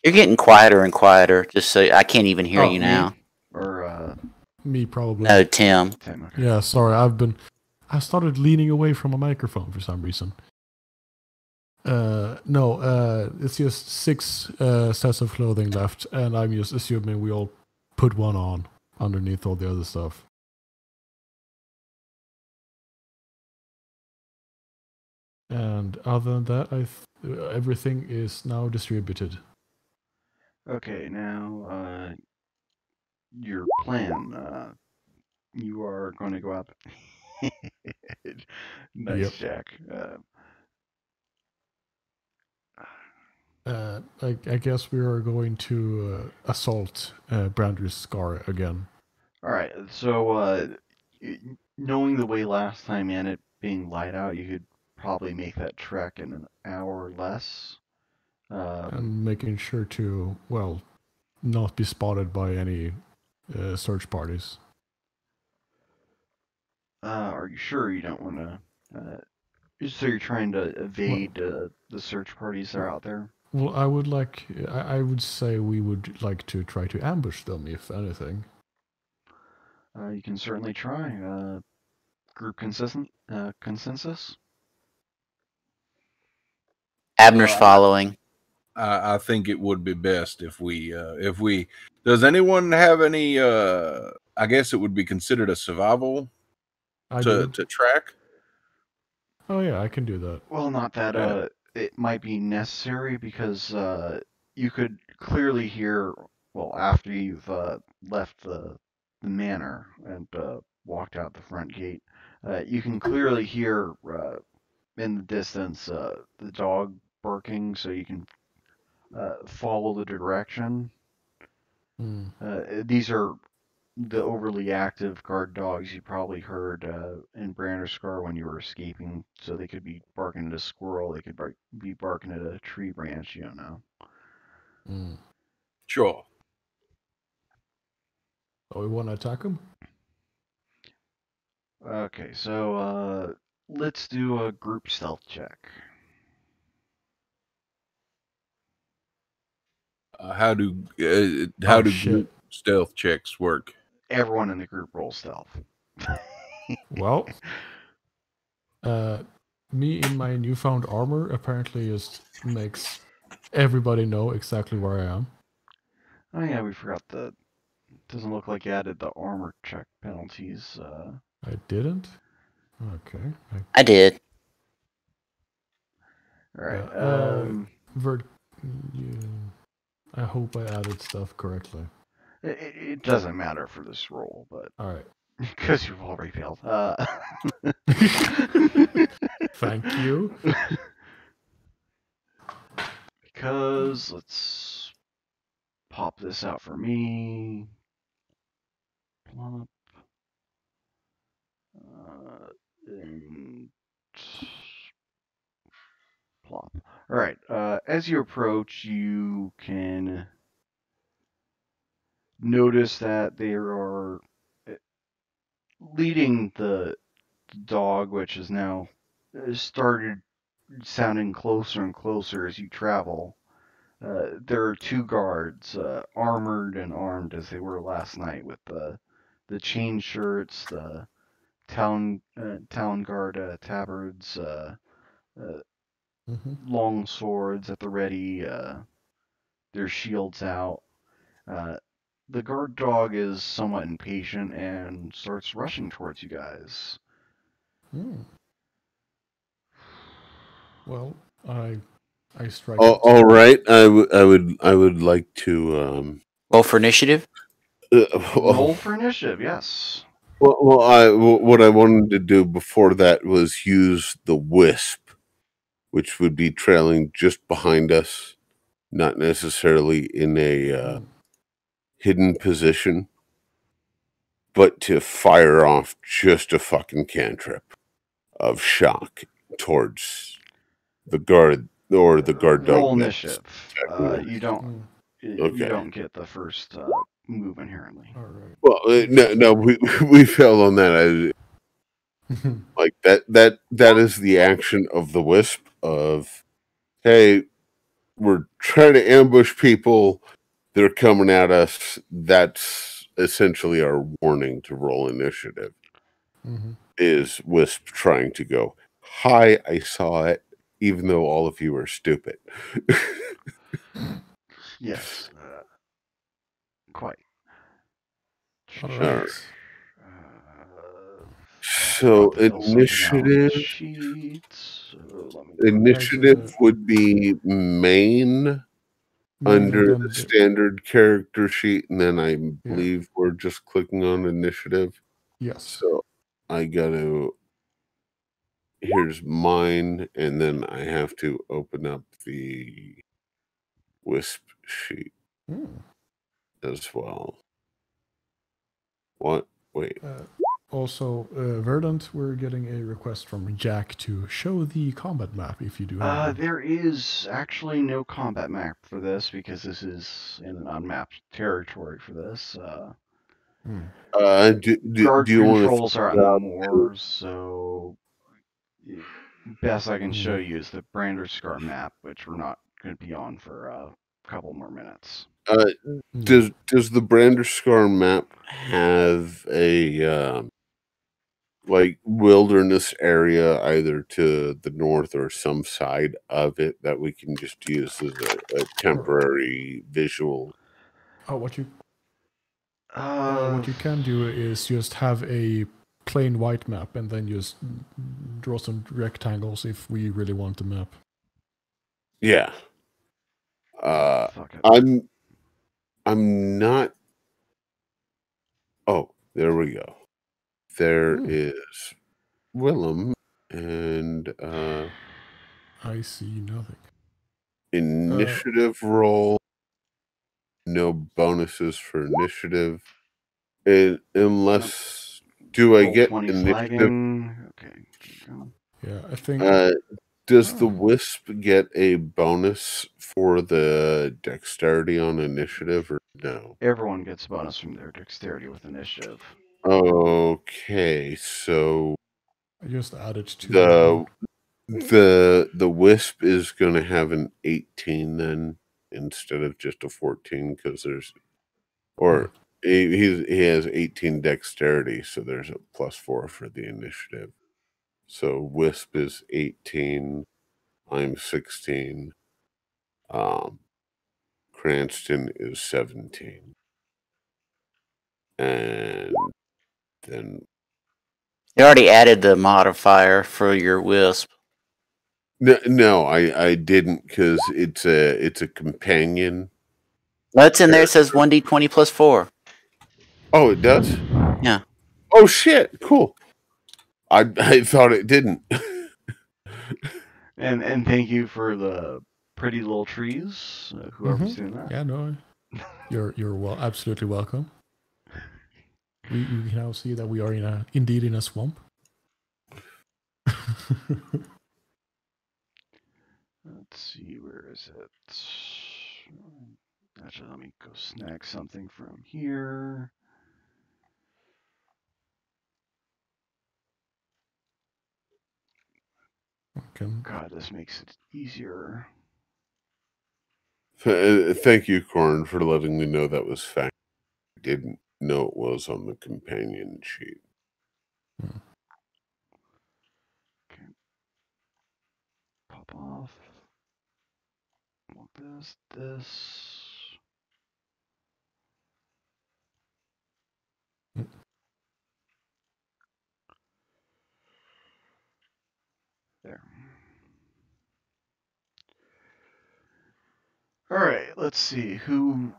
B: You're getting quieter and quieter. Just so I can't even hear you now.
A: Or
C: me probably.
B: No, Tim.
A: Okay.
C: Yeah, sorry. I started leaning away from a microphone for some reason. No, it's just 6 sets of clothing left, and I'm just assuming we all put one on underneath all the other stuff. And other than that, everything is now distributed.
A: Okay, now your plan. You are going to go out. Nice,
C: Yep.
A: Jack.
C: I guess we are going to assault Branderscar again.
A: All right. So, knowing the way last time and it being light out, you could probably make that trek in an hour or less.
C: And making sure to, well, not be spotted by any search parties.
A: Are you sure you don't want to? So you're trying to evade the search parties that are out there?
C: Well, I would say we would like to try to ambush them, if anything.
A: You can certainly try. group consensus?
B: Abner's following.
E: I think it would be best if we does anyone have any I guess it would be considered a survival to track?
C: Oh yeah, I can do that.
A: Well, not that it might be necessary because you could clearly hear, well, after you've left the manor and walked out the front gate, you can clearly hear in the distance the dog barking, so you can follow the direction. These are the overly active guard dogs you probably heard in Branderscar when you were escaping, so they could be barking at a squirrel, they could be barking at a tree branch, you don't know.
E: Sure.
C: So we want to attack them?
A: Okay, so let's do a group stealth check.
E: How do group stealth checks work?
A: Everyone in the group rolls stealth.
C: Well, me in my newfound armor apparently just makes everybody know exactly where I am.
A: Oh yeah, we forgot the. Doesn't look like you added the armor check penalties.
C: I didn't? Okay.
B: I did.
A: Alright,
C: I hope I added stuff correctly.
A: It doesn't matter for this roll, but...
C: Alright.
A: Because you've already failed.
C: Thank you.
A: Because, let's pop this out for me. Plop. And plop. Alright, as you approach, you can notice that they are leading the dog, which is now started sounding closer and closer as you travel. There are two guards, armored and armed as they were last night, with the chain shirts, the talon guard tabards, long swords at the ready, their shields out. The guard dog is somewhat impatient and starts rushing towards you guys.
C: Well, I strike.
D: Oh, all right. I would like to
B: roll for initiative.
A: Roll for initiative, yes.
D: Well, what I wanted to do before that was use the wisp, which would be trailing just behind us, not necessarily in a hidden position, but to fire off just a fucking cantrip of shock towards the guard or the guard dog.
A: Roll initiative. You don't. Okay. You don't get the first move inherently.
C: All right.
D: Well, no, we failed on that. Like that is the action of the wisp of, hey, we're trying to ambush people, they're coming at us. That's essentially our warning to roll initiative. Is wisp trying to go, hi, I saw it, even though all of you are stupid.
A: Yes, quite.
C: All right.
D: So initiative. Initiative would be main under the standard character sheet, and then I believe we're just clicking on initiative.
C: Yes.
D: So I gotta. Here's mine, and then I have to open up the wisp sheet as well. What? Wait.
C: Also, Verdant, we're getting a request from Jack to show the combat map if you do have one.
A: There is actually no combat map for this because this is in an unmapped territory for this.
D: Guard
A: controls are at the moors, so best I can show you is the Branderscar map, which we're not going to be on for a couple more minutes.
D: Does the Branderscar map have a like wilderness area either to the north or some side of it that we can just use as a temporary visual?
C: What you
A: Uh,
C: what you can do is just have a plain white map and then just draw some rectangles if we really want the map.
D: Yeah.
A: fuck it.
D: I'm not. Oh, there we go. There is Willem and
C: I see nothing.
D: initiative roll. No bonuses for initiative. Unless do I
A: Roll
D: get
A: 20
D: initiative?
A: flagging. Okay. Go.
C: Yeah, I think.
D: Does the wisp get a bonus for the dexterity on initiative or no?
A: Everyone gets a bonus from their dexterity with initiative.
D: Okay, so
C: I just added to
D: the wisp is going to have an 18 then instead of just a 14 because there's he has 18 dexterity, so there's a +4 for the initiative. So wisp is 18. I'm 16. Cranston is 17. And then
B: You already added the modifier for your wisp.
D: no, I didn't because it's a companion.
B: That's in there. It says 1d20 plus 4.
D: Oh, it does?
B: Yeah.
D: Oh shit, cool. I thought it didn't.
A: And thank you for the pretty little trees. Whoever's doing that.
C: Yeah, no, you're absolutely welcome. We can now see that we are indeed in a swamp.
A: Let's see, where is it? Actually, let me go snag something from here.
C: Okay.
A: God, this makes it easier.
D: Thank you, Corn, for letting me know that was fact. I didn't know it was on the companion sheet.
A: Okay. Pop off. Want this. There. All right, let's see who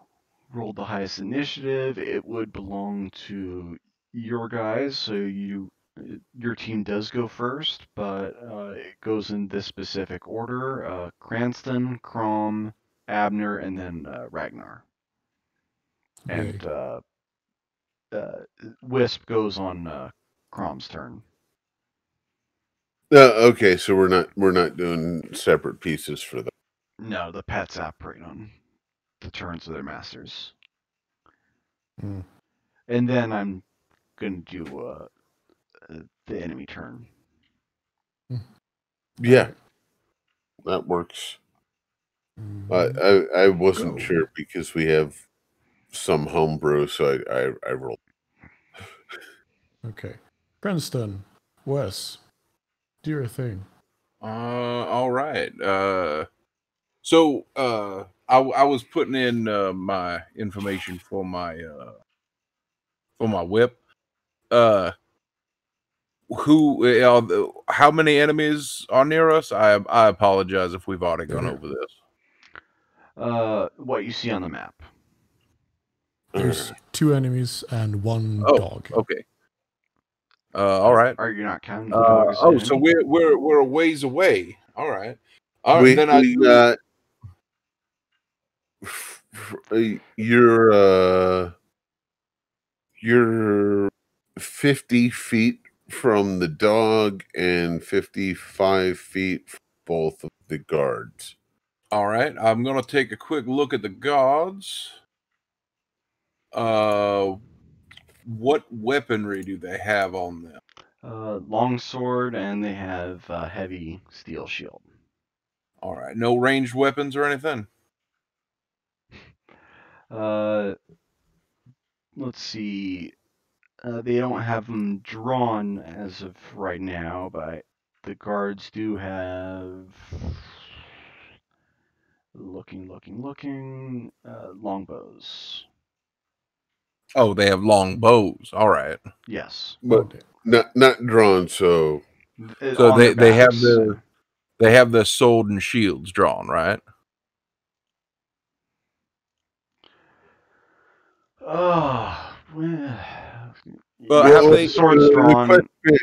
A: rolled the highest initiative. It would belong to your guys, so your team does go first, but it goes in this specific order: Cranston, Crom, Abner, and then Ragnar. And Wisp goes on Crom's turn.
D: Okay, so we're not doing separate pieces for that.
A: No, the pets operate on the turns of their masters. And then I'm gonna do the enemy turn.
D: Yeah, that works. I wasn't sure because we have some homebrew, so I rolled.
C: Okay. Cranston, Wes, do your thing.
E: All right. So I was putting in my information for my whip. How many enemies are near us? I apologize if we've already gone over this.
A: What you see on the map.
C: There's 2 enemies and 1 dog.
E: Okay. All right.
A: Are you not counting the dog as an enemy?
E: So we're a ways away. All right. All
D: We
E: right. Then
D: we got you're 50 feet from the dog and 55 feet from both of the guards.
E: All right. I'm gonna take a quick look at the guards. What weaponry do they have on them?
A: Longsword, and they have heavy steel shield.
E: All right. No ranged weapons or anything?
A: Let's see. They don't have them drawn as of right now, but the guards do have. Looking, longbows.
E: Oh, they have long bows. All right.
A: Yes.
D: But
C: Okay.
D: not drawn, so
E: So
A: On their
E: they have
A: backs.
E: the sword and shields drawn, right?
A: Oh,
E: Well,
A: yes,
E: have
A: with
E: they
A: the swords
D: the
A: drawn.
D: question is,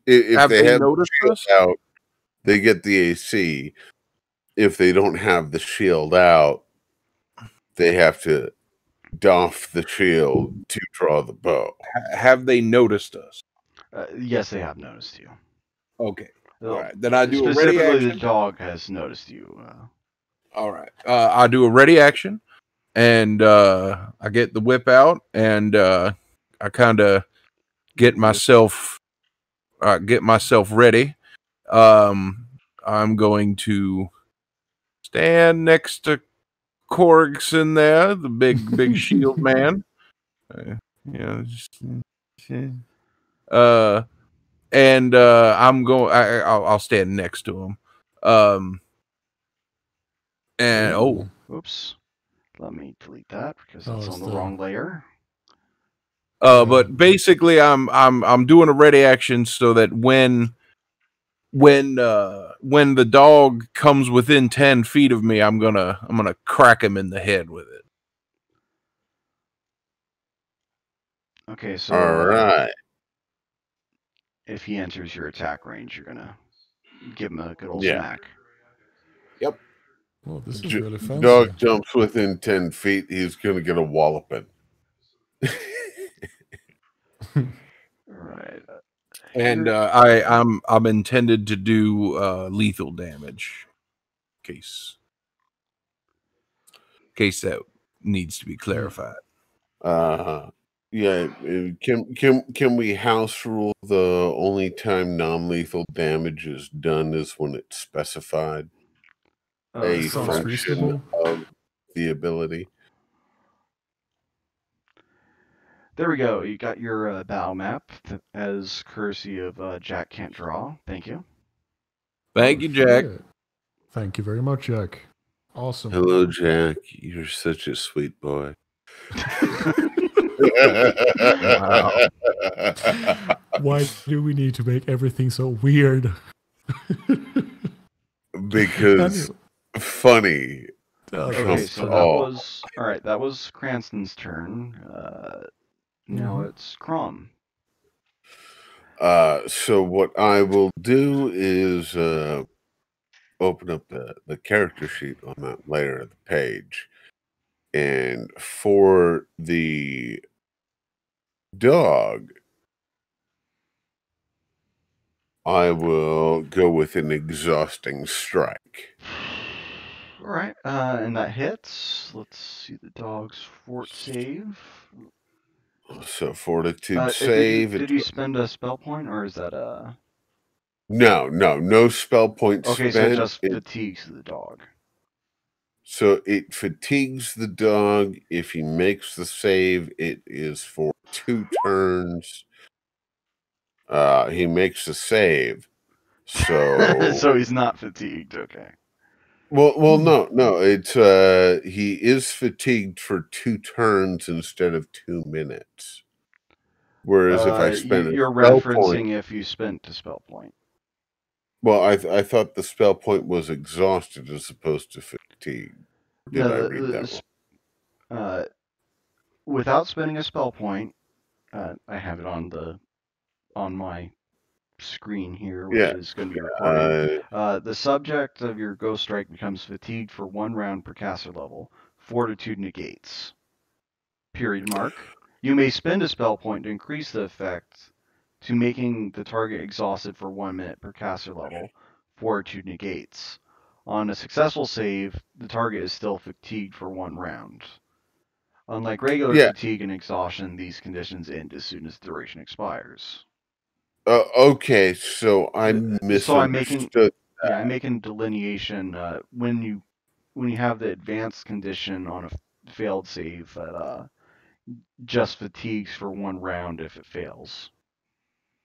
D: if
E: have
D: they
E: they
D: have the
E: noticed
D: shield
E: us?
D: out, they get the AC. If they don't have the shield out, they have to doff the shield to draw the bow.
E: Have they noticed us?
A: Yes, they have noticed you.
E: Okay. All right. Then I do a ready
A: Specifically, the
E: action.
A: dog has noticed you.
E: All right. I do a ready action, and I get the whip out, and I kind of get myself ready. I'm going to stand next to Corks in there, the big shield man. Yeah. And I'm going. I'll stand next to him. And
C: Ooh.
A: Oops. Let me delete that because
C: Oh,
A: that's
C: it's
A: on the
C: the-
A: wrong layer.
E: but basically, I'm doing a ready action so that when the dog comes within 10 feet of me, I'm gonna crack him in the head with it.
A: Okay, so
D: All right.
A: if he enters your attack range, you're gonna give him a good old
D: Yeah.
A: smack.
E: Yep.
C: Well, this is really fancy.
D: Dog jumps within 10 feet, he's going to get a walloping.
A: All right.
E: And
A: Here-
E: I'm intended to do lethal damage, case that needs to be clarified.
D: Yeah, can we house rule the only time non-lethal damage is done is when it's specified a
C: sounds
D: function
C: reasonable.
D: of the ability?
A: There we go. You got your battle map as courtesy of Jack Can't Draw. Thank you.
E: Thank you, Jack.
C: Shit. Thank you very much, Jack. Awesome.
D: Hello, Jack. You're such a sweet boy.
E: Wow.
C: Why do we need to make everything so weird?
D: Because funny.
A: Okay, so that
D: Oh.
A: was all right. That was Cranston's turn. Now it's Crom.
D: So what I will do is open up the character sheet on that layer of the page, and for the dog, I will go with an exhausting strike.
A: All right, and that hits. Let's see the dog's fort save.
D: So fortitude
A: Did
D: save.
A: you spend a spell point, or is that a?
D: No spell points
A: Okay,
D: spent.
A: so it just fatigues the dog.
D: So it fatigues the dog. If he makes the save, it is for 2 turns. He makes the save. So
A: So he's not fatigued. Okay.
D: well, no. It's he is fatigued for 2 turns instead of 2 minutes. Whereas if I spend a
A: you're
D: spell
A: referencing
D: point,
A: if you spent a spell point.
D: well, I thought the spell point was exhausted as opposed to fatigue. Did I read that wrong?
A: Without spending a spell point, I have it on my screen here, which
D: Yeah.
A: is going to be recording. The subject of your ghost strike becomes fatigued for 1 round per caster level. Fortitude negates. Period mark. You may spend a spell point to increase the effect to making the target exhausted for 1 minute per caster level. Fortitude negates. On a successful save, the target is still fatigued for 1 round. Unlike regular fatigue and exhaustion, these conditions end as soon as the duration expires.
D: Okay, so I misunderstood.
A: So I'm making delineation when you have the advanced condition on a failed save that just fatigues for 1 round if it fails.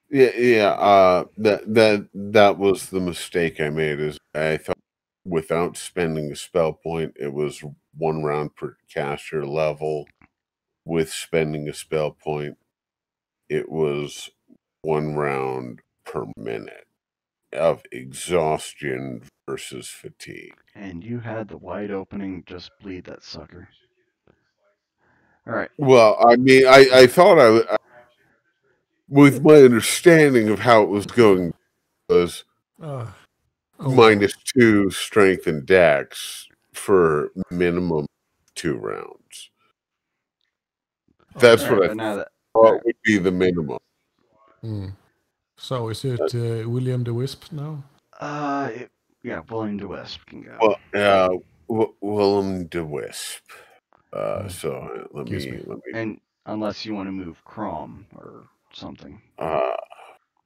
D: Yeah. That was the mistake I made. Is I thought without spending a spell point, it was 1 round per caster level. With spending a spell point, it was 1 round per minute of exhaustion versus fatigue.
A: And you had the wide opening, just bleed that sucker. Alright.
D: Well, I mean, I thought with my understanding of how it was going, was
C: Oh,
D: -2 strength and dex for minimum 2 rounds. That's
C: okay.
D: what I
A: But now that.
D: thought would be the minimum.
C: So is it William the Wisp now?
A: Yeah, William DeWisp can go.
D: Well, Willem de Wisp. So let
C: Excuse
D: me.
A: And unless you want to move Crom or something.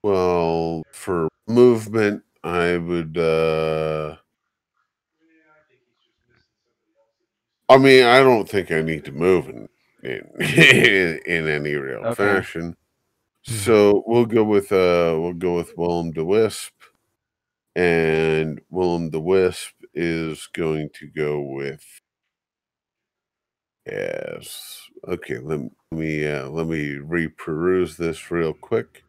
D: Well, for movement, I would. I mean, I don't think I need to move in any real
A: Okay.
D: fashion. So we'll go with Willem de Wisp, and Willem de Wisp is going to go with. Yes. Okay. Let me reperuse this real quick.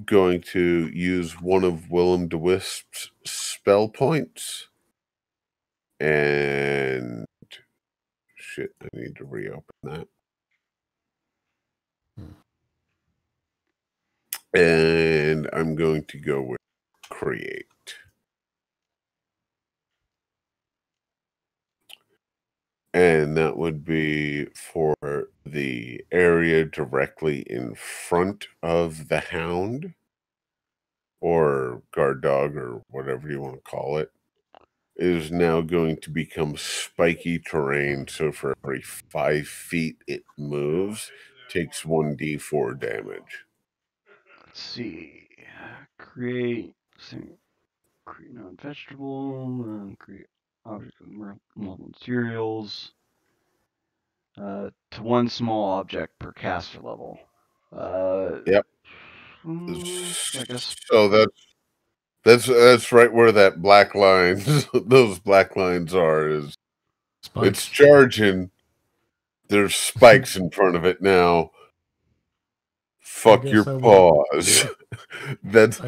D: Going to use one of Willem de Wisp's spell points, and shit, I need to reopen that. And I'm going to go with create. And that would be for the area directly in front of the hound or guard dog or whatever you want to call it. Is now going to become spiky terrain. So for every 5 feet it moves, takes 1d4 damage.
A: Let's see. Create non-vegetable, create object with multiple materials. To 1 small object per caster level.
D: Yep.
A: I guess.
D: So that's right where that black line, those black lines are. Is
C: Spikes.
D: it's charging. There's spikes in front of it now. Fuck your paws. That's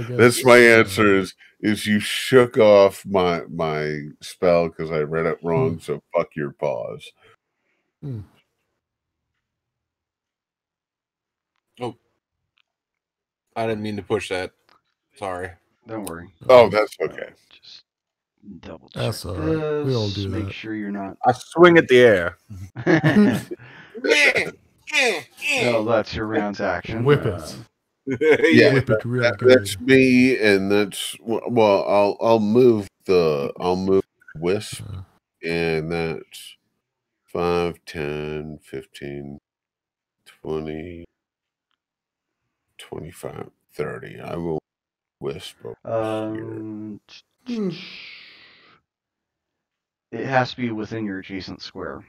D: my answer. Is you shook off my spell because I read it wrong. So fuck your paws.
F: Oh, I didn't mean to push that. Sorry.
A: Don't worry.
D: Oh, that's okay.
A: Just double check
C: That's all
A: this.
C: right. We all do
A: Make
C: that.
A: sure you're not.
F: I swing at the air.
A: No, that's your round's action.
C: Whip it.
D: Yeah,
C: Whip it real good.
D: that's me, and that's well. I'll move Wisp, and that's 5, 10, 15, 20, 25, 30. I will Wisp over here.
A: It has to be within your adjacent square.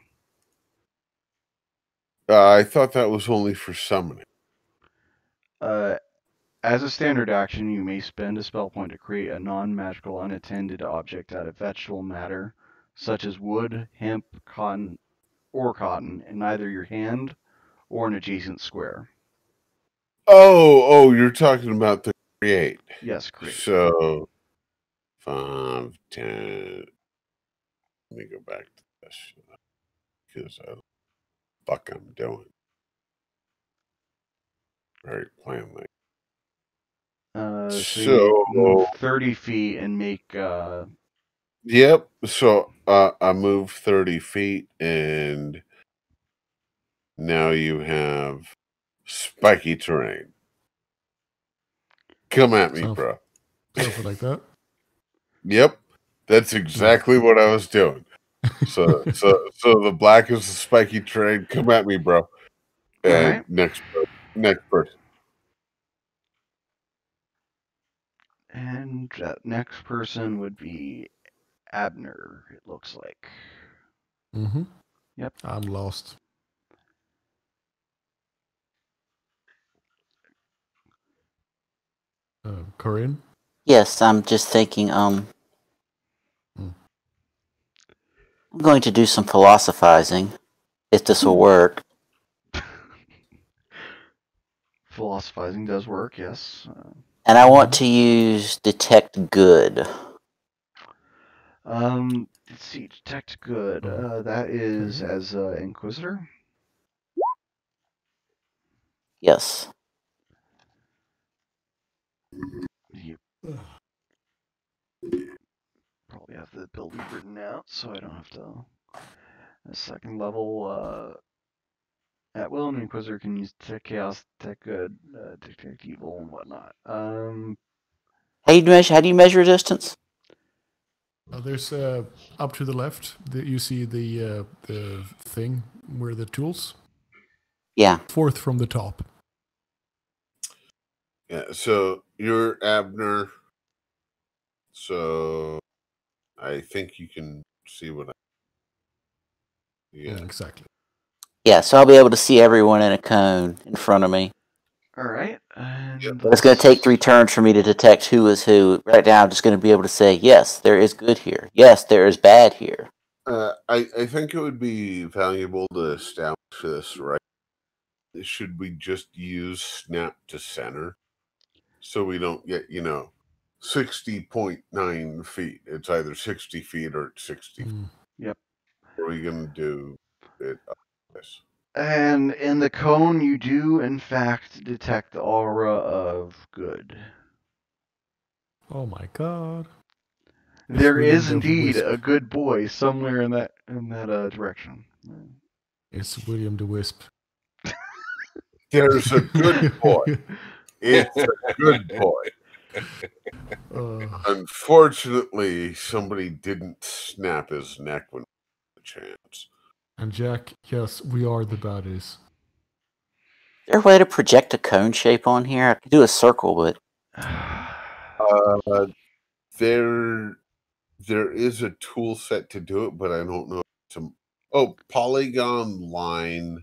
D: I thought that was only for summoning.
A: As a standard action, you may spend a spell point to create a non-magical unattended object out of vegetable matter, such as wood, hemp, cotton, in either your hand or an adjacent square.
D: Oh, you're talking about the create.
A: Yes, create.
D: So 5, 10. Let me go back to this because I fuck I'm doing very plainly.
A: So you move 30 feet and make.
D: Yep. So I move 30 feet, and now you have spiky terrain. Come at me, bro.
C: Something like that.
D: Yep. That's exactly what I was doing. So the black is the spiky terrain. Come at me, bro. And
A: Right.
D: next person.
A: And that next person would be Abner, it looks like. Yep.
C: I'm lost. Corinne?
B: Yes, I'm just thinking, I'm going to do some philosophizing, if this will work.
A: Philosophizing does work, yes.
B: And I want to use detect good.
A: Let's see, detect good. That is
C: okay.
A: as Inquisitor.
B: Yes.
A: You probably have the ability written out, so I don't have to. A second level, at will, an Inquisitor can use detect chaos, detect good, detect evil, and whatnot.
B: How do you measure distance?
C: There's up to the left. You see the thing where the tools.
B: Yeah.
C: Fourth from the top.
D: Yeah, so you're Abner. So I think you can see what I. Yeah.
C: Exactly.
B: Yeah, so I'll be able to see everyone in a cone in front of me.
A: All right, and
B: But it's going to take 3 turns for me to detect who is who. Right now, I'm just going to be able to say, yes, there is good here. Yes, there is bad here.
D: I think it would be valuable to establish this, right? Should we just use snap to center so we don't get, 60.9 feet? It's either 60 feet or it's 60 feet.
A: Yep.
D: Are we going to do it like this?
A: And in the cone, you do, in fact, detect the aura of good.
C: Oh my god.
A: There
C: William
A: is
C: the
A: indeed
C: Wisp.
A: a good boy somewhere in that direction.
C: It's William the Wisp.
D: There's a good boy. It's a good boy. Unfortunately, somebody didn't snap his neck when the chance.
C: And Jack, yes, we are the baddies.
B: Is there a way to project a cone shape on here? I could do a circle, but
D: There is a tool set to do it, but I don't know. Polygon line.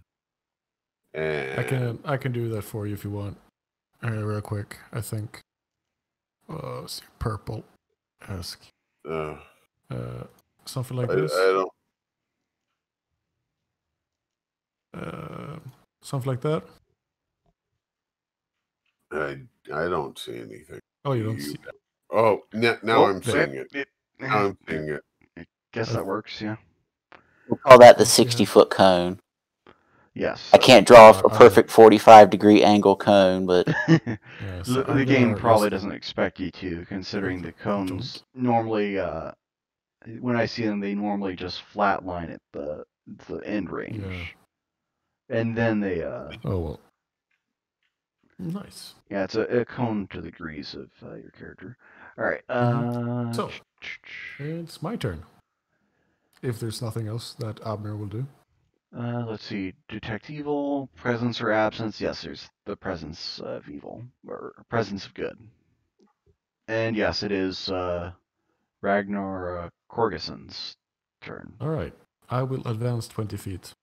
D: And
C: I can do that for you if you want. Real quick, I think. See, purple. Ask. Something like this.
D: I
C: don't. Something like that.
D: I don't see anything.
C: Oh, you don't see.
D: Oh, now I'm seeing it.
A: Now
D: I'm seeing it.
A: I guess that works, yeah.
B: we'll call that the 60-foot cone.
A: Yes.
B: I can't draw a perfect 45-degree angle cone, but
A: the game probably doesn't expect you to, considering the cones normally, when I see them, they normally just flatline at the end range.
C: Yeah.
A: And then they...
C: Oh, well. Nice.
A: Yeah, it's a cone to the degrees of your character. All right.
C: So, it's my turn. If there's nothing else that Abner will do.
A: Let's see. Detect evil, presence or absence. Yes, there's the presence of evil, or presence of good. And yes, it is Ragnar Corguson's turn.
C: All right. I will advance 20 feet.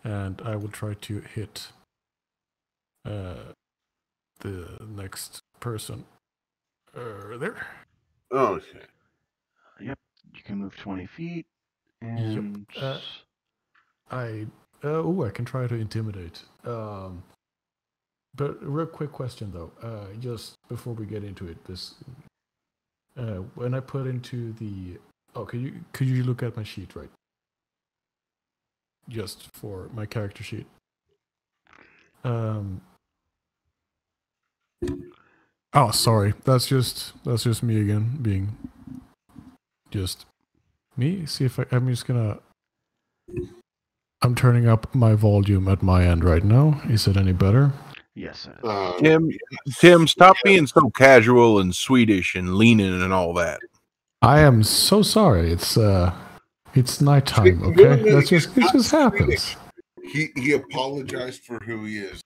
C: And I will try to hit the next person. There.
D: Okay.
A: Yep. You can move 20 feet. And...
C: Yep. I can try to intimidate. But a real quick question though, just before we get into it, this when I put into the could you look at my sheet, right? Just for my character sheet. Oh, sorry. That's just me again being just me. See if I'm just gonna. I'm turning up my volume at my end right now. Is it any better?
A: Yes.
E: Tim, stop being so casual and Swedish and leaning and all that.
C: I am so sorry. It's nighttime. Okay, it just happens.
D: He apologized for who he is.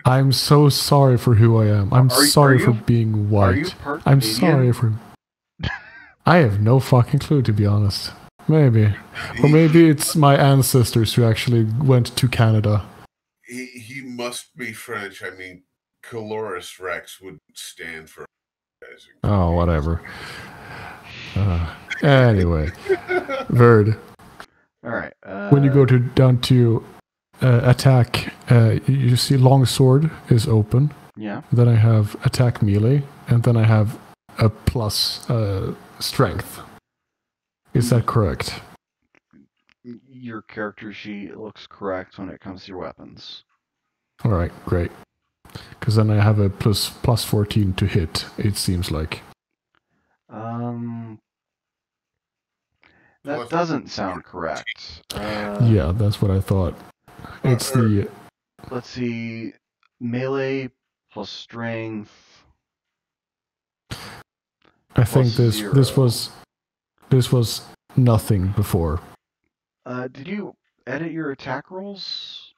C: I'm so sorry for who I am. I'm sorry for being white. I'm sorry for. I have no fucking clue, to be honest. maybe. Or maybe it's my ancestors who actually went to Canada.
D: He must be French. I mean, Caloris Rex wouldn't stand for.
C: Oh, whatever. Anyway, Verd.
A: All right.
C: When you go down to attack, you see longsword is open.
A: Yeah.
C: Then I have attack melee, and then I have a plus strength. Is that correct?
A: Your character sheet looks correct when it comes to your weapons.
C: All right, great. Because then I have a plus 14 to hit. It seems like.
A: That doesn't sound correct.
C: Yeah, that's what I thought. It's the.
A: Let's see, melee plus strength.
C: I think
A: +0.
C: this was nothing before.
A: Did you edit your attack rolls?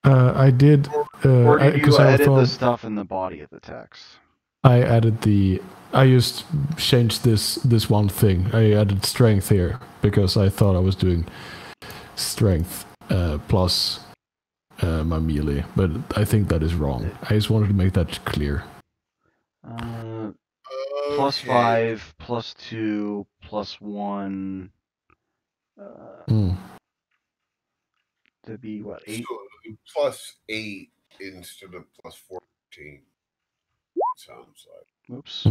C: I did.
A: Or did you
C: I
A: edit
C: thought
A: the stuff in the body of the text?
C: I added I just changed this one thing. I added strength here because I thought I was doing strength plus my melee, but I think that is wrong. I just wanted to make that clear.
A: +5, +2, +1. To be what, 8?
D: So, +8 instead of +14. Sounds like.
A: Oops.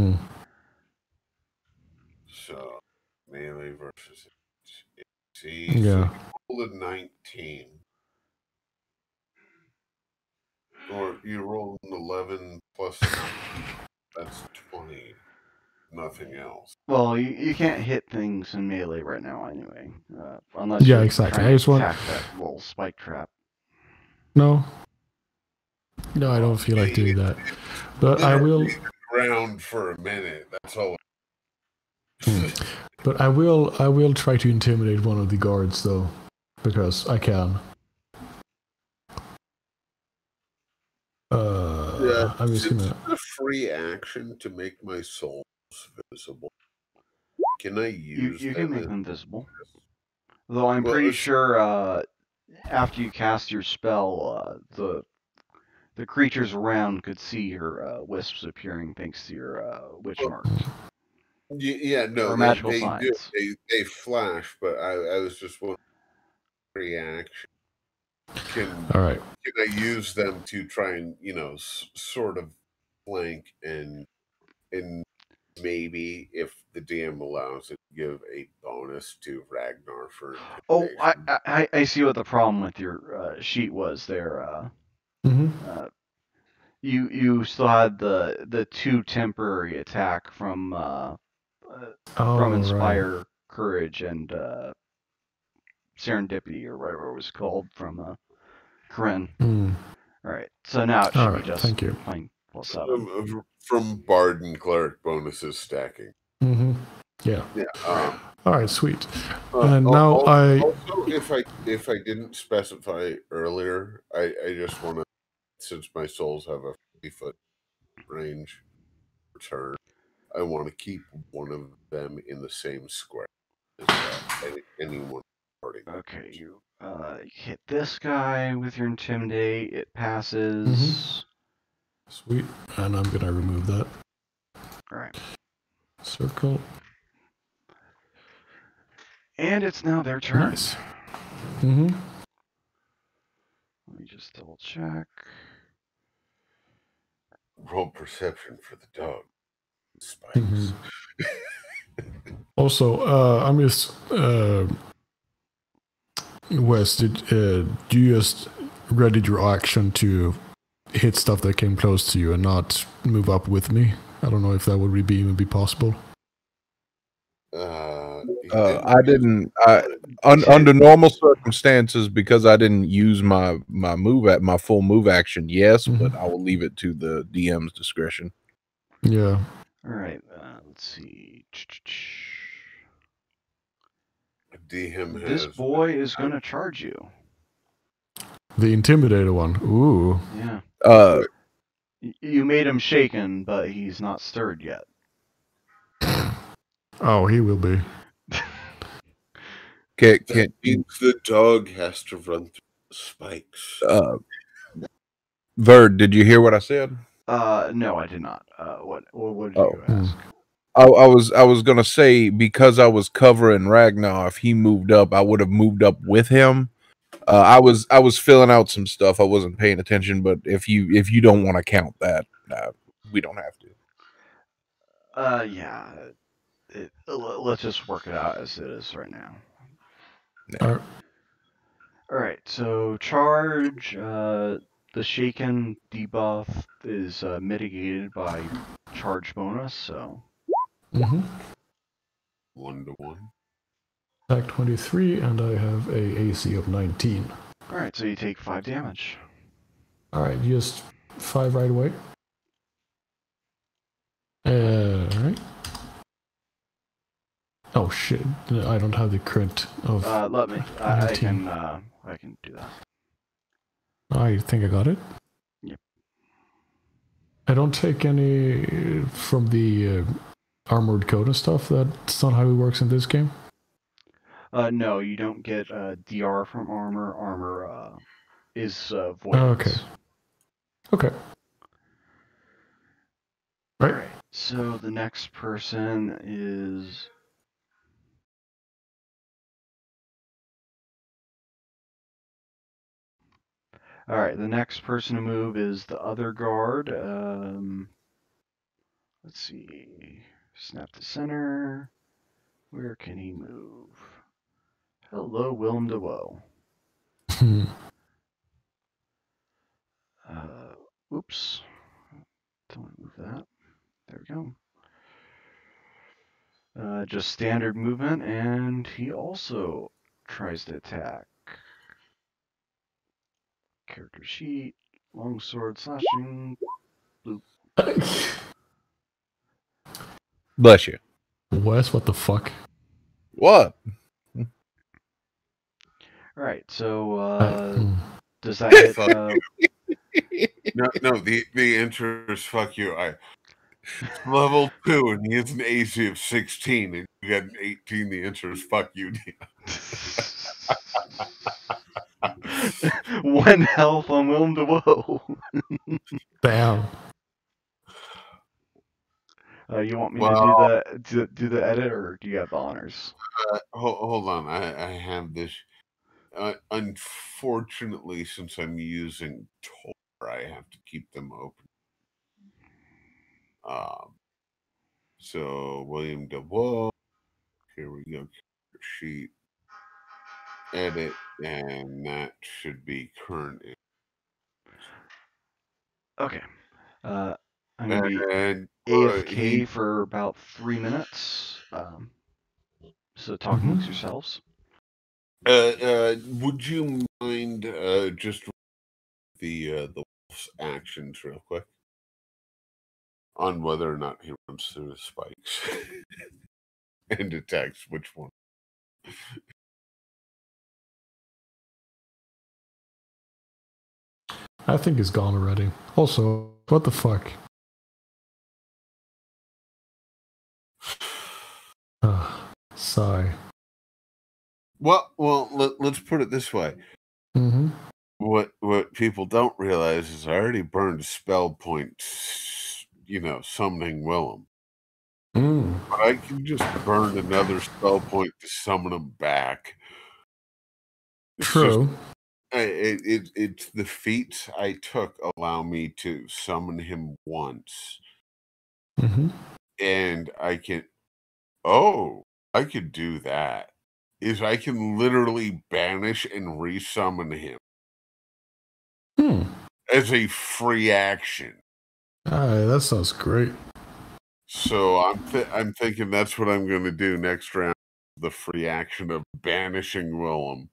D: So melee versus AC.
C: Yeah.
D: So you rolled a 19. Or you roll an 11 plus 9. That's 20. Nothing else.
A: Well, you can't hit things in melee right now anyway. Unless
C: Yeah,
A: you're
C: exactly.
A: trying
C: I just
A: to
C: want-
A: attack that little spike trap.
C: No, I don't feel like doing that. But I will.
D: Around for a minute. That's all.
C: But I will try to intimidate one of the guards though, because I can. I'm just gonna.
D: It's a free action to make my souls visible. Can I use
A: You
D: them?
A: can make them visible. Though I'm pretty sure after you cast your spell, the creatures around could see your wisps appearing thanks to your witch mark.
D: Yeah, no,
A: or magical
D: they
A: signs.
D: do. They flash, but I was just wondering, free action.
C: All right.
D: Can I use them to try and sort of flank and maybe if the DM allows it, give a bonus to Ragnar for intimidation?
A: Oh, I see what the problem with your sheet was there. You still had the 2 temporary attack from Inspire, Courage, and Serendipity, or whatever it was called from Corinne. All right, so now it should be just
C: thank you.
A: plain +7.
D: From Bard and Cleric bonuses stacking.
C: Yeah.
D: Yeah.
C: All right, sweet. And now
D: also, if I didn't specify earlier, I just want to, since my souls have a 50-foot range return, I want to keep one of them in the same square as anyone party.
A: Okay, you hit this guy with your Intimidate. It passes.
C: Sweet. And I'm gonna remove that.
A: All right.
C: Circle.
A: And it's now their turn.
C: Nice.
A: Let me just double check.
D: Roll perception for the dog. Spikes.
C: Also, I'm just Wes, do you just ready your action to hit stuff that came close to you and not move up with me? I don't know if that would even be possible.
E: I didn't. Under normal circumstances, because I didn't use my full move action. Yes, but I will leave it to the DM's discretion.
C: Yeah.
A: All right. Let's see. This boy is going to charge you.
C: The Intimidator one. Ooh.
A: Yeah. You made him shaken, but he's not stirred yet.
C: Oh, he will be.
E: Can
D: That means the dog has to run through the spikes.
E: Verd, did you hear what I said?
A: No, I did not. What did you
E: Oh.
A: ask?
E: I was gonna say, because I was covering Ragnar, if he moved up, I would have moved up with him. I was filling out some stuff. I wasn't paying attention, but if you don't want to count that, we don't have to.
A: Yeah. Let's just work it out as it is right now.
C: Alright.
A: All right. So charge. The shaken debuff is mitigated by charge bonus. So.
D: 1-to-1.
C: Attack 23, and I have a AC of 19.
A: All right. So you take 5 damage.
C: Alright, just 5 right away. Alright. Oh shit, I don't have the crit of...
A: Let me. I can do that.
C: I think I got it.
A: Yep.
C: I don't take any from the armored coat and stuff. That's not how it works in this game.
A: No, you don't get DR from armor. Armor is void.
C: Okay. Okay. Right.
A: So the next person is. All right, the next person to move is the other guard. Let's see. Snap to center. Where can he move? Hello, Willem Dawoe. Oops. Don't move that. There we go. Just standard movement, and he also tries to attack. Character sheet, longsword slashing, bloop.
E: Bless you.
C: Wes, what the fuck?
E: What?
A: All right, so does that hit?
D: No, the answer is fuck you. Level 2, and he has an AC of 16, and you got an 18. The answer is fuck you.
A: 1 health on Willem Dawoe.
C: Damn.
A: You want me to do the edit, or do you have honors?
D: Hold on, I have this. Unfortunately, since I'm using Tor, I have to keep them open. So William Dawoe, here we go. Sheet, edit, and that should be current.
A: Okay. I'm gonna be AFK for about 3 minutes. So talk amongst yourselves.
D: Would you mind just the wolf's actions real quick on whether or not he runs through the spikes and detects which one?
C: I think he's gone already. Also, what the fuck? Sigh.
D: Well, let's put it this way. What people don't realize is I already burned a spell point, summoning Willem. But I can just burn another spell point to summon him back.
C: True.
D: It's the feats I took allow me to summon him once. And I can do that. Is I can literally banish and resummon him as a free action.
C: That sounds great.
D: So I'm thinking that's what I'm going to do next round. The free action of banishing Willem.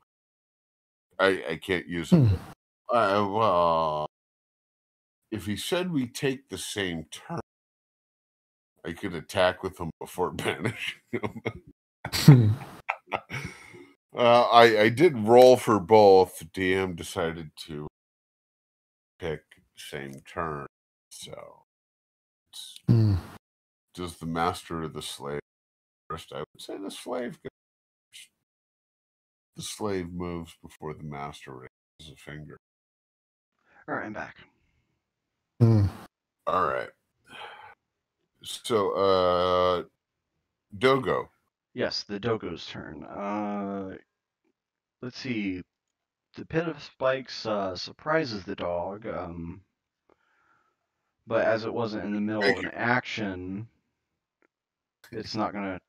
D: I can't use it. Well, if he said we take the same turn, I could attack with him before banishing him. I did roll for both. DM decided to pick same turn. So, does the master or the slave first? I would say the slave goes. The slave moves before the master raises a finger.
A: All right, I'm back.
D: All right. So, Dogo.
A: Yes, the Dogo's turn. Let's see. The Pit of Spikes surprises the dog, but as it wasn't in the middle of an action, it's not going to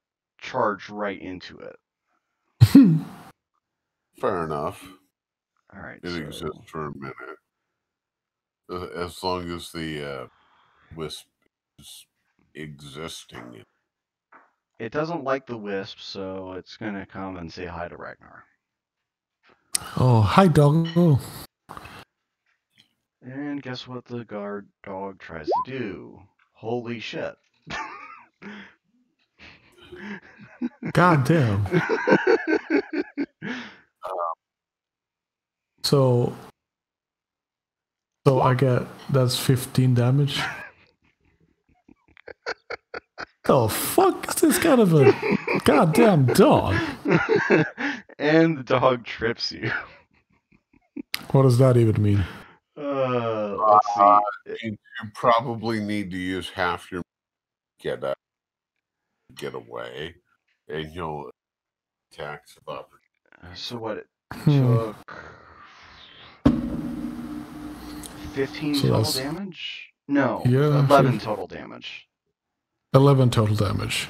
A: charge right into it.
D: Fair enough.
A: All right,
D: It exists for a minute. As long as the wisp is existing.
A: It doesn't like the wisp, so it's going to come and say hi to Ragnar.
C: Oh, hi, doggo.
A: And guess what the guard dog tries to do? Holy shit.
C: God damn. So I get that's 15 damage. The fuck is this kind of a goddamn dog?
A: And the dog trips you.
C: What does that even mean?
A: Let's see.
D: You probably need to use half your get away, and you'll attack of opportunity.
A: So what it took 15
C: So
A: total
C: that's-
A: damage? No,
C: Yeah,
A: 11 total damage.
C: 11 total damage.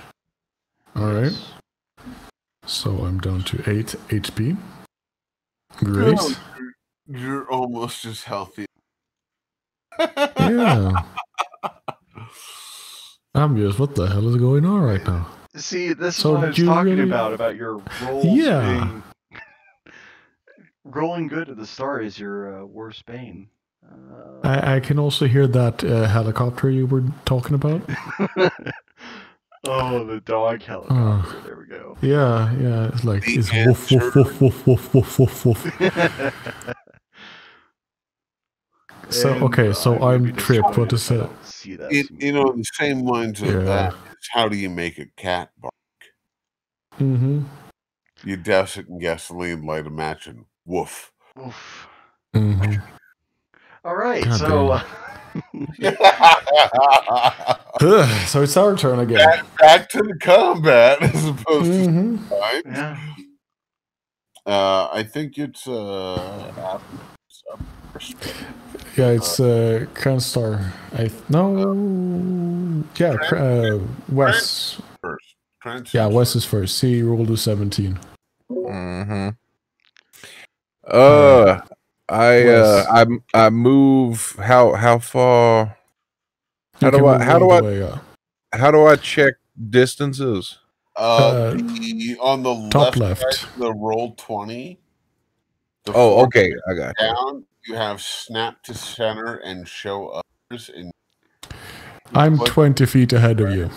C: Alright.
A: Yes.
C: So I'm down to 8 HP. Great.
D: No, you're almost as healthy.
C: Yeah. I'm just, what the hell is going on right now?
A: See, this
C: So
A: is what I was
C: did you
A: talking
C: really-
A: about your rolls
C: Yeah.
A: being... Rolling good at the start is your worst bane.
C: I can also hear that helicopter you were talking about.
A: Oh, the dog helicopter. There we go.
C: Yeah. It's like,
D: The
C: it's woof, woof, woof, woof, woof, woof, woof, woof. So,
A: And
C: okay, so
A: I would
C: I'm
A: be
C: tripped. What
A: disappointed
C: is
A: if I
C: it?
A: don't see that.
D: The same lines of
C: Yeah.
D: that is how do you make a cat bark?
C: Mm-hmm.
D: You douse it in gasoline, light a match, and woof.
A: Oof.
C: Mm-hmm.
A: All right,
C: God
A: so
C: So it's our turn again.
D: back to the combat as opposed
C: Mm-hmm.
D: to time.
A: yeah.
D: I think it's
C: Yeah, it's Cranstar. Wes.
D: first.
C: Yeah, Wes is first. He rolled a 17.
E: Mm-hmm.
C: Wes.
E: I move how far? How do I check distances?
D: On the
C: top
D: left,
C: left.
D: side, the roll 20.
E: Oh, okay, I got you.
D: Down, you have snap to center and show others.
C: I'm 20 feet ahead of you.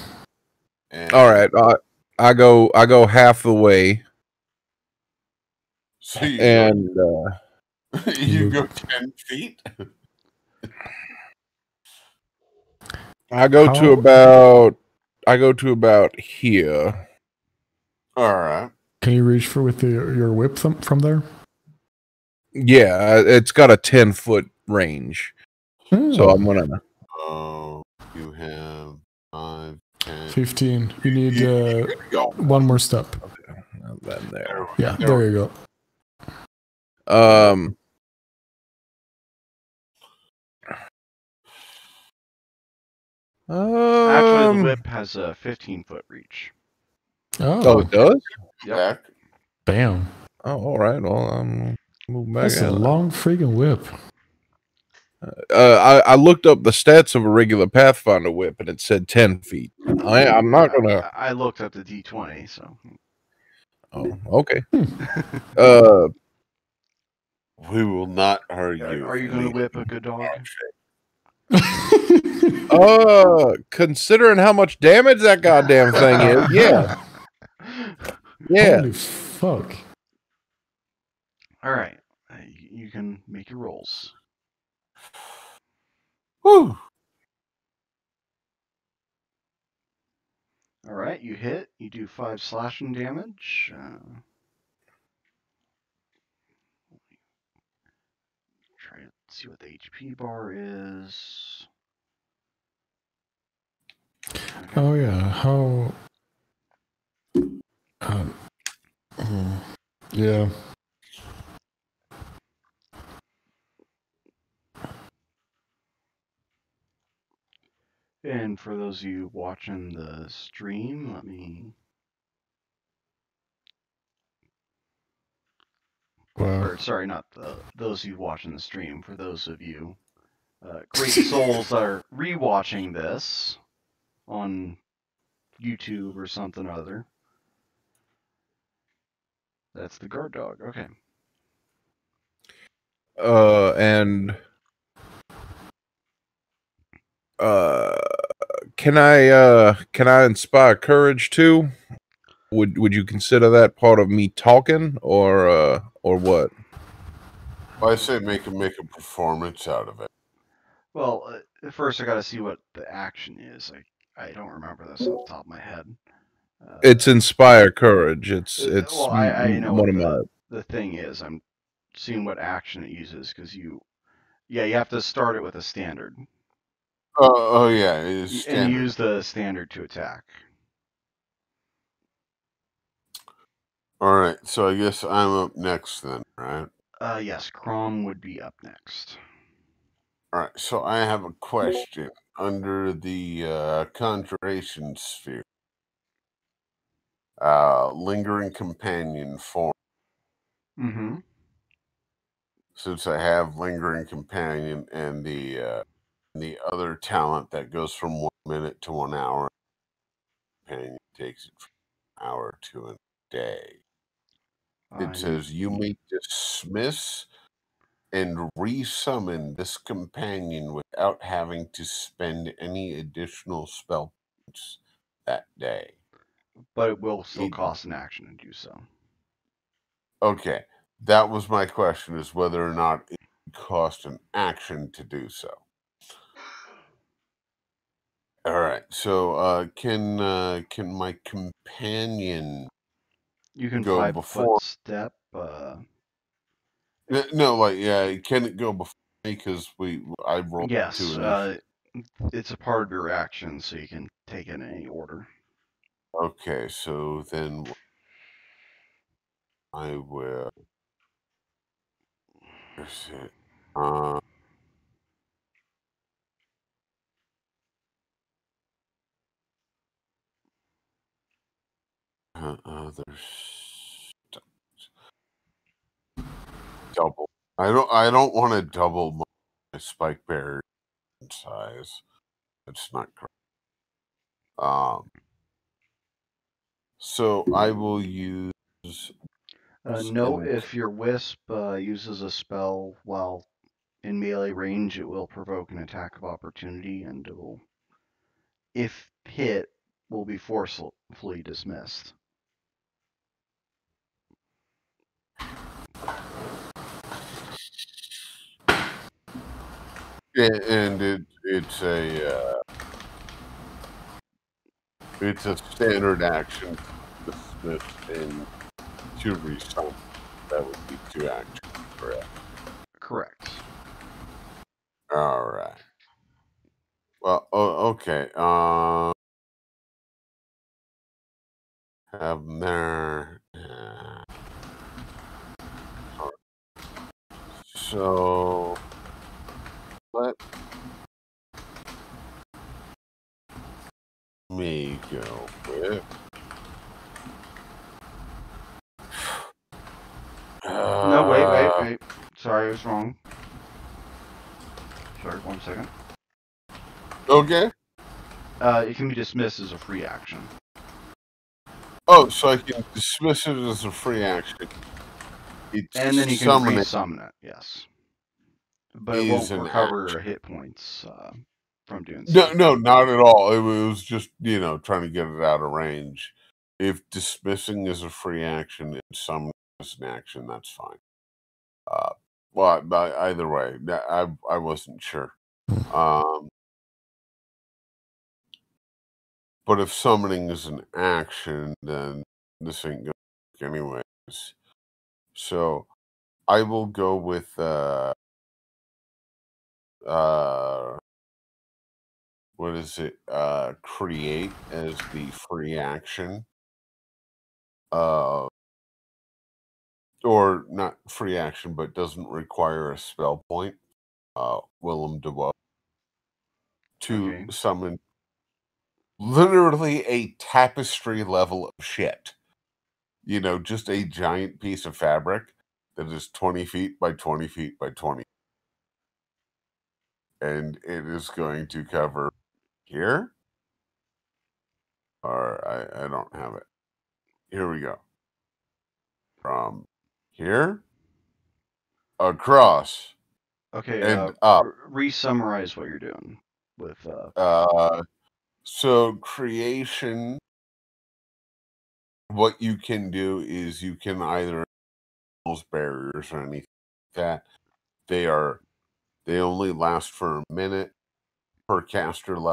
E: All right, I go half the way,
D: So you
E: and
D: you go 10 feet.
E: I go to about here.
D: All right.
C: Can you reach for with your whip from there?
E: Yeah, it's got a 10-foot range, so I'm gonna.
D: Oh, you have 5, 10.
C: 15. You need
D: Go.
C: one more step.
E: Okay, then there.
C: Yeah, there you go.
A: Actually, the whip has a 15-foot reach.
E: Oh, it does?
A: Yep.
D: Back.
C: Bam.
E: Oh, all right. Well, I'm moving back.
C: That's a long freaking whip.
E: I looked up the stats of a regular Pathfinder whip, and it said 10 feet. I'm not gonna.
A: I looked up the D20, so.
E: Oh, okay.
D: We will not argue.
A: Are you going to whip a good dog?
E: Considering how much damage that goddamn thing is, yeah. Yeah.
C: Holy fuck.
A: All right. You can make your rolls.
D: Whew.
A: All right, you hit. You do 5 slashing damage. try to see what the HP bar is.
C: Oh yeah, how? Yeah.
A: And for those of you watching the stream, let me.
C: Wow.
A: Or sorry, not those of you watching the stream. For those of you great souls that are rewatching this on YouTube or something other. That's the guard dog. Okay.
E: And can I inspire courage too? Would you consider that part of me talking, or what?
D: I say make a performance out of it.
A: Well, first I got to see what the action is. I don't remember this off the top of my head.
E: It's inspire courage. It's
A: well, I know
E: one
A: what
E: of my.
A: the thing is. I'm seeing what action it uses because you have to start it with a standard.
D: Oh yeah, it's
A: And
D: standard.
A: use the standard to attack.
D: All right, so I guess I'm up next then, right?
A: Yes, Crom would be up next.
D: All right, so I have a question under the conjuration sphere. Lingering companion form.
A: Mm-hmm.
D: Since I have lingering companion and the other talent that goes from 1 minute to 1 hour, companion takes it from an hour to a day. It says you may dismiss and resummon this companion without having to spend any additional spell points that day.
A: But it will still cost an action to do so.
D: Okay, that was my question: is whether or not it would cost an action to do so. All right, so can my companion
A: You can
D: go
A: 5
D: before?
A: foot step.
D: No, like yeah, can it go before me? Because I rolled
A: Yes,
D: 2 initiative.
A: it's a part of your action, so you can take it in any order.
D: Okay, so then I will. Where's it? There's double. I don't want to double my spike barrier size. That's not correct. So I will use.
A: No, if your wisp uses a spell while in melee range, it will provoke an attack of opportunity, and it will, if hit, will be forcefully dismissed.
D: And it's a standard action to dismiss and to resummon. That would be 2 actions, correct?
A: Correct.
D: All right. Well, okay. Have them there. So let me go with.
A: No, wait. Sorry, I was wrong. Sorry, 1 second.
D: Okay.
A: It can be dismissed as a free action.
D: Oh, so I can dismiss it as a free action.
A: And then you can resummon it, yes. But it won't recover hit points from doing so.
D: No, not at all. It was just, trying to get it out of range. If dismissing is a free action and summoning is an action, that's fine. Well, either way, I wasn't sure. But if summoning is an action, then this ain't gonna work anyways. So I will go with what is it? Create as the free action. Or not free action, but doesn't require a spell point. Willem Dafoe to summon literally a tapestry level of shit. You know, just a giant piece of fabric that is 20 feet by 20 feet by 20. And it is going to cover here. Or I don't have it. Here we go. From here across
A: Okay,
D: and up.
A: re-summarize what you're doing with
D: So creation, what you can do is you can either those barriers or anything like that. They only last for a minute per caster level.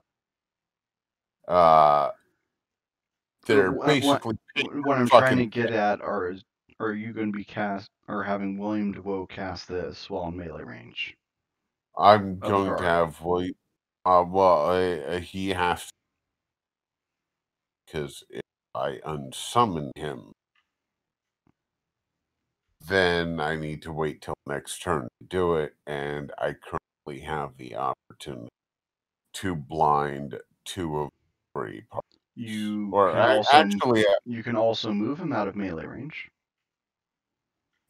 D: They're basically
A: what I'm trying to get at are you going to be having William DeVoe cast this while in melee range?
D: I'm going to have William. He has to, because if I unsummon him, then I need to wait till next turn to do it, and I currently have the opportunity to blind 2 of 3 parts.
A: You can also move him out of melee range.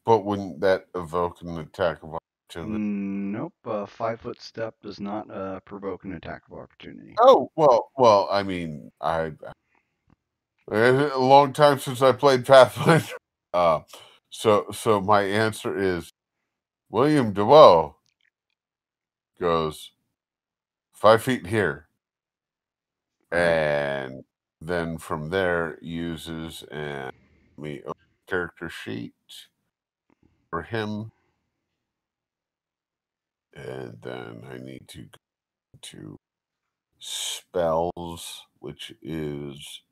D: But wouldn't that evoke an attack of opportunity?
A: Nope. 5-foot step does not provoke an attack of opportunity.
D: Oh well. I mean, a long time since I played Pathfinder. So my answer is William DeVoe goes 5 feet here, and then from there uses me character sheet for him, and then I need to go to spells, which is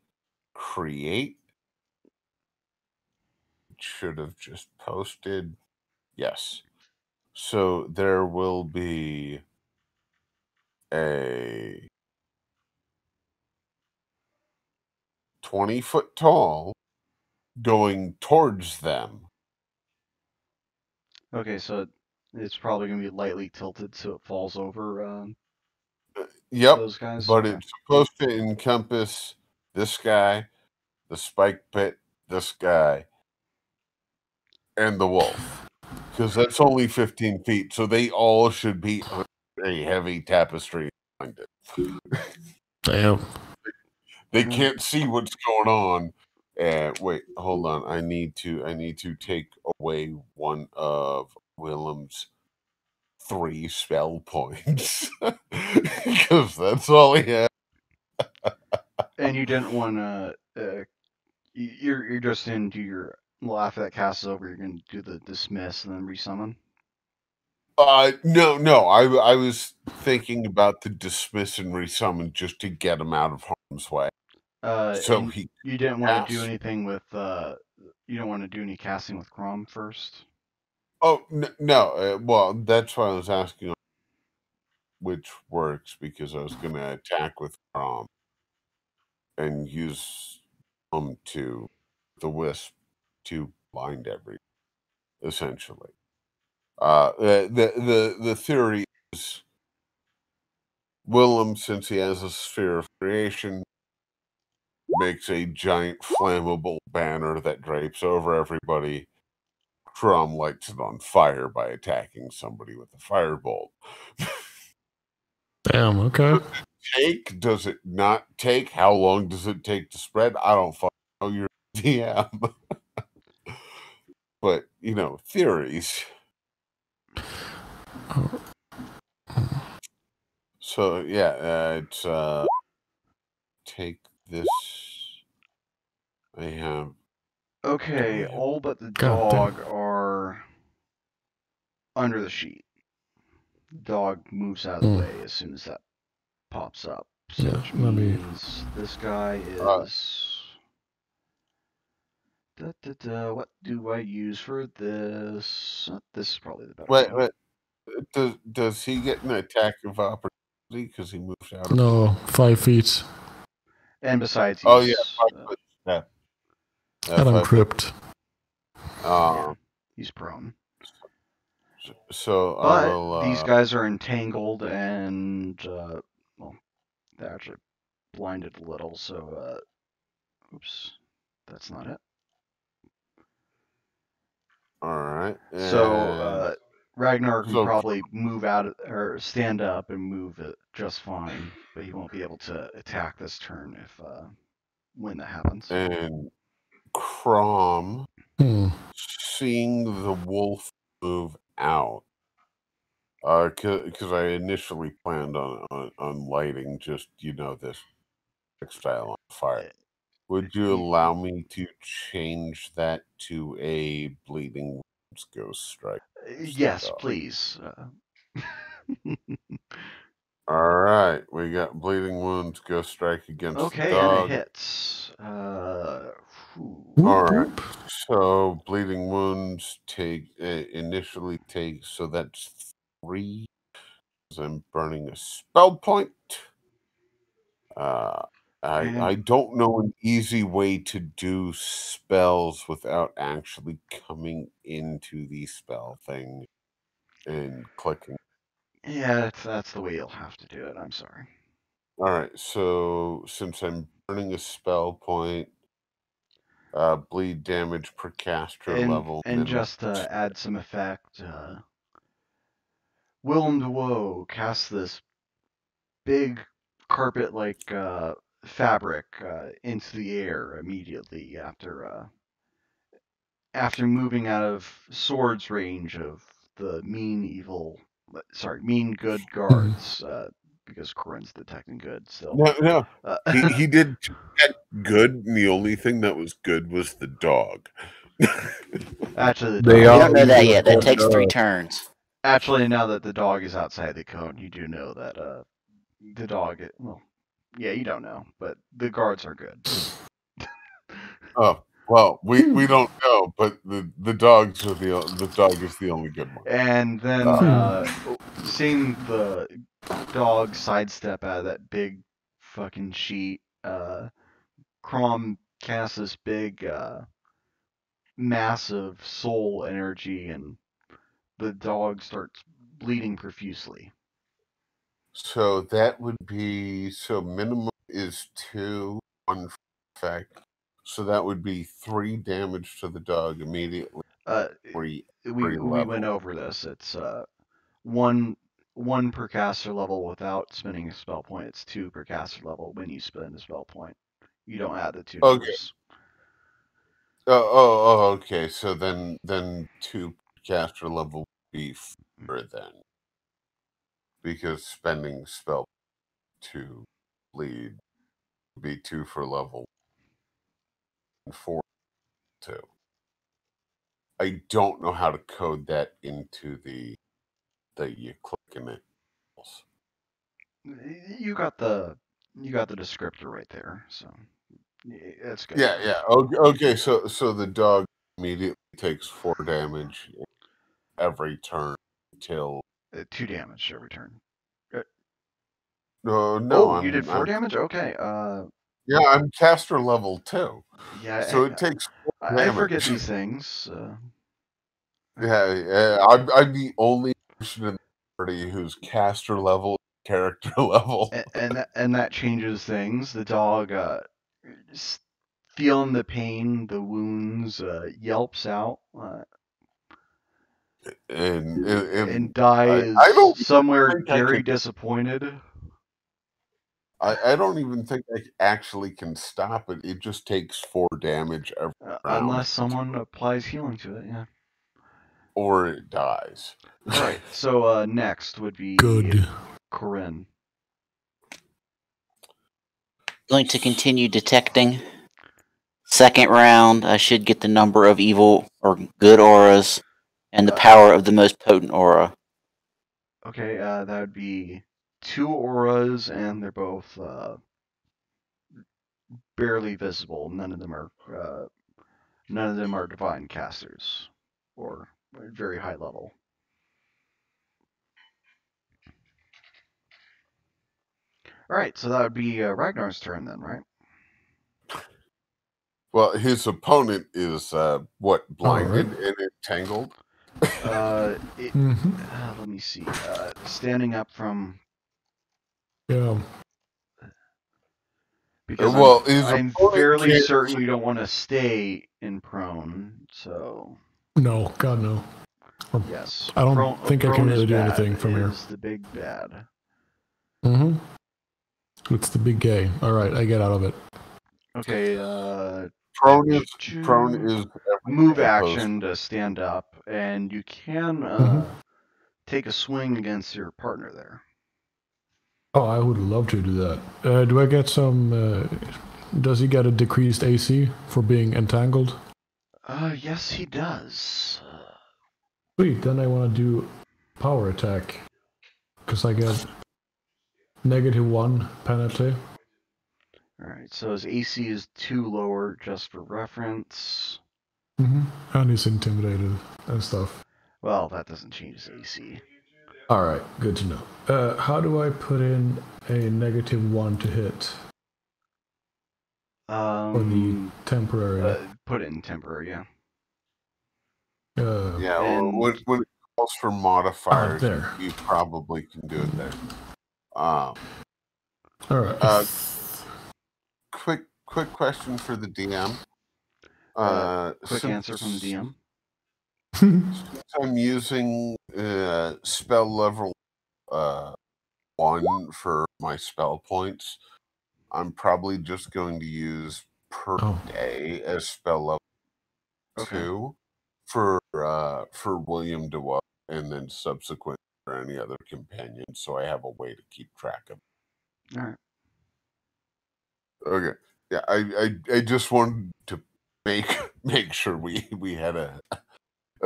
D: create. Should have just posted. Yes. So there will be a 20-foot tall going towards them.
A: Okay, so it's probably going to be lightly tilted so it falls over
D: Yep,
A: those guys.
D: but it's supposed to encompass this guy, the spike pit, this guy, and the wolf. Because that's only 15 feet, so they all should be on a heavy tapestry behind it.
G: Damn.
D: They can't see what's going on. Wait, hold on. I need to take away one of Willem's 3 spell points because that's all he had.
A: And you didn't want to. You're just going to do your. Well, after that cast is over, you're going to do the dismiss and then resummon.
D: No. I was thinking about the dismiss and resummon just to get him out of harm's way. So
A: you didn't want to do anything with. You don't want to do any casting with Crom first.
D: Oh no. Well, that's why I was asking which works, because I was going to attack with Crom and use to the wisp to blind everything, essentially. The theory is Willem, since he has a sphere of creation, makes a giant flammable banner that drapes over everybody. Crom lights it on fire by attacking somebody with a firebolt.
G: Damn, okay.
D: Does it not take? How long does it take to spread? I don't fucking know, your DM. But, theories. So, yeah, it's, take this. I have.
A: Okay, all but the dog are under the sheet. Dog moves out of the way as soon as that pops up. So which means this guy is. What do I use for this? This is probably the better one.
D: Wait. does he get an attack of opportunity because he moved out?
C: No, 5 feet.
A: And besides,
D: Oh yeah,
A: he's
D: 5 foot. Yeah.
C: And I'm
D: 5 foot.
C: cripped.
A: yeah, he's prone.
D: So I
A: But
D: will.
A: these guys are entangled and well, they're actually blinded a little. So oops, that's not it.
D: All right.
A: So Ragnar can
D: so-
A: probably move out or stand up and move it just fine, but he won't be able to attack this turn if when that happens.
D: And Crom,
C: Hmm.
D: seeing the wolf move out, because I initially planned on lighting just this textile on fire. Would you allow me to change that to a bleeding wounds ghost strike?
A: Yes, please.
D: All right, we got bleeding wounds ghost strike against
A: Okay,
D: the
A: and it
D: dog.
A: hits.
D: All right. So bleeding wounds initially take, so that's 3. I'm burning a spell point. I don't know an easy way to do spells without actually coming into the spell thing and clicking.
A: Yeah, that's the way you'll have to do it. I'm sorry.
D: All right. So since I'm burning a spell point, bleed damage per caster level.
A: And just to add some effect, Willem de Woe casts this big carpet-like fabric into the air immediately after moving out of sword's range of the mean good guards, because Corinne's detecting good still.
D: No. He did good, and the only thing that was good was the dog.
A: Actually,
B: We don't know that yet. That takes 3 turns.
A: Actually, now that the dog is outside the cone, you do know that the dog. Well, yeah, you don't know, but the guards are good.
D: Oh well, we don't know, but the dogs are the dog is the only good one.
A: And then seeing the dog sidestep out of that big fucking sheet, Crom casts this big massive soul energy, and the dog starts bleeding profusely.
D: So that would be minimum is 2, 1 effect. So that would be 3 damage to the dog immediately.
A: We went over this. It's one per caster level without spending a spell point. It's 2 per caster level when you spend a spell point. You don't add the 2 numbers.
D: Okay. So then 2 caster level would be 4 then, because spending spell to bleed would be 2 for level 4 2. I don't know how to code that into the you click in it.
A: You got the descriptor right there, so that's good.
D: Yeah. Okay. So the dog immediately takes 4 damage every turn until
A: 2 damage every turn.
D: no.
A: You did 4 damage. Okay.
D: Yeah, I'm caster level 2.
A: Yeah.
D: So it takes 4 damage.
A: I forget these things.
D: Yeah. I'm the only person in the party who's caster level, character level,
A: and that changes things. The dog, feeling the pain, the wounds, yelps out, and dies
D: I don't
A: somewhere very disappointed.
D: I don't even think I actually can stop it. It just takes 4 damage every round.
A: Unless someone applies healing to it, yeah.
D: Or it dies.
A: All right. So next would be Corinne.
B: Going to continue detecting. Second round, I should get the number of evil or good auras and the power of the most potent aura.
A: Okay, that would be 2 auras, and they're both barely visible. None of them are divine casters or very high level. All right, so that would be Ragnar's turn then, right?
D: Well, his opponent is what, blinded
C: right.
D: and entangled?
A: Let me see. Standing up from.
C: Yeah.
A: Because
D: Well, his
A: I'm
D: opponent
A: fairly
D: can't-
A: certain you don't want to stay in prone. So
C: No, God no.
A: yes,
C: I don't
A: prone,
C: think I can
A: prone is
C: really do
A: bad,
C: anything from here.
A: is the big bad.
C: It's the big gay. All right, I get out of it.
A: Okay.
D: Prone is
A: move
D: opposed.
A: action to stand up, and you can take a swing against your partner there.
C: Oh, I would love to do that. Do I get some? Does he get a decreased AC for being entangled?
A: Yes, he does.
C: Sweet. Then I want to do power attack because I get -1 penalty.
A: All right, so his AC is 2 lower, just for reference.
C: And he's intimidated and stuff.
A: Well, that doesn't change his AC.
C: All right, good to know. How do I put in a -1 to hit for the temporary?
A: Put it in temporary, yeah.
D: Yeah,
A: and-
D: when it calls for modifiers,
C: there.
D: you probably can do it there.
C: All right.
D: Quick question for the DM.
A: Quick answer from the DM.
D: Since I'm using spell level 1 for my spell points, I'm probably just going to use per day as spell level 2 for William DeWalt, and then subsequent for any other companion, so I have a way to keep track of it.
A: All right.
D: Okay. Yeah, I just wanted to make sure we had a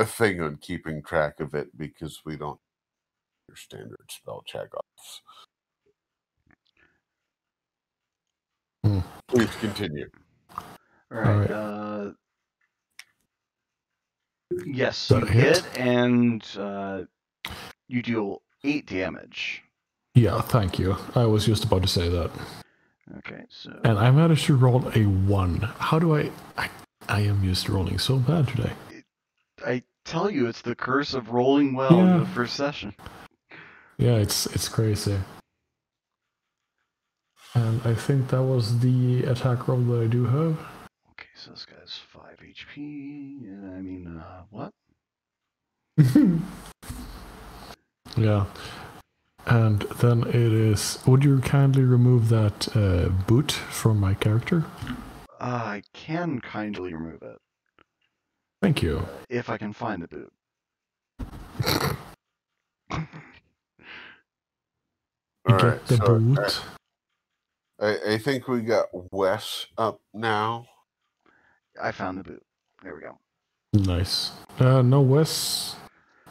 D: thing on keeping track of it, because we don't your standard spell check offs. Please continue.
A: All right. Yes, you hit, and you deal 8 damage.
C: Yeah, thank you. I was just about to say that.
A: Okay, so.
C: And I managed to roll a 1. How do I am used to rolling so bad today.
A: I tell you, it's the curse of rolling well in the first session.
C: Yeah, it's crazy. And I think that was the attack roll that I do have.
A: Okay, so this guy's 5 HP. Yeah, I mean, what?
C: Yeah. And then it is... Would you kindly remove that boot from my character?
A: I can kindly remove it.
C: Thank you.
A: If I can find the boot.
C: Get the boot.
D: I think we got Wes up now.
A: I found the boot. There we go.
C: Nice. No, Wes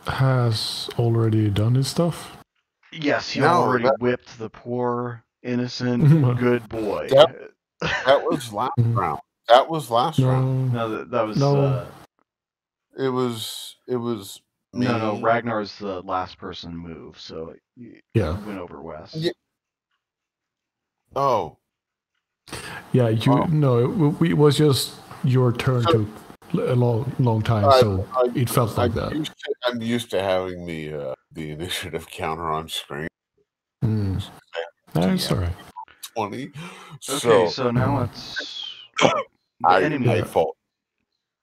C: has already done his stuff.
A: Yes, he already whipped the poor, innocent, good boy.
D: That was last round. That was last round.
A: No, that was...
D: It was me.
A: No, Ragnar's the last person move, so
C: yeah,
A: went over Wes.
D: Yeah. Oh.
C: Yeah, it was just your turn took a long time, so it felt like that.
D: I'm used to having the initiative counter on screen.
C: That's all right.
D: 20.
A: Okay, so now it's the enemy.
D: I fault.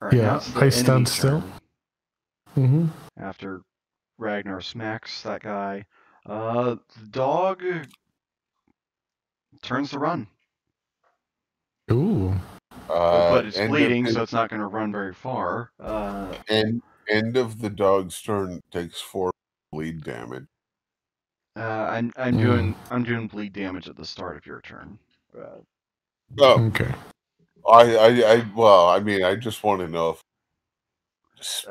A: Right,
C: yeah, I stand still.
A: After Ragnar smacks that guy, the dog turns to run.
C: Ooh.
A: But it's bleeding, so it's not going to run very far.
D: End of the dog's turn takes 4 bleed damage.
A: I'm doing bleed damage at the start of your turn.
C: Okay.
D: I just want to know if.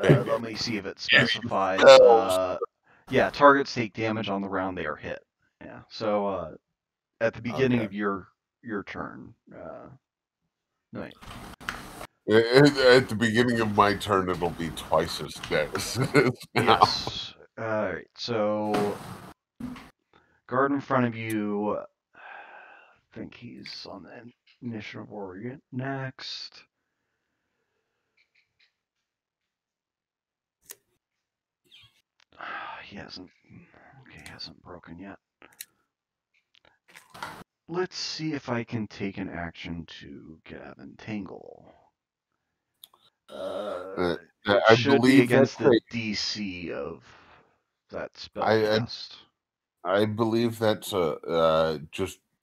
A: Let me see if it specifies. Yeah, targets take damage on the round they are hit. Yeah. So at the beginning of your turn. No.
D: At the beginning of my turn, it'll be twice as dead.
A: Yes. All right. So guard in front of you think he's on the initiative order next. He hasn't broken yet. Let's see if I can take an action to get out of entangle. It
D: I
A: should be
D: believe
A: against
D: that's
A: the DC of that spell
D: I
A: cast.
D: I believe that's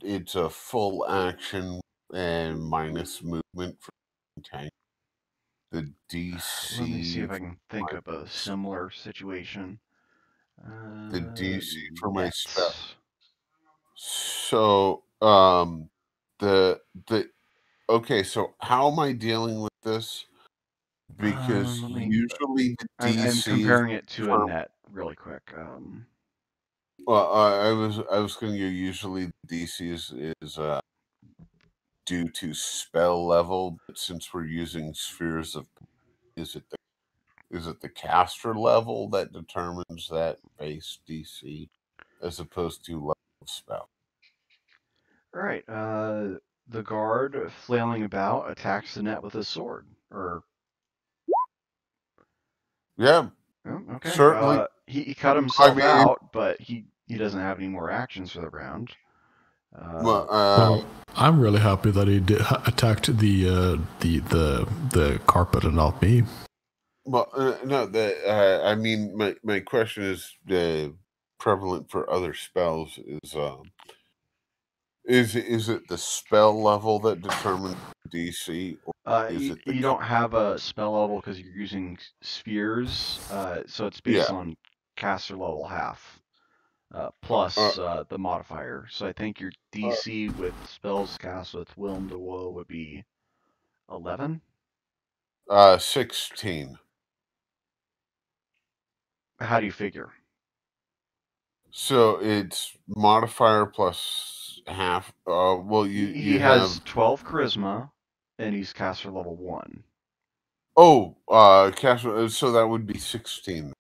D: it's a full action and minus movement for tank. The DC.
A: Let me see if I can think of a similar situation.
D: The DC for my
A: Net.
D: spell. So okay. So how am I dealing with this? Because usually the DC.
A: I'm comparing it to a net really quick.
D: Well, I was going to go. Usually the DC is due to spell level, but since we're using spheres of, is it the caster level that determines that base DC as opposed to level of spell?
A: All right. The guard flailing about attacks the net with his sword.
D: Yeah,
A: Okay.
D: certainly.
A: He cut himself out, but he doesn't have any more actions for the round.
C: Well, I'm really happy that he attacked the carpet and not me.
D: Well, no, I mean, my question is prevalent for other spells is it the spell level that determines DC, or is it the
A: you don't have a spell level because you're using spheres, so it's based on caster level half plus the modifier. So I think your DC with spells cast with Willem de Woe would be 11.
D: 16.
A: How do you figure?
D: So it's modifier plus half. Well,
A: he has 12 charisma, and he's caster level 1.
D: Oh, caster. So that would be 16.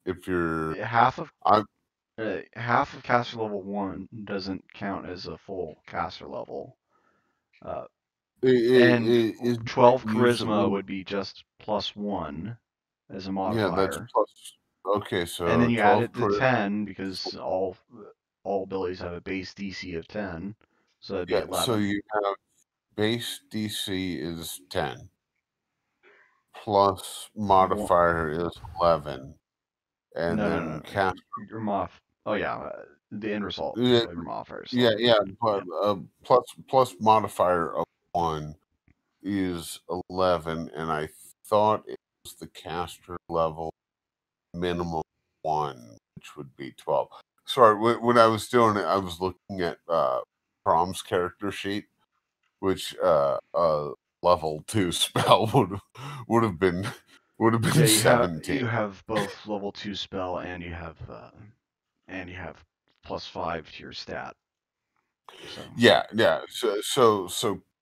D: If you're
A: half of caster level 1 doesn't count as a full caster level. And 12 charisma would be just +1 as a modifier.
D: Yeah, that's plus. Okay, so
A: and then you add it to 10 because all abilities have a base DC of 10, so that'd be 11.
D: So you have base DC is 10 plus modifier is 11, and then caster.
A: Your mod. Oh yeah, the end result.
D: Yeah,
A: of your modifier is
D: but plus modifier of 1 is 11, and I thought it was the caster level minimum 1, which would be 12. Sorry, when I was doing it, I was looking at Prom's character sheet, which level 2 spell would have been 17.
A: You have both level 2 spell and you have +5 to your stat. So.
D: Yeah. So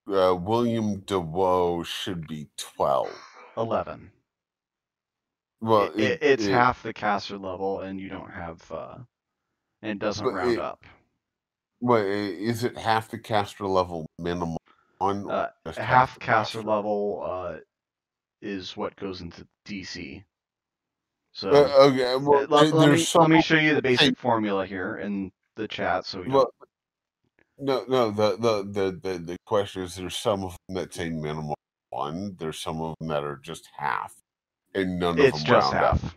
D: William de Woe should be 12.
A: 11.
D: Well,
A: it's half the caster level, and you don't have, and it doesn't round up.
D: Well, is it half the caster level minimum?
A: Half caster level is what goes into DC. So
D: okay, well,
A: let me show you the basic formula here in the chat. So
D: no. The question is, there's some of them that say minimum 1. There's some of them that are just half, and none of them
A: just
D: round
A: half.
D: up.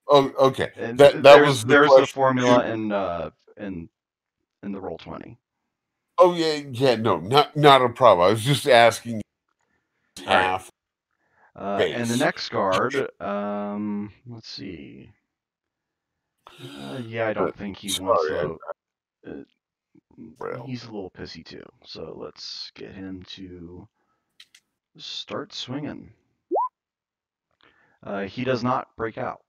D: Oh, okay.
A: And
D: there's
A: the formula in the Roll20.
D: Oh yeah, no, not a problem. I was just asking. Half.
A: And the next guard, let's see. I don't think he wants to. He's a little pissy too. So let's get him to start swinging. He does not break out.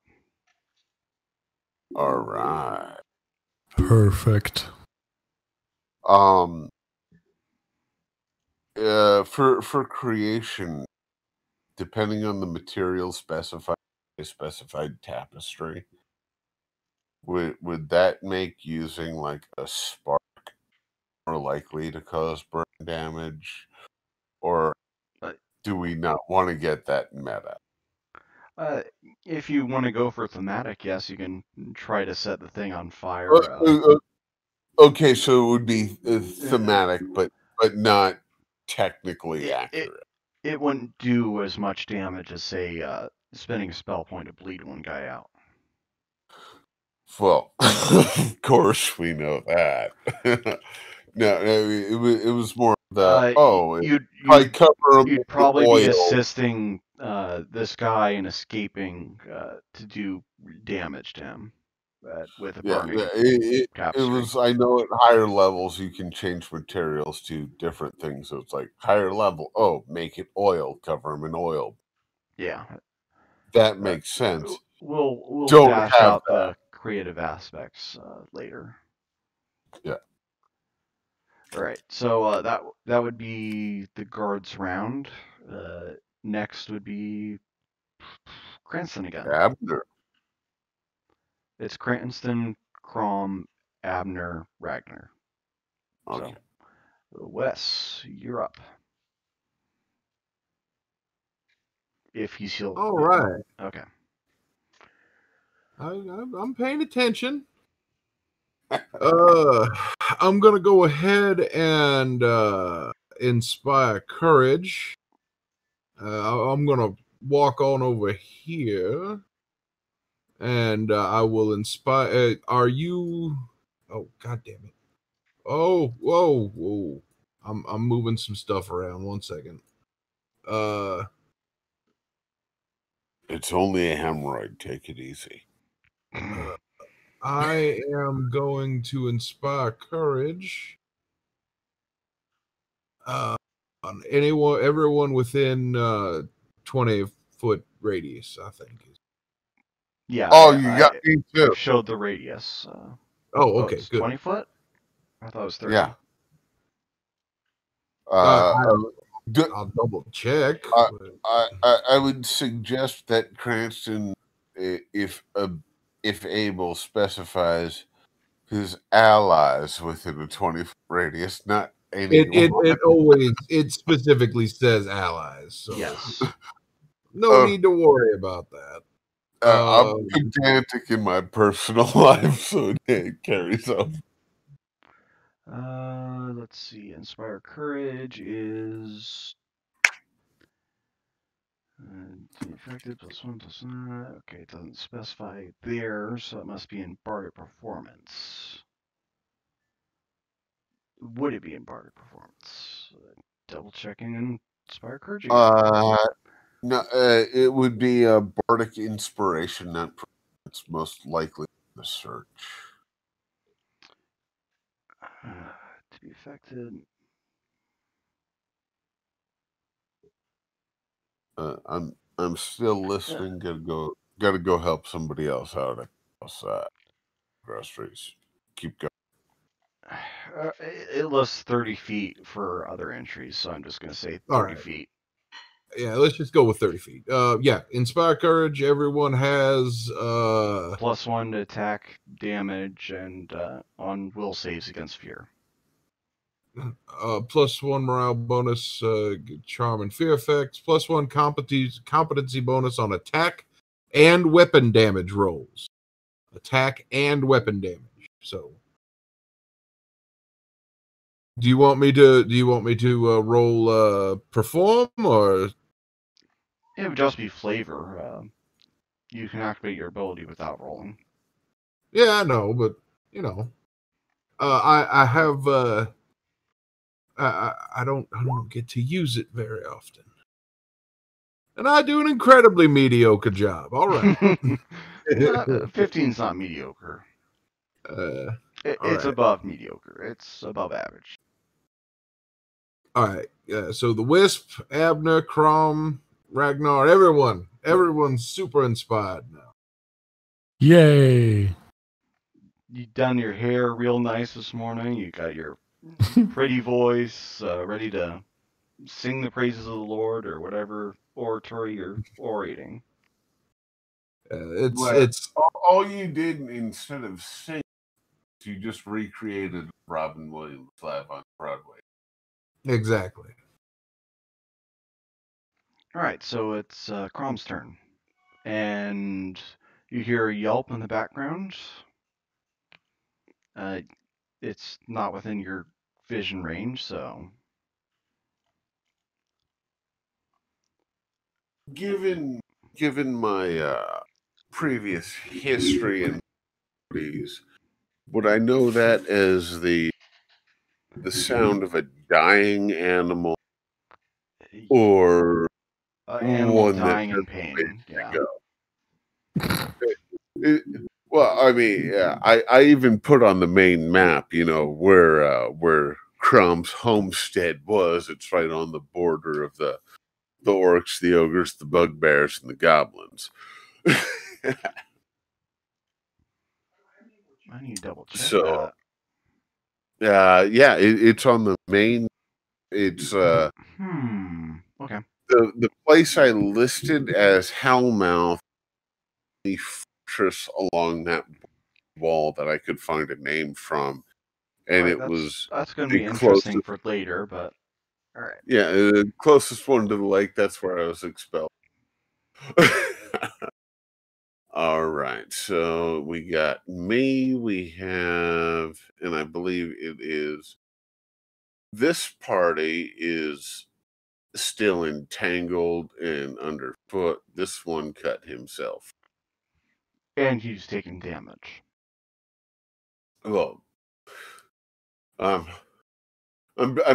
D: All right.
C: Perfect.
D: For creation, depending on the material specified tapestry, would that make using like a spark more likely to cause burn damage, or
A: Uh,
D: do we not want to get that meta?
A: If you want to go for thematic, yes, you can try to set the thing on
D: Uh,
A: fire.
D: Okay, so it would be thematic, but not technically
A: It,
D: accurate.
A: it wouldn't do as much damage as, say, spending a spell point to bleed one guy out.
D: Well, of course we know that. No, it was more the if I cover him
A: You'd
D: in
A: probably be
D: oil.
A: assisting this guy in escaping to do damage to him with a
D: Yeah,
A: burning
D: it
A: tapestry.
D: was. I know at higher levels you can change materials to different things. So it's like higher level. Oh, make it oil. Cover them in oil.
A: Yeah.
D: That makes sense.
A: We'll
D: Don't
A: dash
D: have
A: out
D: that.
A: the creative aspects later.
D: Yeah.
A: All right. So that would be the guards round. Next would be Cranston again.
D: Abner.
A: It's Cranston, Crom, Abner, Ragnar.
D: Okay.
A: So, Wes, you're up. If he's still.
E: All right.
A: Okay.
E: I'm paying attention. I'm gonna go ahead and inspire courage. I'm gonna walk on over here, and I will inspire. Are you? Oh, god damn it! Oh, whoa! I'm moving some stuff around. 1 second.
D: It's only a hemorrhoid. Take it easy.
E: I am going to inspire courage. On everyone within 20-foot radius, I think.
A: Yeah.
D: Oh, you got me too.
A: I've showed the radius.
E: Okay,
A: it's
E: good.
A: 20 foot? I thought it was 30.
D: Yeah.
E: I'll double check.
D: I would suggest that Cranston, if able, specifies his allies within a 20-foot radius, not anyone.
E: It specifically says allies. So
A: Yes.
E: no need to worry about that.
D: I'm pedantic in my personal life, so it carries up.
A: Let's see. Inspire Courage is effective +1 +1. Okay, it doesn't specify there, so it must be in Bardic Performance. Would it be in Bardic Performance? Double checking Inspire Courage again.
D: No, it would be a Bardic Inspiration. It's most likely the search.
A: To be affected.
D: I'm still listening. Gotta go help somebody else out outside. Groceries. Keep going.
A: It lists 30 feet for other entries, so I'm just going to say 30 feet.
E: Yeah, let's just go with 30 feet. Yeah, inspire courage. Everyone has
A: +1 to attack, damage, and on will saves against fear.
E: +1 morale bonus, charm and fear effects. +1 competency bonus on attack and weapon damage rolls. Attack and weapon damage. So, do you want me to roll perform, or
A: It would just be flavor. You can activate your ability without rolling.
E: Yeah, I know, but you know, I have I don't get to use it very often, and I do an incredibly mediocre job. All right,
A: 15's not mediocre. It's
E: right.
A: above mediocre. It's above average.
E: All right. So the Wisp, Abner, Crom, Ragnar, everyone's super inspired now.
C: Yay!
A: You done your hair real nice this morning. You got your pretty voice, ready to sing the praises of the Lord or whatever oratory you're orating.
E: It's
D: all you did instead of sing You just recreated Robin Williams live on Broadway.
F: Exactly.
A: All right, so it's Crom's turn, and you hear a yelp in the background. It's not within your vision range, so
D: Given my previous history and movies, would I know that as the sound of a dying animal, or
A: animal
D: one that
A: dying in
D: just
A: pain. Yeah.
D: well, I mean, yeah, I even put on the main map, where Crumb's homestead was. It's right on the border of the orcs, the ogres, the bugbears, and the goblins.
A: I need to double check
D: So,
A: that.
D: yeah, it's on the main. It's
A: Okay.
D: the place I listed as Hellmouth, the fortress along that wall that I could find a name from, and
A: Right,
D: it was
A: that's going to
D: the
A: be interesting
D: closest.
A: for later, but all right.
D: Yeah, the closest one to the lake. That's where I was expelled. All right, so we got me. We have, and I believe it is. This party is still entangled and underfoot. This one cut himself.
A: And he's taking damage.
D: Well, I'm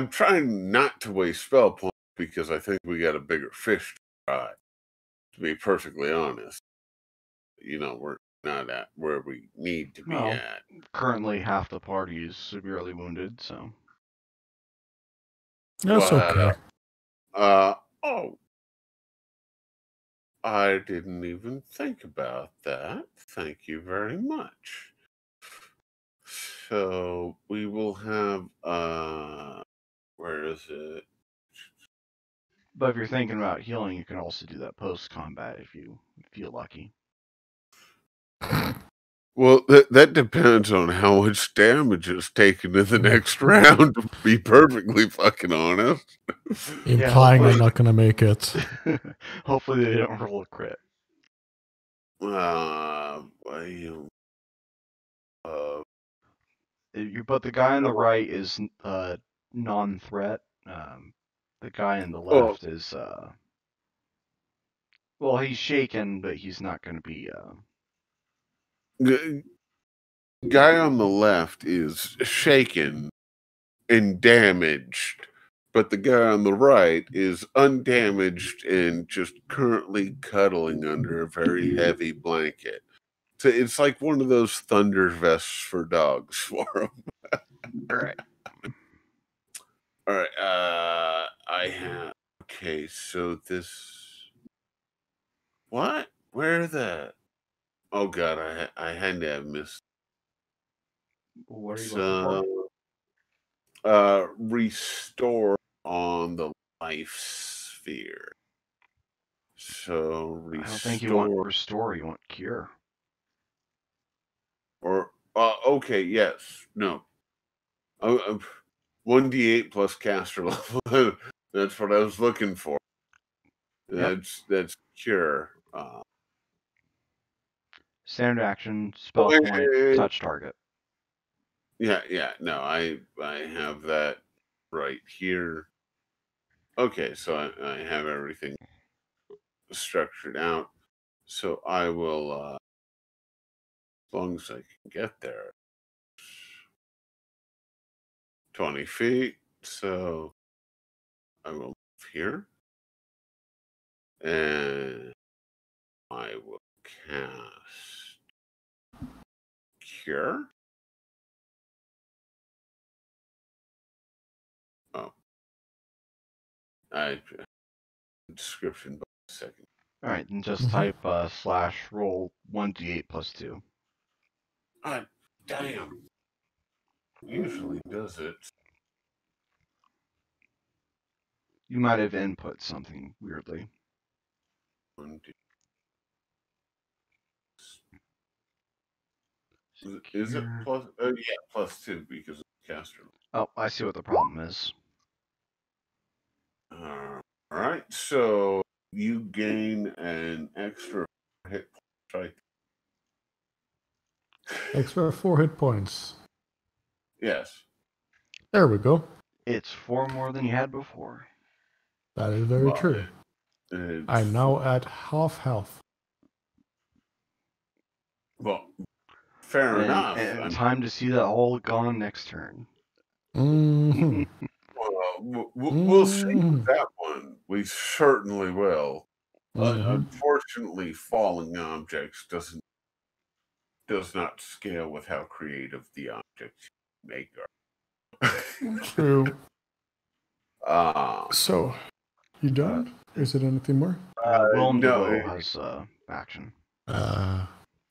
D: trying not to waste spell points because I think we got a bigger fish to fry. To be perfectly honest, we're not at where we need to be
A: Well,
D: at.
A: currently half the party is severely wounded, so.
C: That's okay.
D: Oh, I didn't even think about that. Thank you very much. So we will have where is it?
A: But if you're thinking about healing, you can also do that post combat if you feel lucky.
D: Well, that depends on how much damage is taken in the next round, to be perfectly fucking honest.
C: Implying
A: hopefully-
C: I'm not gonna make it.
A: Hopefully they don't roll a crit. But the guy on the right is non-threat. The guy on the left is well, he's shaken, but he's not going to be.
D: The guy on the left is shaken and damaged, but the guy on the right is undamaged and just currently cuddling under a very heavy blanket. So it's like one of those thunder vests for dogs for him.
A: All right.
D: All right. I have. Okay, so this. What? Where the? Oh God, I had to have missed.
A: What are you looking for?
D: Restore on the life sphere. So restore.
A: I don't think you want restore. You want cure.
D: Or okay, yes, no. 1d8 plus caster level. That's what I was looking for. That's cure.
A: Standard action, spell point, touch target.
D: Yeah. No, I have that right here. Okay, so I have everything structured out. So I will, as long as I can get there, 20 feet. So I will move here. And I will cast Cure. Oh. Description by a second.
A: All right, and just type / roll 1d8 plus 2.
D: Damn. Usually does it.
A: You might have input something weirdly.
D: Is it plus? Yeah, +2 because of caster.
A: Oh, I see what the problem is.
D: All right, so you gain an extra hit point, right?
C: Extra 4 hit points.
D: Yes.
C: There we go.
A: It's 4 more than you had before.
C: That is very
D: Well,
C: true. I'm now at half health.
D: Well, fair enough.
A: And time to see that all gone next turn.
C: Mm-hmm.
D: Well, we'll see with that one. We certainly will. Unfortunately, falling objects does not scale with how creative the objects you make are.
C: True.
D: Uh,
C: So, you done? Is it anything more?
A: Willem
D: no,
A: Dafoe has action.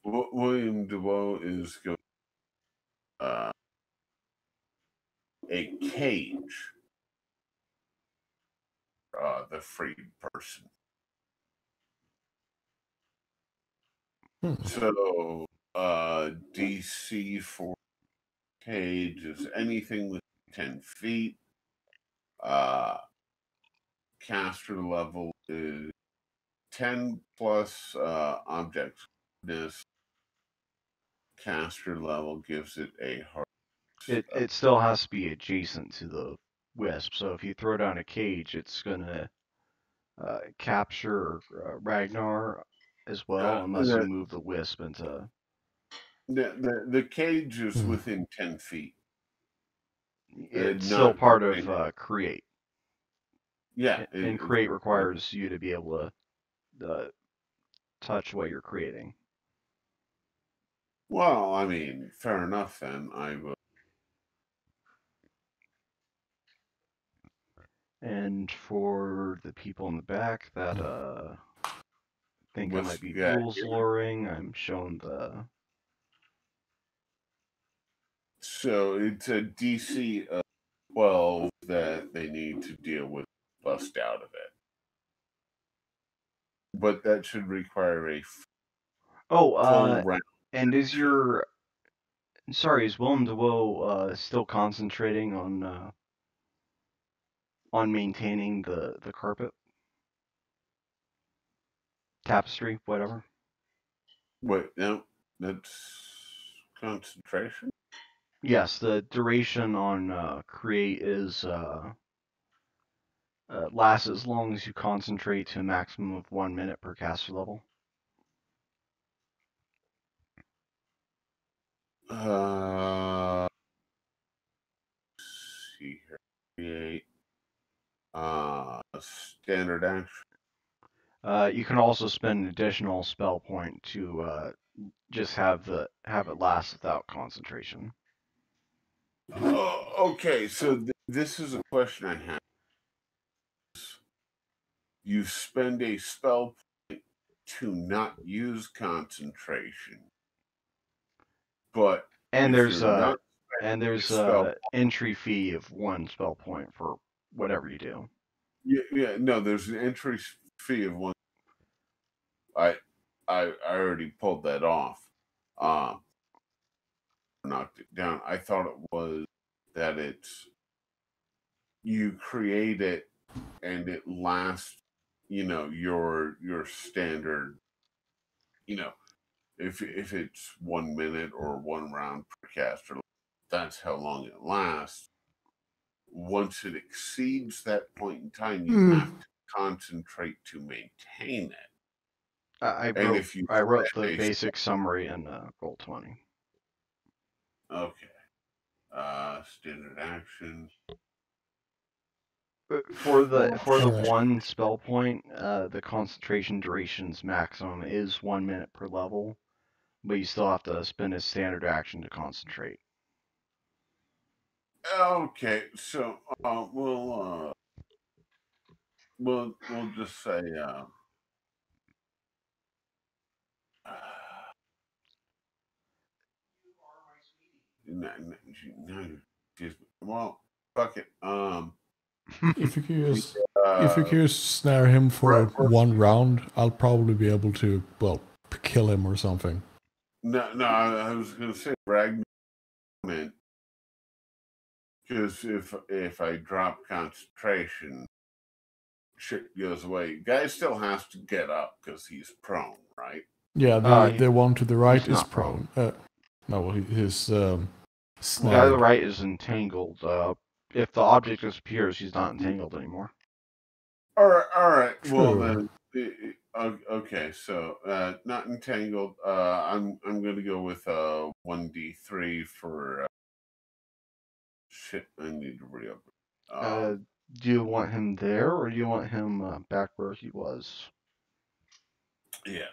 D: William DeVoe is going a cage. The freed person. So, DC for cage is anything within 10 feet. Caster level is 10 plus objects. This caster level gives it a hard.
A: It still has to be adjacent to the wisp. So if you throw down a cage, it's gonna capture Ragnar as well, unless you move the wisp into.
D: The cage is within 10 feet.
A: It's still part of create.
D: Yeah,
A: and create requires you to be able to touch what you're creating.
D: Well, I mean, fair enough then. I will.
A: And for the people in the back that think I might be rules luring, I'm shown the.
D: So it's a DC of 12 that they need to deal with, bust out of it. But that should require a full round.
A: And is your. Sorry, is Willem Dafoe still concentrating on maintaining the carpet? Tapestry, whatever?
D: Wait, no, that's concentration?
A: Yes, the duration on create is lasts as long as you concentrate to a maximum of 1 minute per caster level.
D: See here. Create standard action.
A: You can also spend an additional spell point to just have it last without concentration.
D: Okay, so this is a question I have. You spend a spell point to not use concentration, but
A: there's a entry fee of 1 spell point for whatever you do.
D: Yeah, no, there's an entry fee of 1. I already pulled that off. Knocked it down. I thought it was that it's you create it and it lasts, your standard, if it's 1 minute or 1 round per caster, that's how long it lasts. Once it exceeds that point in time, you have to concentrate to maintain it.
A: I wrote the basic summary in Roll20.
D: Okay. Standard action.
A: For the 1 spell point, the concentration duration's maximum is 1 minute per level, but you still have to spend a standard action to concentrate.
D: Okay, so we'll just say well, fuck it.
C: If you can snare him for 1 round, I'll probably be able to kill him or something.
D: No, I was going to say fragment, because if I drop concentration, shit goes away. Guy still has to get up because he's prone, right?
C: Yeah, the one to the right is
A: not
C: prone. No, his
A: The guy to the
C: snag.
A: right is entangled. If the object disappears, he's not entangled anymore.
D: All right.
C: True.
D: Well then, okay. So not entangled. I'm going to go with 1d3 for shit. I need to reopen.
A: Do you want him there, or do you want him back where he was?
D: Yeah.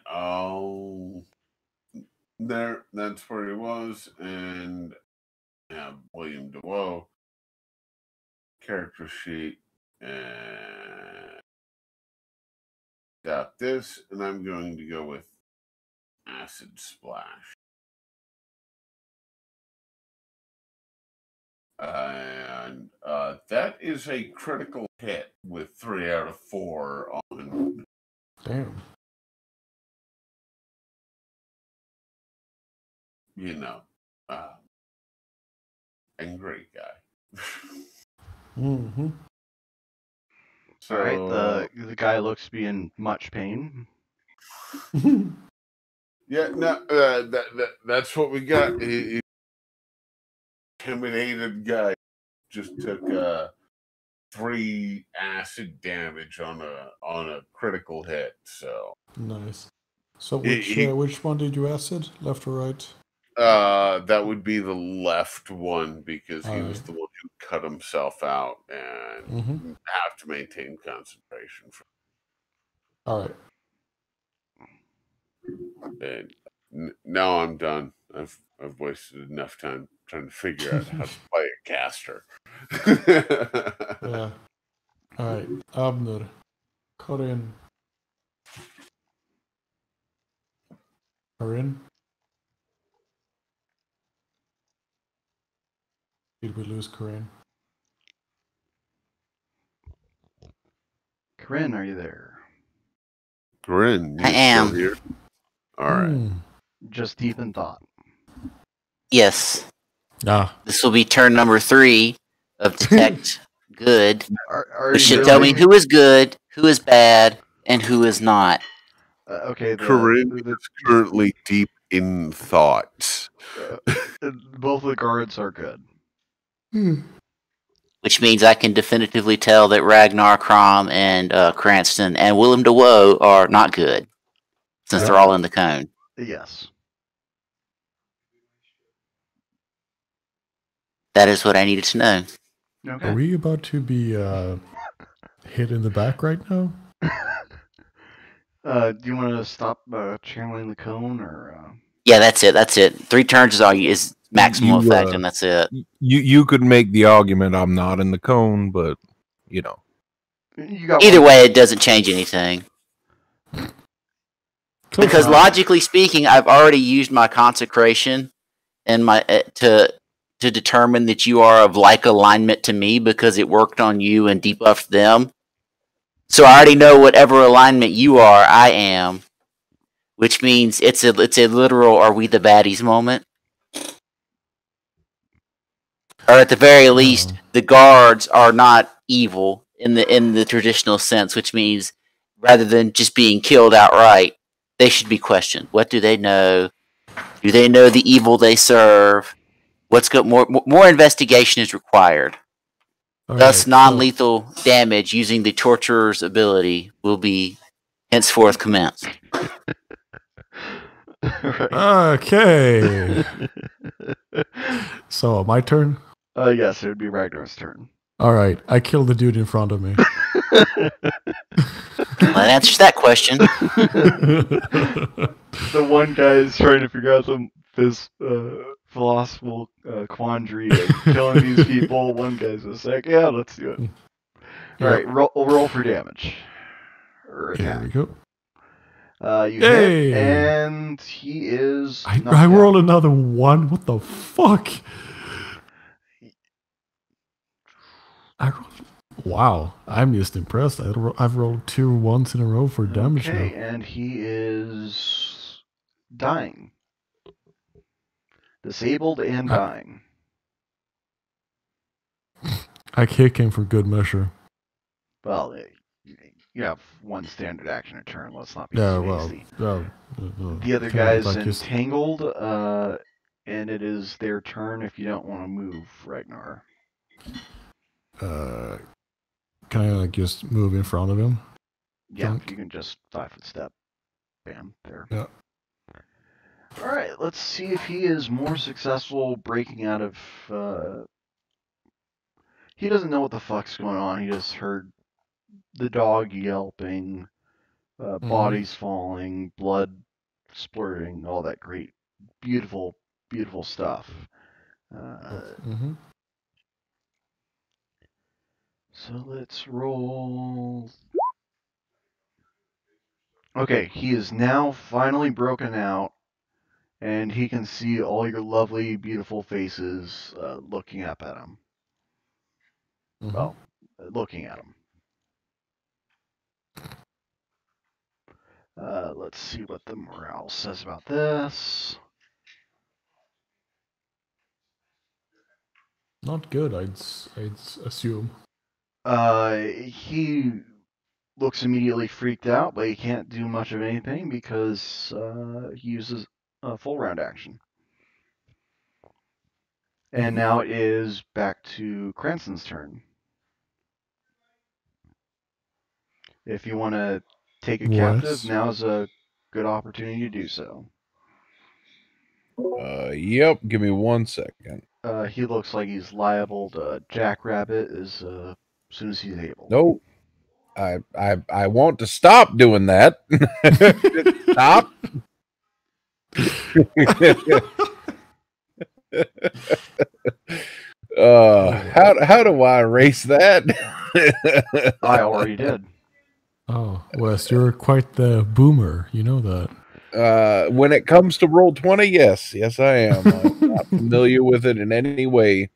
D: There. That's where he was, and William DeWoe character sheet, and got this, and I'm going to go with acid splash. And that is a critical hit with 3 out of 4 on.
C: Damn.
D: You know, angry guy.
C: Mm-hmm.
D: So,
A: All right, the guy looks to be in much pain.
D: yeah, no, that's what we got. He intimidated guy just took 3 acid damage on a critical hit. So
C: Nice. So which one did you acid? Left or right?
D: that would be the left one because he was
C: Alright.
D: the one who cut himself out and have to maintain concentration.
C: All right.
D: And now I'm done. I've wasted enough time trying to figure out how to play a caster.
C: Yeah. All right. Abner, Corinne. Corinne? Did we lose Corinne?
A: Corinne, are you there?
D: Corinne, you
B: I am.
D: still here? All right.
A: Just deep in thought.
B: Yes.
C: Ah.
B: This will be turn number 3 of Detect Good.
A: Are
B: Which
A: you
B: should tell me
A: really-
B: who is good, who is bad, and who is not.
A: Okay,
D: Corinne is currently deep in thought.
A: Both the guards are good.
B: Which means I can definitively tell that Ragnar, Crom, and Cranston and Willem DeWoe are not good. Since they're all in the cone.
A: Yes.
B: That is what I needed to know.
A: Okay.
C: Are we about to be hit in the back right now?
A: Do you want to stop channeling the cone, or?
B: Yeah, that's it. That's it. 3 turns is all is maximum effect, and that's it.
E: You could make the argument I'm not in the cone, but you know.
B: Either way, it doesn't change anything. Because logically speaking, I've already used my consecration and my to determine that you are of like alignment to me because it worked on you and debuffed them. So I already know whatever alignment you are, I am. Which means it's a literal "are we the baddies" moment. Or at the very least, the guards are not evil in the traditional sense, which means rather than just being killed outright, they should be questioned. What do they know? Do they know the evil they serve? More investigation is required. Thus, non-lethal damage using the torturer's ability will be henceforth commenced.
C: Okay. So, my turn?
A: Yes, it would be Ragnar's turn.
C: Alright, I killed the dude in front of me.
B: That answers that question.
A: The one guy is trying to figure out this philosophical quandary of killing these people. One guy's just like, yeah, let's do it. Alright, roll for damage.
C: Here we go.
A: You hit, and he is.
C: I roll another 1. What the fuck? Wow, I'm just impressed. I've rolled 2 1s in a row for damage now.
A: And he is dying. Disabled and dying.
C: I kick him for good measure.
A: Well, you have one standard action a turn. Let's not be
C: Yeah,
A: too
C: well,
A: hasty.
C: the
A: other guy's entangled, and it is their turn if you don't want to move, Ragnar.
C: Can I like just move in front of him?
A: Yeah, if you can just 5-foot step. Bam, there.
C: Yeah.
A: Alright, let's see if he is more successful breaking out of... He doesn't know what the fuck's going on. He just heard the dog yelping, bodies falling, blood splurting, all that great, beautiful, beautiful stuff. So let's roll. Okay, he is now finally broken out, and he can see all your lovely, beautiful faces looking up at him. Well, looking at him. Let's see what the morale says about this.
C: Not good, I'd assume.
A: He looks immediately freaked out, but he can't do much of anything because he uses a full round action. And now it is back to Cranston's turn. If you want to take a captive, now's a good opportunity to do so.
E: Yep, give me 1 second.
A: He looks like he's liable to jackrabbit as soon as he's able.
E: Nope. I want to stop doing that. Stop. How do I erase that?
A: I already did.
C: Oh, Wes, you're quite the boomer. You know that.
E: When it comes to Roll20, yes, I am. I'm not familiar with it in any way.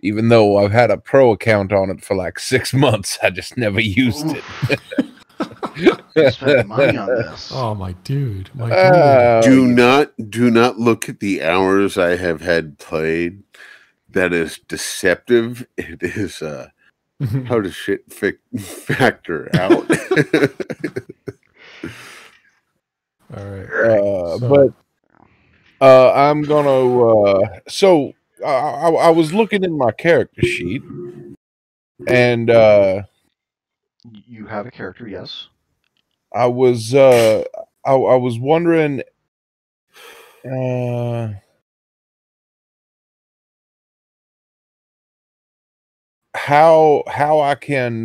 E: Even though I've had a pro account on it for like 6 months, I just never used it.
A: You spent money on this.
C: Oh, my dude.
D: Do not look at the hours I have had played. That is deceptive. It is how does shit factor out?
C: All right.
E: But I'm gonna. So I was looking in my character sheet, and
A: you have a character, yes.
E: I was wondering. How I can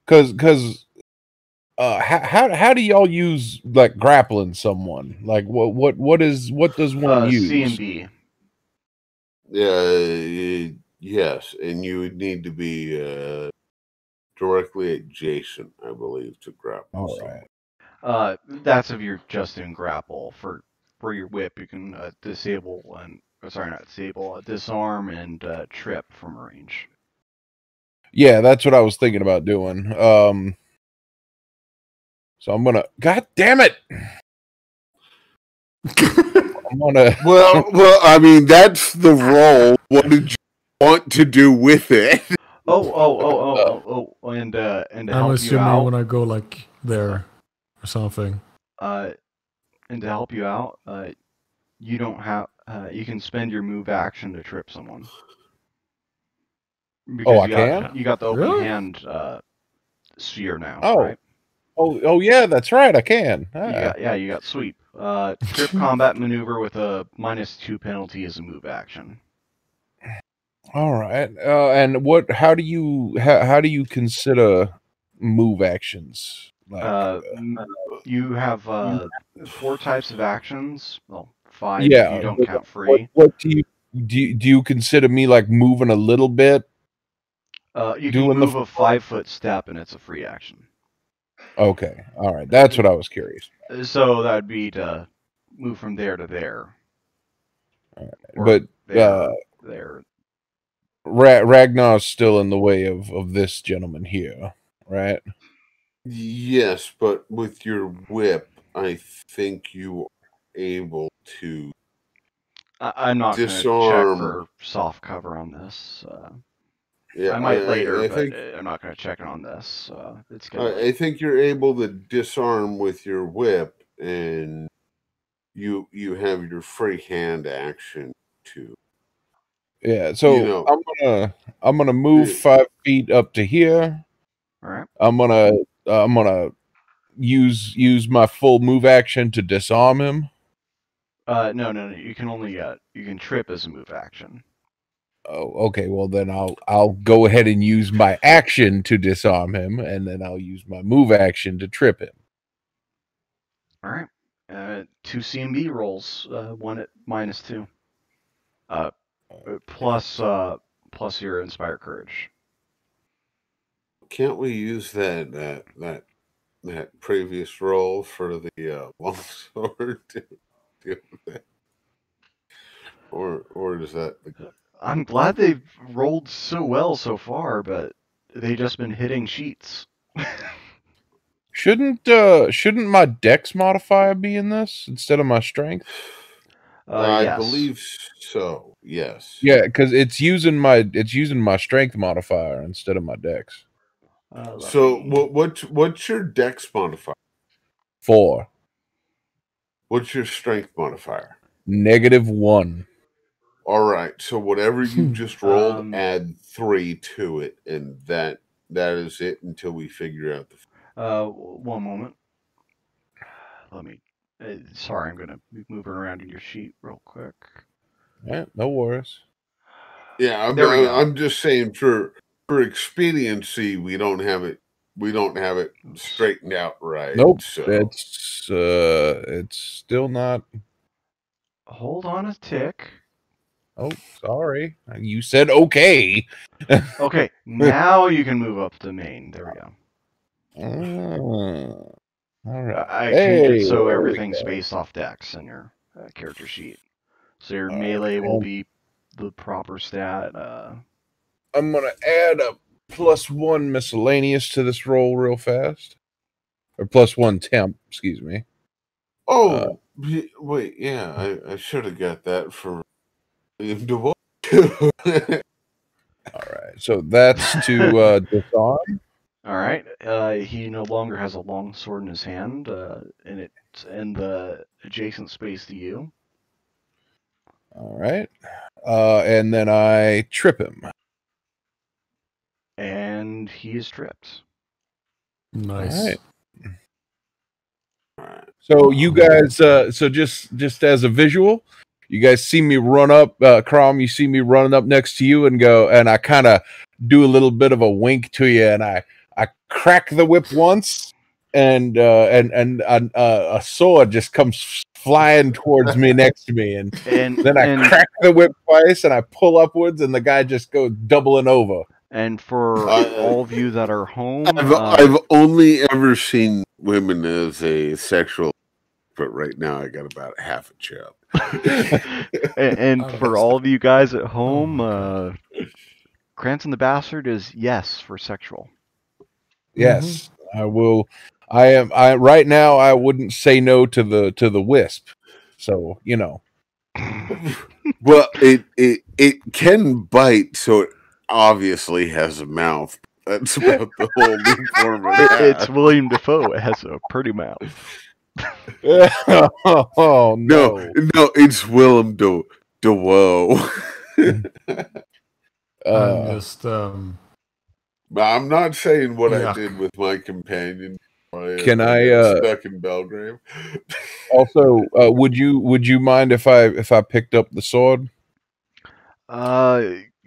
E: because how do y'all use like grappling someone? Like what does one use?
A: C&B.
D: Yes, and you would need to be directly adjacent, I believe, to grapple.
E: All right.
A: That's if you're just in grapple. For your whip, you can disable and disarm and trip from range.
E: Yeah, that's what I was thinking about doing. So I'm gonna. God damn it! I'm gonna.
D: Well, I mean that's the roll. What did you want to do with it?
A: And to
C: I'm
A: help
C: assuming
A: you out,
C: when I go like there or something.
A: And to help you out, you don't have. You can spend your move action to trip someone. Because
E: I can.
A: You got the open hand sphere now.
E: Oh.
A: Right?
E: Oh yeah, that's right. I can.
A: You got sweep. Trip combat maneuver with a -2 penalty is a move action.
E: All right. And how do you consider move actions? Like,
A: you have 4 types of actions. Well, 5
E: yeah,
A: if you don't count free.
E: What do you consider me like moving a little bit?
A: You can move a 5-foot step, and it's a free action.
E: Okay, all right, that's what I was curious.
A: So that would be to move from there to there.
E: But
A: there.
E: Ragnar's still in the way of this gentleman here, right?
D: Yes, but with your whip, I think you able to
A: I'm not going to check
D: disarm.
A: for soft cover on this.
D: Yeah,
A: I might later,
D: I
A: but
D: think
A: I'm not going to check it on this. It's getting
D: I
A: late.
D: think you're able to disarm with your whip, and you have your free hand action to.
E: Yeah, so
D: You know,
E: I'm gonna move 5 feet up to here.
A: All right.
E: I'm gonna use my full move action to disarm him.
A: No. You can only you can trip as a move action.
E: Oh, okay. Well, then I'll go ahead and use my action to disarm him, and then I'll use my move action to trip him.
A: All right. 2 CMB rolls. One at -2. Plus your inspire courage.
D: can't we use that previous roll for the longsword to deal with that? Or is that the...
A: I'm glad they've rolled so well so far, but they've just been hitting sheets.
E: Shouldn't my dex modifier be in this instead of my strength?
D: I
A: Yes.
D: believe so. Yes.
E: Yeah, because it's using my strength modifier instead of my dex.
D: So what's your dex modifier?
E: 4.
D: What's your strength modifier?
E: -1.
D: All right. So whatever you just rolled, add 3 to it, and that is it until we figure out the.
A: One moment. Let me. Sorry, I'm gonna be moving around in your sheet real quick.
E: Yeah, no worries.
D: Yeah, I'm just saying for expediency, we don't have it straightened out right.
E: Nope.
D: So
E: It's still not.
A: Hold on a tick.
E: Oh, sorry. You said okay.
A: Okay, now you can move up to main. There we
E: go. All right.
A: I changed it so everything's based off dex in your character sheet. So your melee will be the proper stat.
E: I'm gonna add a +1 miscellaneous to this roll real fast, or +1 temp. Excuse me.
D: Oh, wait. Yeah, I should have got that for William DeVoe.
E: All right. So that's to disarm.
A: All right. He no longer has a long sword in his hand, and it's in the adjacent space to you.
E: All right. And then I trip him.
A: And he is tripped.
C: Nice.
E: All right. So you guys, so just as a visual, you guys see me run up, Crom. You see me running up next to you and go, and I kind of do a little bit of a wink to you, and I crack the whip once, and a sword just comes flying towards me next to me, and then I crack the whip twice, and I pull upwards, and the guy just goes doubling over.
A: And for all of you that are home,
D: I've only ever seen women as a sexual, but right now I got about half a chub.
A: and for all of you guys at home, Cranston the Bastard is yes for sexual.
E: Yes, I will. I right now. I wouldn't say no to the wisp. So you know.
D: Well, it can bite, so it obviously has a mouth. That's about the whole new form of it.
A: It's William Dafoe. It has a pretty mouth.
E: Oh
D: no, it's Willem Dafoe.
C: I'm just.
D: I'm not saying what I did with my companion.
E: Can I
D: stuck in Belgrave?
E: Also, would you mind if I picked up the sword?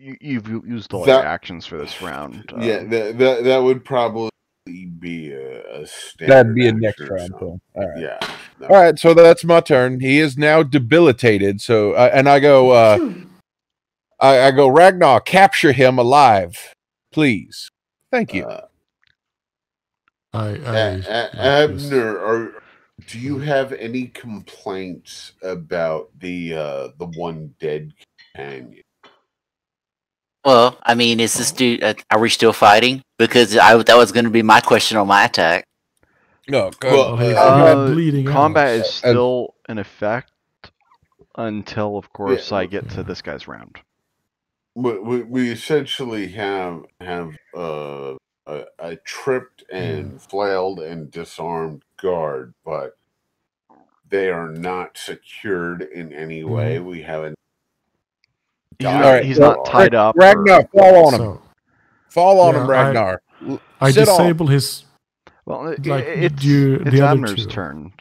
A: You've used all your actions for this round.
D: Yeah, that would probably be a standard.
E: That'd be a next round. So. All right.
D: Yeah. No.
E: All right. So that's my turn. He is now debilitated. So and I go. I go. Ragnar, capture him alive, please. Thank you.
D: Abner, do you have any complaints about the one dead companion?
B: Well, I mean, is this dude? Are we still fighting? Because that was going to be my question on my attack.
E: No,
C: bleeding
A: combat
C: out.
A: is still in effect until, of course, I get to this guy's round.
D: We essentially have a tripped and flailed and disarmed guard, but they are not secured in any way. We haven't.
A: He's not tied up.
E: Ragnar, fall on him.
C: So,
E: Fall on him, Ragnar.
C: I
E: Sit
C: disable his.
A: Well,
C: Like,
A: it's
C: the other
A: Abner's
C: two.
A: turn.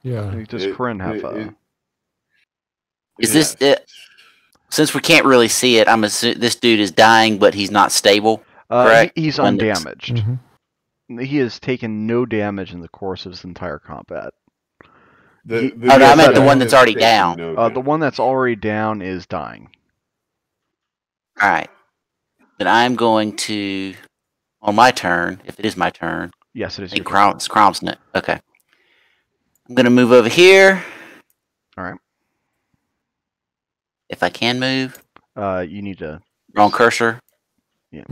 C: Yeah.
A: Does Corinne have a...
B: Is this it? Since we can't really see it, I'm assuming this dude is dying, but he's not stable. Correct?
A: He's
B: One that's-
A: undamaged. He has taken no damage in the course of his entire combat.
B: I meant the one that's already down.
A: The one that's already down is dying.
B: All right. Then I'm going to, on my turn, if it is my turn.
A: Yes, it is.
B: It's Crom's it. Okay. I'm going to move over here.
A: All right.
B: If I can move.
A: You need to...
B: Wrong cursor.
A: Yeah.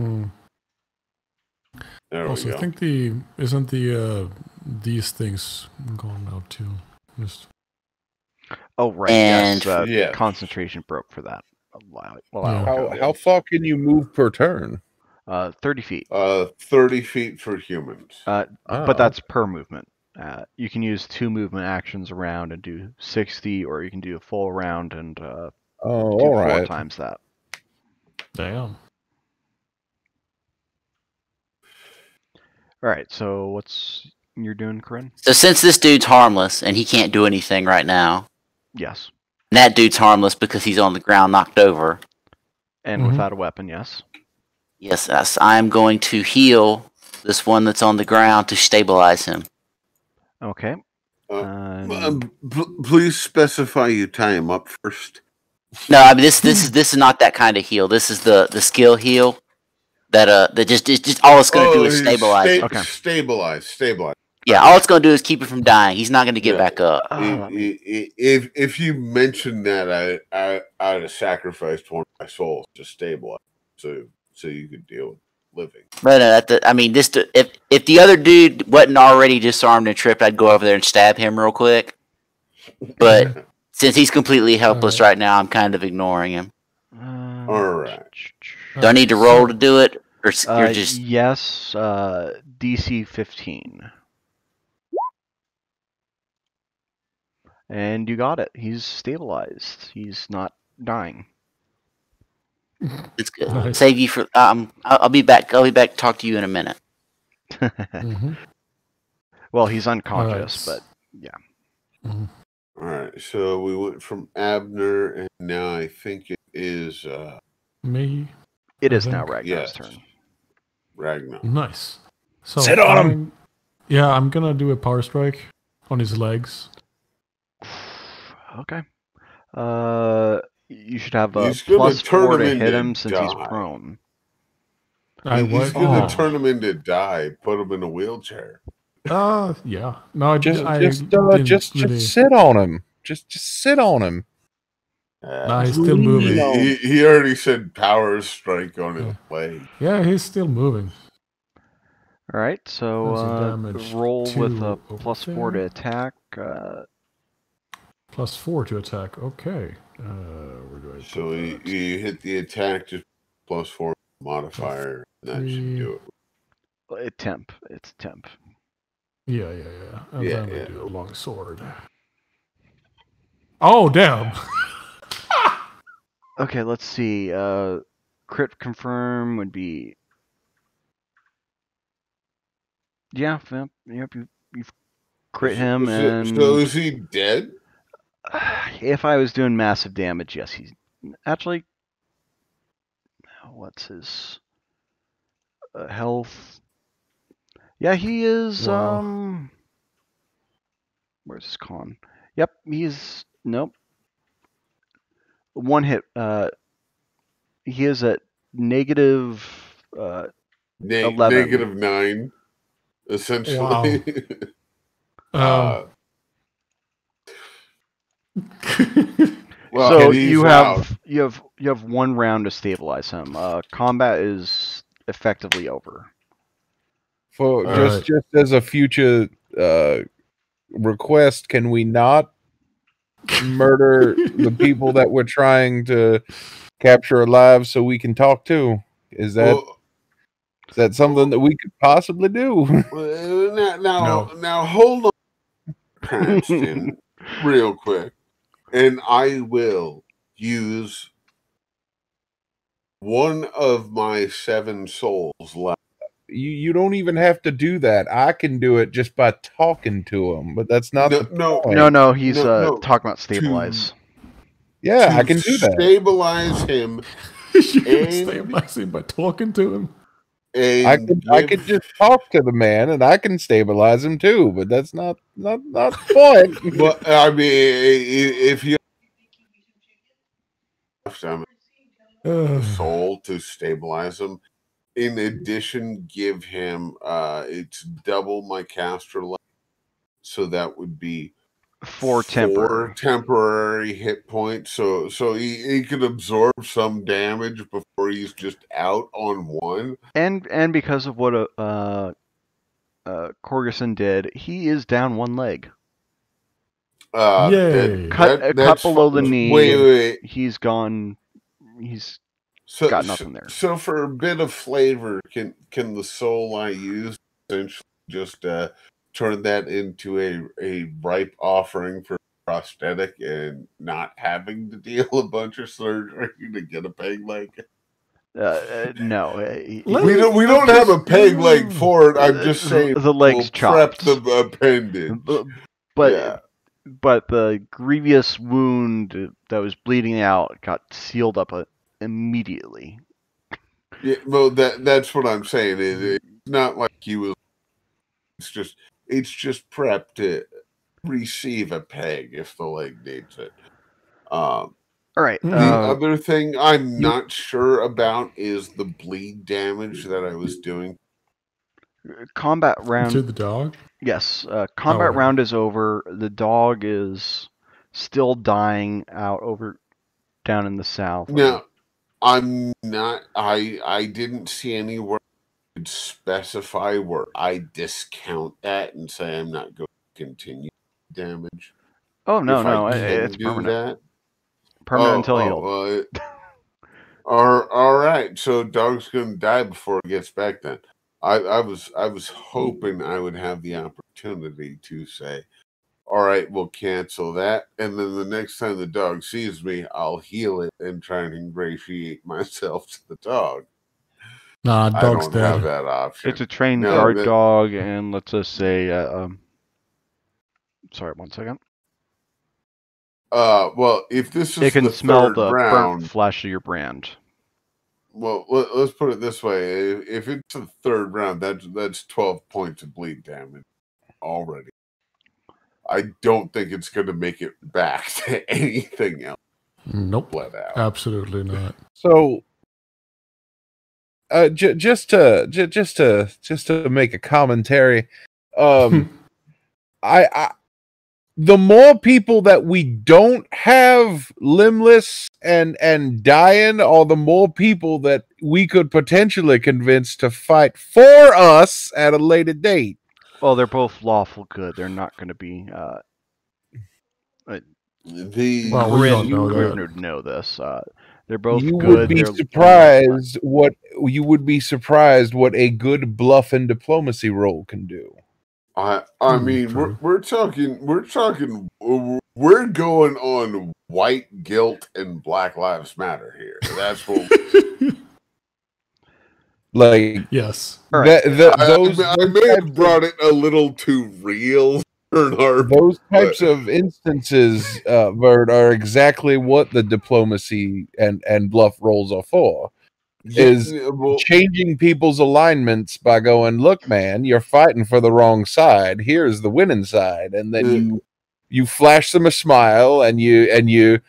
D: There
C: Also,
D: we go.
C: I think these things gone now too? Just...
A: Oh, right.
B: And
A: yes, concentration broke for that.
E: How far can you move per turn?
A: 30 feet.
D: 30 feet for humans.
A: But that's per movement. You can use 2 movement actions around and do 60, or you can do a full round and do
E: all
A: 4
E: right.
A: times that.
C: Damn.
A: All right, so what's you're doing, Corinne?
B: So since this dude's harmless and he can't do anything right now.
A: Yes.
B: And that dude's harmless because he's on the ground knocked over.
A: And without a weapon, yes.
B: Yes, I'm going to heal this one that's on the ground to stabilize him.
A: Okay.
D: Please specify you tie him up first.
B: No, I mean this is not that kind of heal. This is the skill heal that just all it's going to do is stabilize.
A: Okay.
D: Stabilize.
B: Yeah, all it's going to do is keep him from dying. He's not going to get back up.
D: If you mentioned that, I'd have sacrificed one of my souls to stabilize, so you could deal with living.
B: But if the other dude wasn't already disarmed and tripped, I'd go over there and stab him real quick. But since he's completely helpless right now, I'm kind of ignoring him.
D: All right.
B: Do I need to roll to do it, or just?
A: Yes. DC 15. And you got it. He's stabilized. He's not dying.
B: It's good.
C: Nice.
B: Save you for. I'll be back. I'll be back to talk to you in a minute.
A: Well, he's unconscious, but yeah.
D: All right. So we went from Abner, and now I think it is
C: me.
A: It is now Ragnar's turn.
D: Ragnar.
C: Nice. So
E: Sit on him.
C: Yeah, I'm gonna do a power strike on his legs.
A: Okay. You should have a
D: He's gonna
A: +4
D: turn
A: to
D: him
A: hit
D: into
A: him since he's
D: die.
A: prone.
D: He's going to turn him into die. Put him in a wheelchair.
C: Yeah. No,
E: Just
C: really...
E: sit on him. Just sit on him.
C: Nah, he's still moving.
D: He already said power strike on his leg.
C: Yeah, he's still moving.
A: All right, so roll with a +4 to attack.
C: +4 to attack. Okay. Where do I put
D: So
C: that?
D: you hit the attack just +4 modifier. That should do it.
A: It's temp.
C: Yeah. And then we do a long sword. Oh, damn.
A: Okay, let's see. Crit confirm would be... Yep, you've crit him, and...
D: So is he dead?
A: If I was doing massive damage, yes, he's... Actually... What's his... health? Yeah, he is,
C: Wow.
A: Where's his con? Yep, he's... Nope. 1 hit. He is at negative... 11.
D: -9, essentially.
C: Wow.
D: Well,
A: so you have 1 round to stabilize him. Combat is effectively over.
E: For just as a future request, can we not murder the people that we're trying to capture alive so we can talk to? Is that something that we could possibly do?
D: Now hold on, Cranston, real quick, and I will use one of my 7 souls left.
E: You don't even have to do that. I can do it just by talking to him, but that's not the point.
A: No, he's talking about stabilize.
E: Yeah, I can do that.
D: Stabilize him.
C: You can stabilize him by talking to him.
E: I could just talk to the man, and I can stabilize him too. But that's not the point.
D: Well, I mean, if you have a soul to stabilize him, in addition, give him it's double my caster level, so that would be
A: 4
D: temporary hit points. So he could absorb some damage before he's just out on 1.
A: And because of what Corgerson did, he is down 1 leg.
C: Yay!
A: Cut below the knee.
D: Wait.
A: He's gone. He's got nothing there.
D: So for a bit of flavor, can the soul I use essentially just turn that into a ripe offering for prosthetic and not having to deal a bunch of surgery to get a peg leg?
A: No,
D: we don't have a peg leg for it. I'm just saying
A: the leg's chopped.
D: Prep the appendage.
A: But the grievous wound that was bleeding out got sealed up immediately.
D: Yeah, well, that's what I'm saying. It's not like he was. It's just prep to receive a peg if the leg needs it.
A: All right.
D: The other thing I'm not sure about is the bleed damage that I was doing.
A: Combat round
C: to the dog.
A: Yes, combat round is over. The dog is still dying out down in the south.
D: Now, I'm not. I didn't see anywhere I could specify where I discount that and say I'm not going to continue damage.
A: Oh no, it's permanent. Permanent until healed.
D: All right, so dog's going to die before it gets back. Then I was hoping I would have the opportunity to say, all right, we'll cancel that. And then the next time the dog sees me, I'll heal it and try and ingratiate myself to the dog.
C: Nah, dog's dead.
D: I don't have that option.
A: It's a trained guard dog, and let's just say, sorry, 1 second.
D: Well, if this is
A: it can
D: the
A: smell
D: third
A: the
D: round,
A: burnt flesh of your brand.
D: Well, let's put it this way: if it's the 3rd round, that's 12 points of bleed damage already. I don't think it's going to make it back to anything else.
C: Nope, absolutely not.
E: So, just to make a commentary, the more people that we don't have limbless and dying, or the more people that we could potentially convince to fight for us at a later date.
A: Well, they're both lawful good. They're not going to be.
C: We don't know
A: Grin would know this. They're both
E: you
A: good.
E: Would be surprised you would be surprised what a good bluff and diplomacy roll can do.
D: I mean, we're going on white guilt and Black Lives Matter here. That's what.
E: Like,
C: yes,
D: right. I may have brought it a little too real.
E: Those types of instances, Verd, are exactly what the diplomacy and bluff rolls are for. Is changing people's alignments by going, look, man, you're fighting for the wrong side. Here's the winning side, and then you flash them a smile, and you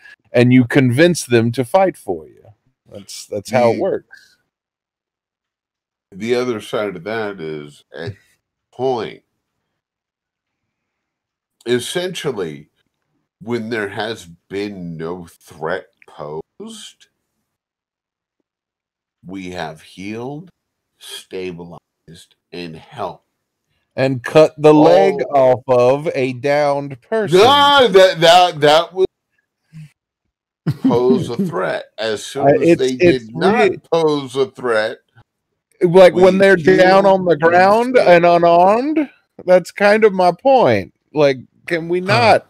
E: convince them to fight for you. That's how it works.
D: The other side of that is at point. Essentially, when there has been no threat posed, we have healed, stabilized, and helped.
E: And cut the leg off of a downed person.
D: No, that was pose a threat. As soon as they did not pose a threat,
E: like when
D: we
E: they're down on the
D: healed and
E: ground
D: scaled.
E: and unarmed. That's kind of my point. Like, can we not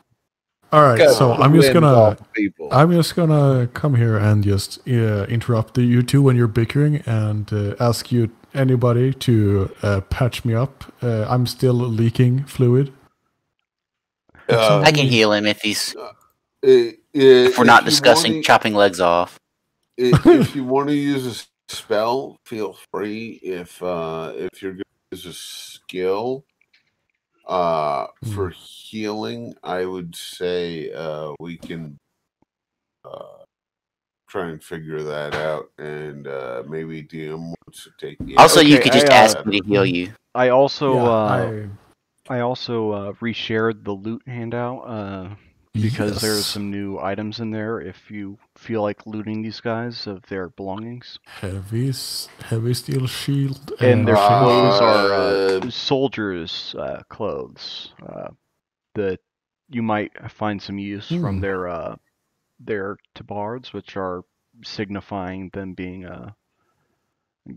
C: All right,
E: cut
C: so
E: the
C: I'm just
E: wind off
C: gonna
E: people?
C: come here and just interrupt you two when you're bickering and ask you anybody to patch me up. I'm still leaking fluid.
B: I can heal him if he's.
D: If
B: If we're not discussing chopping legs off.
D: If you want to use a spell, feel free. If you're going to use a skill for healing, I would say we can try and figure that out, and maybe DM wants to take.
B: Also, you could just ask me to heal you.
A: I also
C: Yeah,
A: I also reshared the loot handout because there's some new items in there. If you feel like looting these guys of their belongings,
C: heavy steel shield,
A: and their
C: shield.
A: clothes are soldiers' clothes that you might find some use from their tabards, which are signifying them being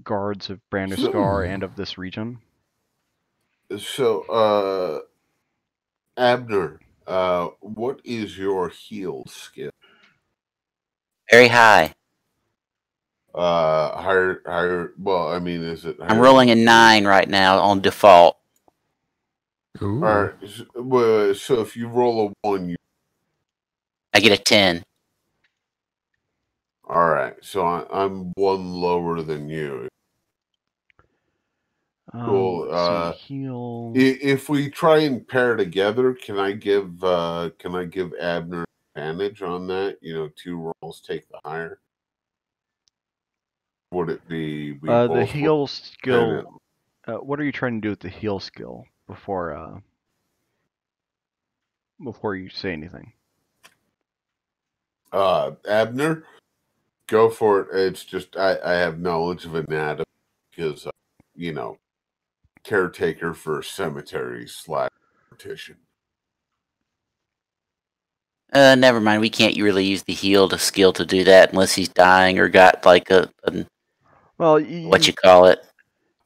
A: guards of Branderscar and of this region.
D: So, Abner, what is your heal skill?
B: Very high.
D: Higher. Well, I mean, is it?
B: I'm rolling a 9 right now on default.
C: Ooh.
D: All right. So if you roll a 1,
B: I get a 10.
D: All right. So I'm 1 lower than you. Cool.
A: Let's see, heal.
D: If we try and pair together, can I give Abner advantage on that? 2 rolls take the higher. Would it be
A: the heal skill? What are you trying to do with the heal skill before you say anything?
D: Abner, go for it. It's just I have knowledge of anatomy because caretaker for cemetery / partition.
B: Never mind. We can't really use the heal skill to do that unless he's dying or got like a
A: well,
B: what you call it.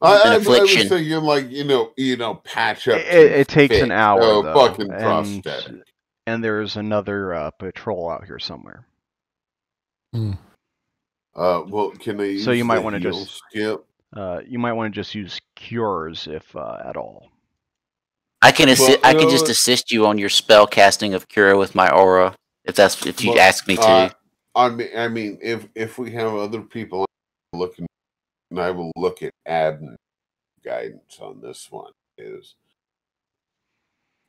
D: I
B: affliction.
D: was thinking patch up.
A: It takes an hour though,
D: fucking prosthetic.
A: And there's another patrol out here somewhere.
D: Well, can I use
A: so you might
D: want to
A: just
D: skip?
A: You might want to just use cures if at all.
B: I can I can just assist you on your spell casting of cure with my aura if you ask me to.
D: I mean, if we have other people looking, and I will look at Abner guidance on this one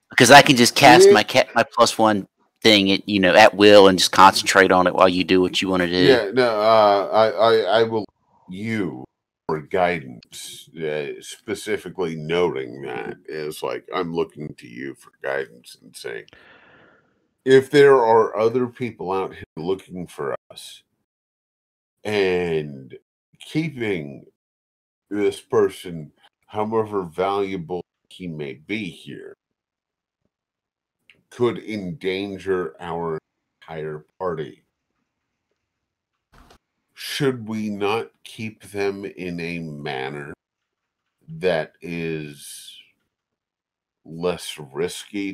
B: because I can just cast my +1 thing at will and just concentrate on it while you do what you want to do.
D: Yeah, no, I will you for guidance, specifically noting that is like I'm looking to you for guidance and saying if there are other people out here looking for us and keeping this person, however valuable he may be here, could endanger our entire party. Should we not keep them in a manner that is less risky